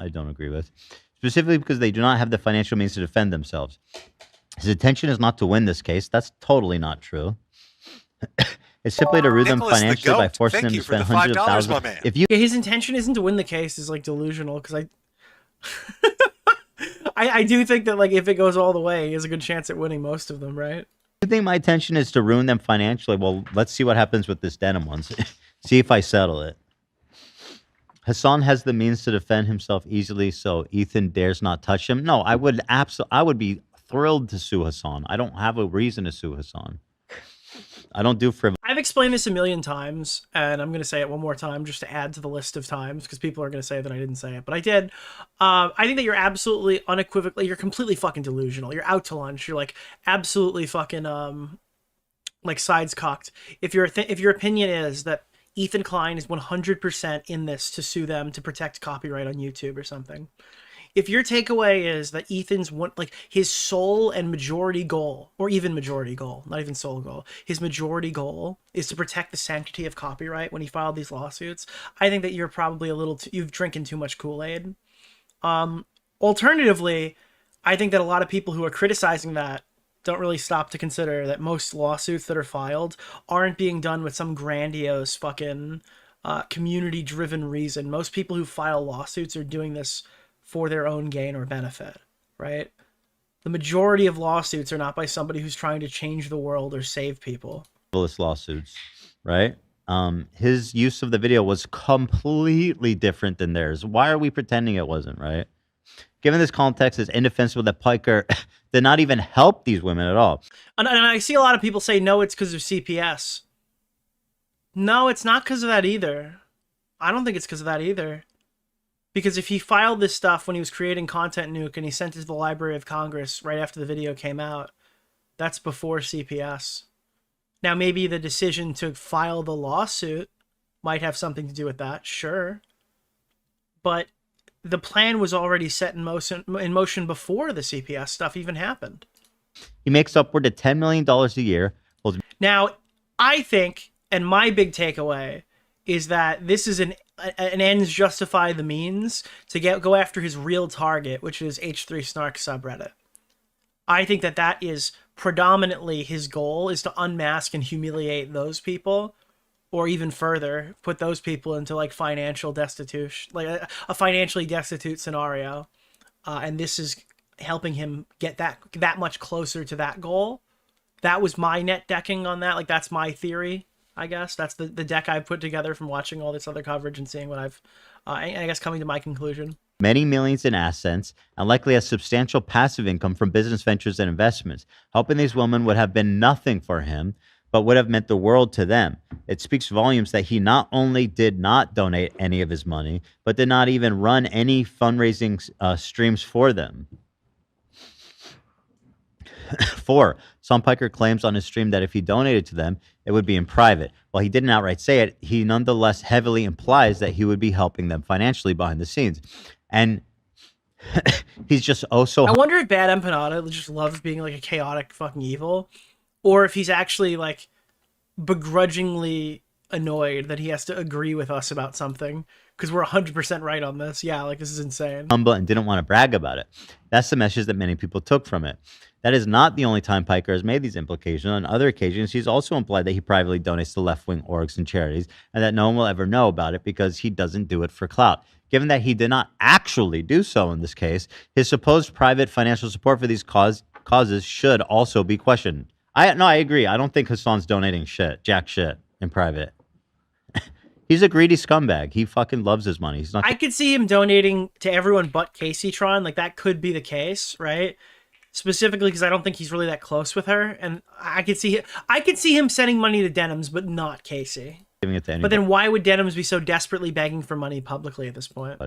[SPEAKER 1] don't agree with, specifically because they do not have the financial means to defend themselves. His intention is not to win this case. That's totally not true. It's simply to ruin them
[SPEAKER 16] Nicholas
[SPEAKER 1] financially by forcing them to spend hundreds of thousands.
[SPEAKER 5] Yeah, his intention isn't to win the case. Is like delusional because I do think that like if it goes all the way, he has a good chance at winning most of them, right?
[SPEAKER 1] You think my intention is to ruin them financially? Well, let's see what happens with this denim one. See if I settle it. Hasan has the means to defend himself easily, so Ethan dares not touch him. No, I would be thrilled to sue Hasan. I don't have a reason to sue Hasan. I don't do frivolous.
[SPEAKER 5] I've explained this a million times, and I'm going to say it one more time just to add to the list of times because people are going to say that I didn't say it, but I did. I think that you're absolutely unequivocally, you're completely fucking delusional. You're out to lunch. You're like absolutely fucking like sides cocked. If your opinion is that Ethan Klein is 100% in this to sue them to protect copyright on YouTube or something. If your takeaway is that Ethan's his sole and majority goal, or even majority goal, not even sole goal, his majority goal is to protect the sanctity of copyright when he filed these lawsuits, I think that you're probably you've drinking too much Kool-Aid. Alternatively, I think that a lot of people who are criticizing that don't really stop to consider that most lawsuits that are filed aren't being done with some grandiose fucking community-driven reason. Most people who file lawsuits are doing this for their own gain or benefit, right? The majority of lawsuits are not by somebody who's trying to change the world or save people.
[SPEAKER 1] Lawsuits, right? His use of the video was completely different than theirs. Why are we pretending it wasn't, right? Given this context, it's indefensible that Piker did not even help these women at all.
[SPEAKER 5] And I see a lot of people say, no, it's because of CPS. No, it's not because of that either. I don't think it's because of that either. Because if he filed this stuff when he was creating Content Nuke and he sent it to the Library of Congress right after the video came out, that's before CPS. Now, maybe the decision to file the lawsuit might have something to do with that, sure. But the plan was already set in motion before the CPS stuff even happened.
[SPEAKER 1] He makes upward to $10 million a year.
[SPEAKER 5] Now, I think, and my big takeaway, is that this is an ends justify the means to go after his real target, which is H3 Snark subreddit. I think that is predominantly his goal is to unmask and humiliate those people, or even further, put those people into like financial destitution, like a financially destitute scenario. And this is helping him get that much closer to that goal. That was my net decking on that. Like, that's my theory, I guess. That's the deck I've put together from watching all this other coverage and seeing what I've, I guess, coming to my conclusion.
[SPEAKER 1] Many millions in assets, and likely a substantial passive income from business ventures and investments. Helping these women would have been nothing for him, but would have meant the world to them. It speaks volumes that he not only did not donate any of his money, but did not even run any fundraising streams for them. 4. Hasan Piker claims on his stream that if he donated to them, it would be in private. While he didn't outright say it, he nonetheless heavily implies that he would be helping them financially behind the scenes. And he's just so...
[SPEAKER 5] I wonder if Bad Empanada just loves being like a chaotic fucking evil, or if he's actually like begrudgingly annoyed that he has to agree with us about something because we're 100% right on this. Yeah, like, this is insane.
[SPEAKER 1] Humble and didn't want to brag about it. That's the message that many people took from it. That is not the only time Piker has made these implications. On other occasions, he's also implied that he privately donates to left-wing orgs and charities, and that no one will ever know about it because he doesn't do it for clout. Given that he did not actually do so in this case, his supposed private financial support for these causes should also be questioned. I agree. I don't think Hasan's donating jack shit in private. He's a greedy scumbag. He fucking loves his money. He's not.
[SPEAKER 5] I could see him donating to everyone but Casey Tron. Like, that could be the case, right? Specifically because I don't think he's really that close with her, and I could see him sending money to Denims, but not Casey.
[SPEAKER 1] Giving it to anybody.
[SPEAKER 5] But then why would Denims be so desperately begging for money publicly at this point?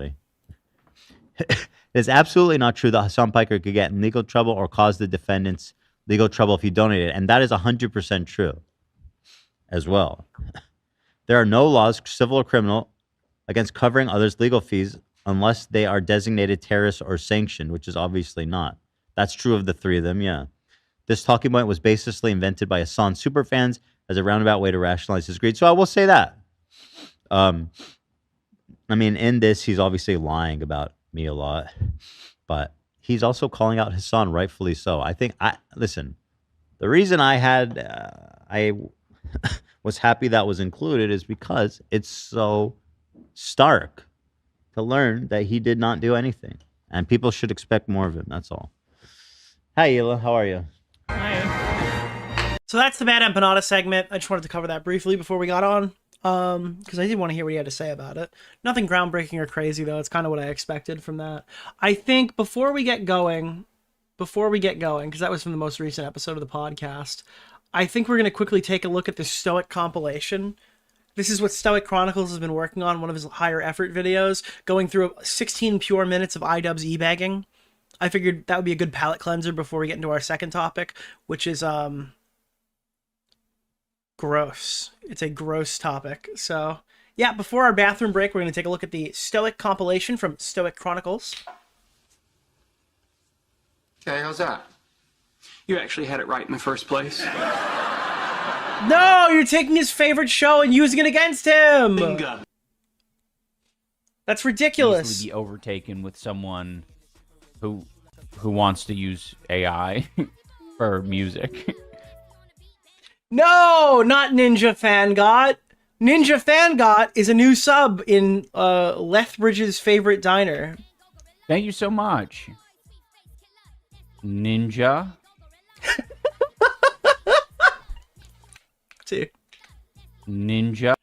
[SPEAKER 1] It is absolutely not true that Hasan Piker could get in legal trouble or cause the defendants legal trouble if he donated, and that is 100% true as well. There are no laws, civil or criminal, against covering others' legal fees unless they are designated terrorists or sanctioned, which is obviously not. That's true of the three of them, yeah. This talking point was baselessly invented by Hasan superfans as a roundabout way to rationalize his greed. So I will say that. I mean, in this, he's obviously lying about me a lot, but he's also calling out Hasan, rightfully so. Listen, the reason I was happy that was included is because it's so stark to learn that he did not do anything, and people should expect more of him. That's all. Hi, Hila. How are you?
[SPEAKER 5] So that's the Bad Empanada segment. I just wanted to cover that briefly before we got on, because I did want to hear what he had to say about it. Nothing groundbreaking or crazy, though. It's kind of what I expected from that. I think before we get going, because that was from the most recent episode of the podcast, I think we're going to quickly take a look at the Stoic compilation. This is what Stoic Chronicles has been working on, one of his higher effort videos, going through 16 pure minutes of iDubbbz e-bagging. I figured that would be a good palate cleanser before we get into our second topic, which is gross. It's a gross topic. So, yeah, before our bathroom break, we're going to take a look at the Stoic compilation from Stoic Chronicles.
[SPEAKER 8] Okay, how's that? You actually had it right in the first place.
[SPEAKER 5] No, you're taking his favorite show and using it against him.
[SPEAKER 8] Bingo.
[SPEAKER 5] That's ridiculous.
[SPEAKER 22] Easily be overtaken with someone who wants to use AI for music.
[SPEAKER 5] No, not Ninja Fangot. Ninja Fangot is a new sub in Lethbridge's favorite diner.
[SPEAKER 22] Thank you so much, Ninja.
[SPEAKER 5] Dude.
[SPEAKER 22] Ninja.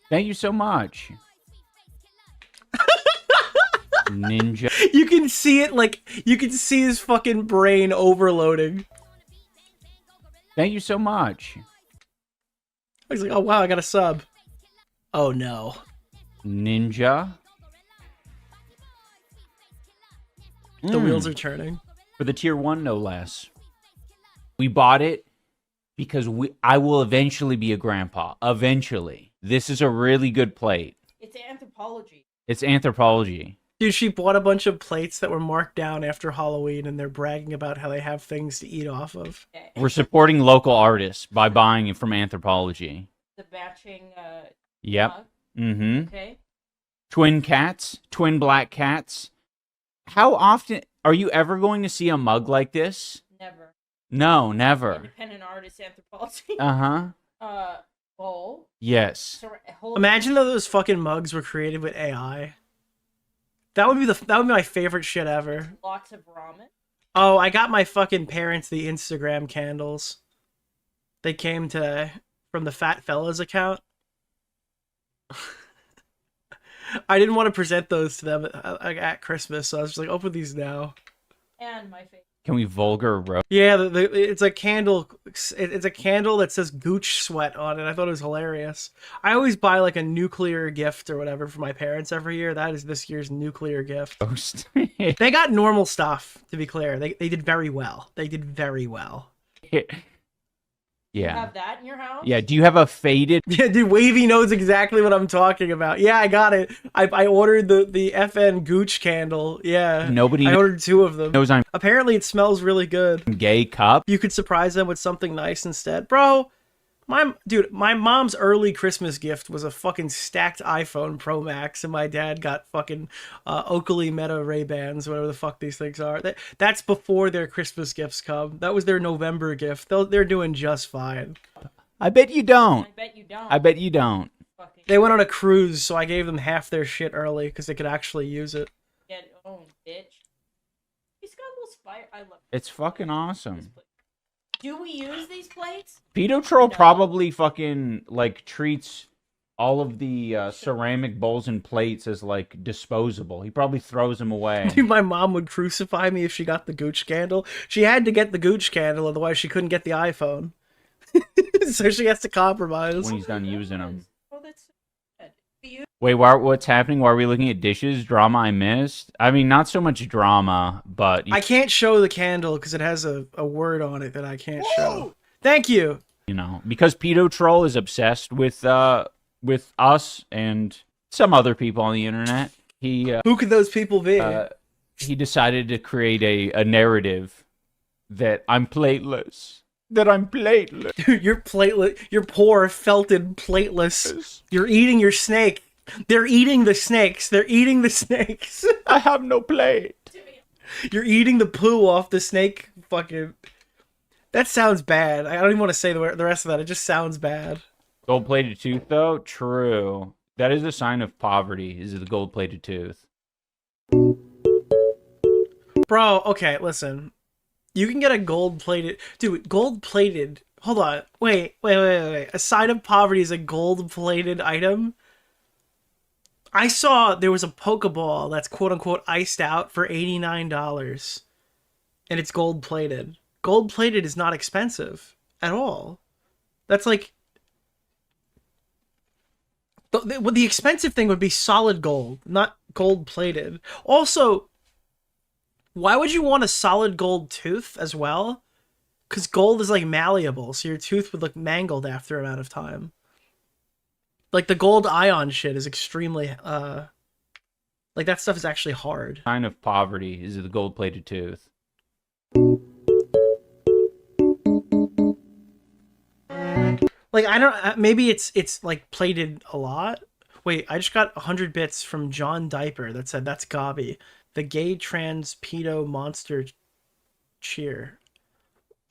[SPEAKER 22] Thank you so much. Ninja.
[SPEAKER 5] You can see it, like, you can see his fucking brain overloading.
[SPEAKER 22] Thank you so much.
[SPEAKER 5] He's like, oh wow, I got a sub. Oh no.
[SPEAKER 22] Ninja.
[SPEAKER 5] The wheels are turning.
[SPEAKER 22] For the tier 1, no less. We bought it because I will eventually be a grandpa. Eventually. This is a really good plate.
[SPEAKER 19] It's anthropology.
[SPEAKER 22] It's anthropology.
[SPEAKER 5] Dude, she bought a bunch of plates that were marked down after Halloween, and they're bragging about how they have things to eat off of.
[SPEAKER 22] We're supporting local artists by buying it from Anthropology.
[SPEAKER 19] The batching,
[SPEAKER 22] Yep. Mm-hmm.
[SPEAKER 19] Okay.
[SPEAKER 22] Twin cats. Twin black cats. How often... Are you ever going to see a mug like this?
[SPEAKER 19] Never.
[SPEAKER 22] No, never.
[SPEAKER 19] Independent artist anthropology. Bowl.
[SPEAKER 22] Yes.
[SPEAKER 5] Imagine that those fucking mugs were created with AI. That would be my favorite shit ever.
[SPEAKER 19] Lots of ramen.
[SPEAKER 5] Oh, I got my fucking parents the Instagram candles. They came today from the Fat Fellas account. I didn't want to present those to them at Christmas, so I was just like, open these now.
[SPEAKER 19] And my favorite.
[SPEAKER 22] Can we vulgar roast?
[SPEAKER 5] Yeah, it's a candle. It's a candle that says Gooch Sweat on it. I thought it was hilarious. I always buy like a nuclear gift or whatever for my parents every year. That is this year's nuclear gift. They got normal stuff, to be clear. They did very well. They did very well.
[SPEAKER 19] You
[SPEAKER 22] Yeah.
[SPEAKER 19] have that in your house?
[SPEAKER 22] Yeah. Do you have a faded?
[SPEAKER 5] Yeah, dude, Wavy knows exactly what I'm talking about. Yeah, I got it. I ordered the FN Gooch candle. Yeah.
[SPEAKER 22] Nobody
[SPEAKER 5] I ordered 2 of them.
[SPEAKER 22] knows I'm
[SPEAKER 5] Apparently it smells really good.
[SPEAKER 22] gay cup.
[SPEAKER 5] You could surprise them with something nice instead. Bro, my mom's early Christmas gift was a fucking stacked iPhone Pro Max, and my dad got fucking Oakley Meta Ray-Bans, whatever the fuck these things are. That's before their Christmas gifts come. That was their November gift. They're doing just fine.
[SPEAKER 22] I bet you don't.
[SPEAKER 19] I bet you don't.
[SPEAKER 22] I bet you don't.
[SPEAKER 5] They went on a cruise, so I gave them half their shit early because they could actually use it.
[SPEAKER 19] Get owned, bitch. He's got a little spire. I love
[SPEAKER 22] It's fucking awesome.
[SPEAKER 19] Do we use these plates?
[SPEAKER 22] Pedo Troll probably fucking like treats all of the ceramic bowls and plates as like disposable. He probably throws them away.
[SPEAKER 5] Dude, my mom would crucify me if she got the Gooch candle. She had to get the Gooch candle, otherwise she couldn't get the iPhone. So she has to compromise.
[SPEAKER 22] When he's done using them.
[SPEAKER 19] Oh, that's good.
[SPEAKER 22] Wait, what's happening? Why are we looking at dishes? Drama I missed? I mean, not so much drama, but...
[SPEAKER 5] I can't show the candle because it has a word on it that I can't show. Thank you!
[SPEAKER 22] You know, because Pedo Troll is obsessed with us and some other people on the internet.
[SPEAKER 5] Who could those people be?
[SPEAKER 22] He decided to create a narrative that I'm plateless. That I'm plateless.
[SPEAKER 5] Dude, you're plateless. You're poor, felted, plateless. You're eating your snake. They're eating the snakes. They're eating the snakes.
[SPEAKER 22] I have no plate.
[SPEAKER 5] You're eating the poo off the snake. Fucking. That sounds bad. I don't even want to say the rest of that. It just sounds bad.
[SPEAKER 22] Gold-plated tooth, though? True. That is a sign of poverty, is the gold-plated tooth.
[SPEAKER 5] Bro, okay, listen. You can get a gold-plated... Dude, gold-plated... Hold on. Wait. A sign of poverty is a gold-plated item? I saw there was a Pokeball that's quote-unquote iced out for $89. And it's gold-plated. Gold-plated is not expensive at all. That's like... The expensive thing would be solid gold, not gold-plated. Also... Why would you want a solid gold tooth as well? Because gold is like malleable, so your tooth would look mangled after an amount of time. Like the gold ion shit is extremely, like that stuff is actually hard.
[SPEAKER 22] Sign of poverty is the gold-plated tooth.
[SPEAKER 5] Like I don't, maybe it's like plated a lot. Wait, I just got 100 bits from John Diaper that said that's Gobby. The gay trans pedo monster cheer.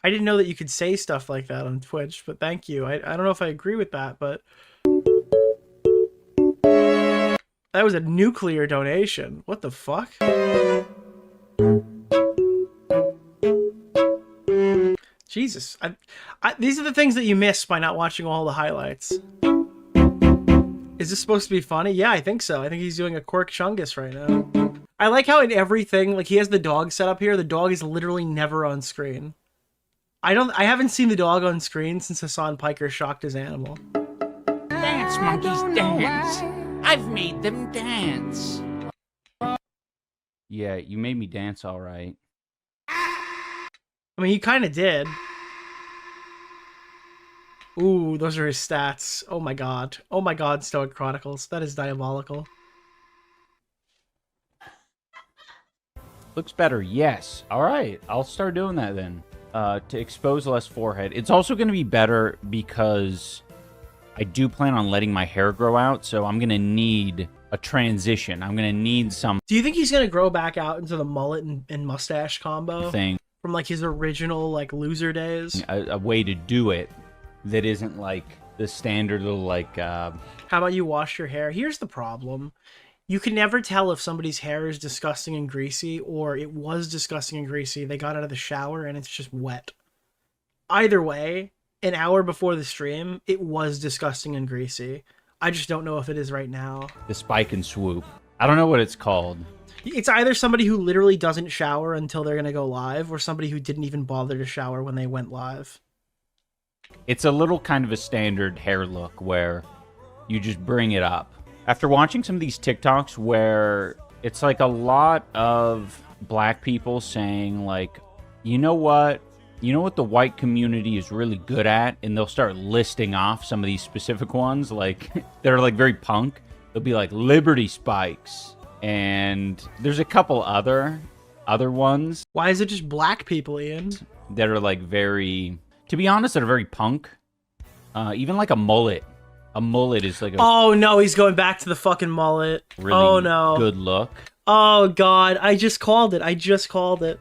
[SPEAKER 5] I didn't know that you could say stuff like that on Twitch, but thank you. I don't know if I agree with that, but... That was a nuclear donation. What the fuck? Jesus. These are the things that you miss by not watching all the highlights. Is this supposed to be funny? Yeah, I think so. I think he's doing a Quirk Chungus right now. I like how in everything, like he has the dog set up here, the dog is literally never on screen. I haven't seen the dog on screen since Hasan Piker shocked his animal.
[SPEAKER 22] Dance, monkeys, dance. I've made them dance. Yeah, you made me dance all right.
[SPEAKER 5] I mean, he kind of did. Ooh, those are his stats. Oh my god. Oh my god, Stoic Chronicles. That is diabolical.
[SPEAKER 22] Looks better, yes. All right, I'll start doing that then. To expose less forehead. It's also going to be better because I do plan on letting my hair grow out, so I'm going to need a transition. I'm going to need some...
[SPEAKER 5] Do you think he's going to grow back out into the mullet and mustache combo?
[SPEAKER 22] Thing.
[SPEAKER 5] from like his original like loser days.
[SPEAKER 22] A way to do it that isn't like the standard little like.
[SPEAKER 5] How about you wash your hair? Here's the problem. You can never tell if somebody's hair is disgusting and greasy or it was disgusting and greasy. They got out of the shower and it's just wet. Either way, an hour before the stream, it was disgusting and greasy. I just don't know if it is right now.
[SPEAKER 22] The spike and swoop. I don't know what it's called.
[SPEAKER 5] It's either somebody who literally doesn't shower until they're going to go live or somebody who didn't even bother to shower when they went live.
[SPEAKER 22] It's a little kind of a standard hair look where you just bring it up. After watching some of these TikToks where it's like a lot of black people saying like, you know what the white community is really good at? And they'll start listing off some of these specific ones like that are like very punk. They'll be like Liberty Spikes. And there's a couple other ones.
[SPEAKER 5] Why is it just black people, Ian?
[SPEAKER 22] That are like very, to be honest, that are very punk. Even like a mullet. A mullet is like a
[SPEAKER 5] oh no, he's going back to the fucking mullet.
[SPEAKER 22] really
[SPEAKER 5] oh no.
[SPEAKER 22] good look.
[SPEAKER 5] Oh god, I just called it.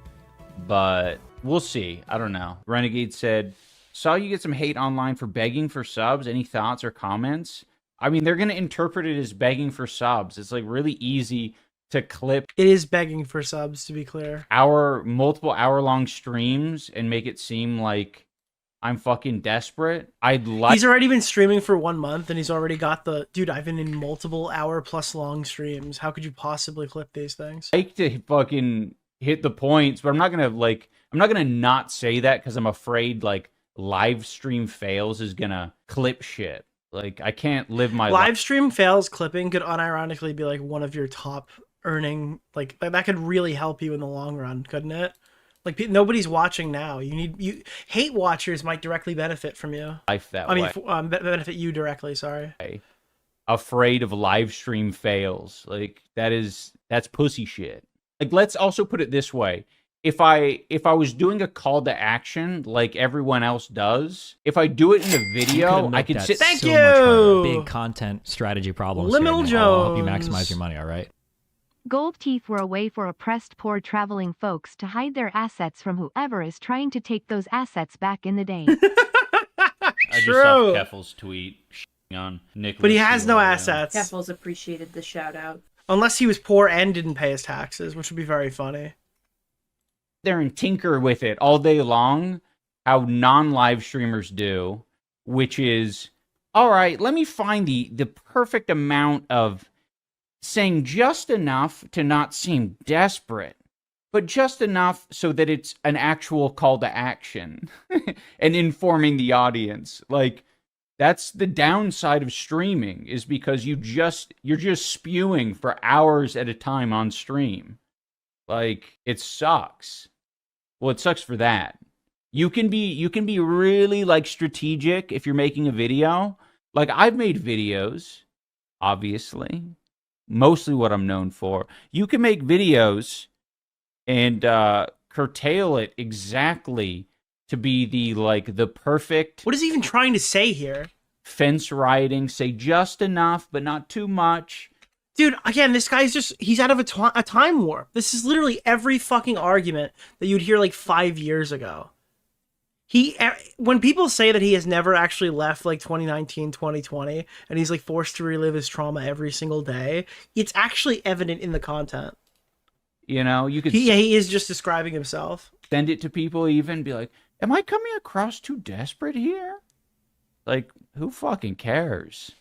[SPEAKER 22] But we'll see. I don't know. Renegade said, saw you get some hate online for begging for subs. Any thoughts or comments? I mean, they're going to interpret it as begging for subs. It's like really easy to clip.
[SPEAKER 5] It is begging for subs, to be clear.
[SPEAKER 22] Multiple hour-long streams and make it seem like I'm fucking desperate.
[SPEAKER 5] He's already been streaming for 1 month and he's already got dude, I've been in multiple hour-plus long streams. How could you possibly clip these things?
[SPEAKER 22] I like to fucking hit the points, but I'm not gonna not say that because I'm afraid like live stream fails is gonna clip shit. Like I can't live my
[SPEAKER 5] live stream fails clipping could unironically be like one of your top earning, like that could really help you in the long run, couldn't it? Like nobody's watching now. Hate watchers might directly benefit from you.
[SPEAKER 22] Life that way.
[SPEAKER 5] Benefit you directly. Sorry.
[SPEAKER 22] Afraid of live stream fails. Like that's pussy shit. Like let's also put it this way. If I was doing a call to action like everyone else does, if I do it in a video, I could sit.
[SPEAKER 5] Thank you.
[SPEAKER 11] Much harder. Big content strategy problems.
[SPEAKER 5] Liminal
[SPEAKER 11] here, I'll help you
[SPEAKER 5] Jones.
[SPEAKER 11] maximize your money. All right.
[SPEAKER 12] Gold teeth were a way for oppressed poor traveling folks to hide their assets from whoever is trying to take those assets back in the day.
[SPEAKER 22] I just saw Keffel's tweet on Nicholas.
[SPEAKER 5] But he has no assets.
[SPEAKER 19] Keffels appreciated the shout out.
[SPEAKER 5] Unless he was poor and didn't pay his taxes, which would be very funny.
[SPEAKER 22] There and tinker with it all day long, how non-live streamers do, which is, all right, let me find the perfect amount of saying just enough to not seem desperate, but just enough so that it's an actual call to action and informing the audience. Like, that's the downside of streaming, is because you're just spewing for hours at a time on stream. Like, it sucks. Well, it sucks for that. You can be really like strategic if you're making a video. Like I've made videos, obviously, mostly what I'm known for. You can make videos and curtail it exactly to be the perfect.
[SPEAKER 5] What is he even trying to say here?
[SPEAKER 22] Fence riding, say just enough, but not too much.
[SPEAKER 5] Dude, again, this guy's he's out of a time warp. This is literally every fucking argument that you'd hear like 5 years ago. When people say that he has never actually left like 2019, 2020, and he's like forced to relive his trauma every single day, it's actually evident in the content.
[SPEAKER 22] You know, you could.
[SPEAKER 5] He is just describing himself.
[SPEAKER 22] Send it to people, even be like, am I coming across too desperate here? Like, who fucking cares?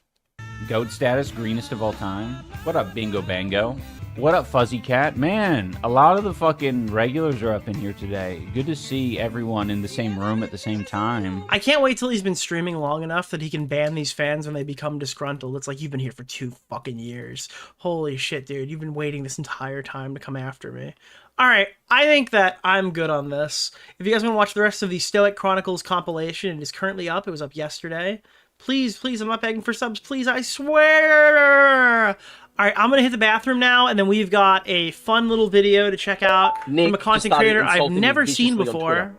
[SPEAKER 22] Goat status, greenest of all time. What up, Bingo Bango? What up, Fuzzy Cat? Man, a lot of the fucking regulars are up in here today. Good to see everyone in the same room at the same time.
[SPEAKER 5] I can't wait till he's been streaming long enough that he can ban these fans when they become disgruntled. It's like, you've been here for 2 fucking years. Holy shit, dude. You've been waiting this entire time to come after me. Alright, I think that I'm good on this. If you guys want to watch the rest of the Stoic Chronicles compilation, it is currently up. It was up yesterday. Please, I'm not begging for subs. Please, I swear. All right, I'm going to hit the bathroom now, and then we've got a fun little video to check out from a content creator I've never seen before.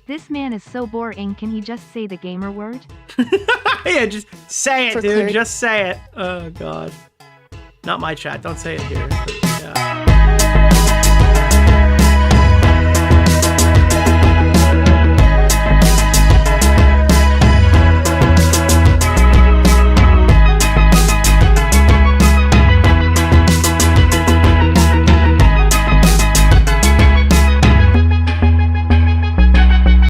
[SPEAKER 12] This man is so boring. Can he just say the gamer word?
[SPEAKER 5] Yeah, just say it, dude. Just say it. Oh, God. Not my chat. Don't say it here. Yeah.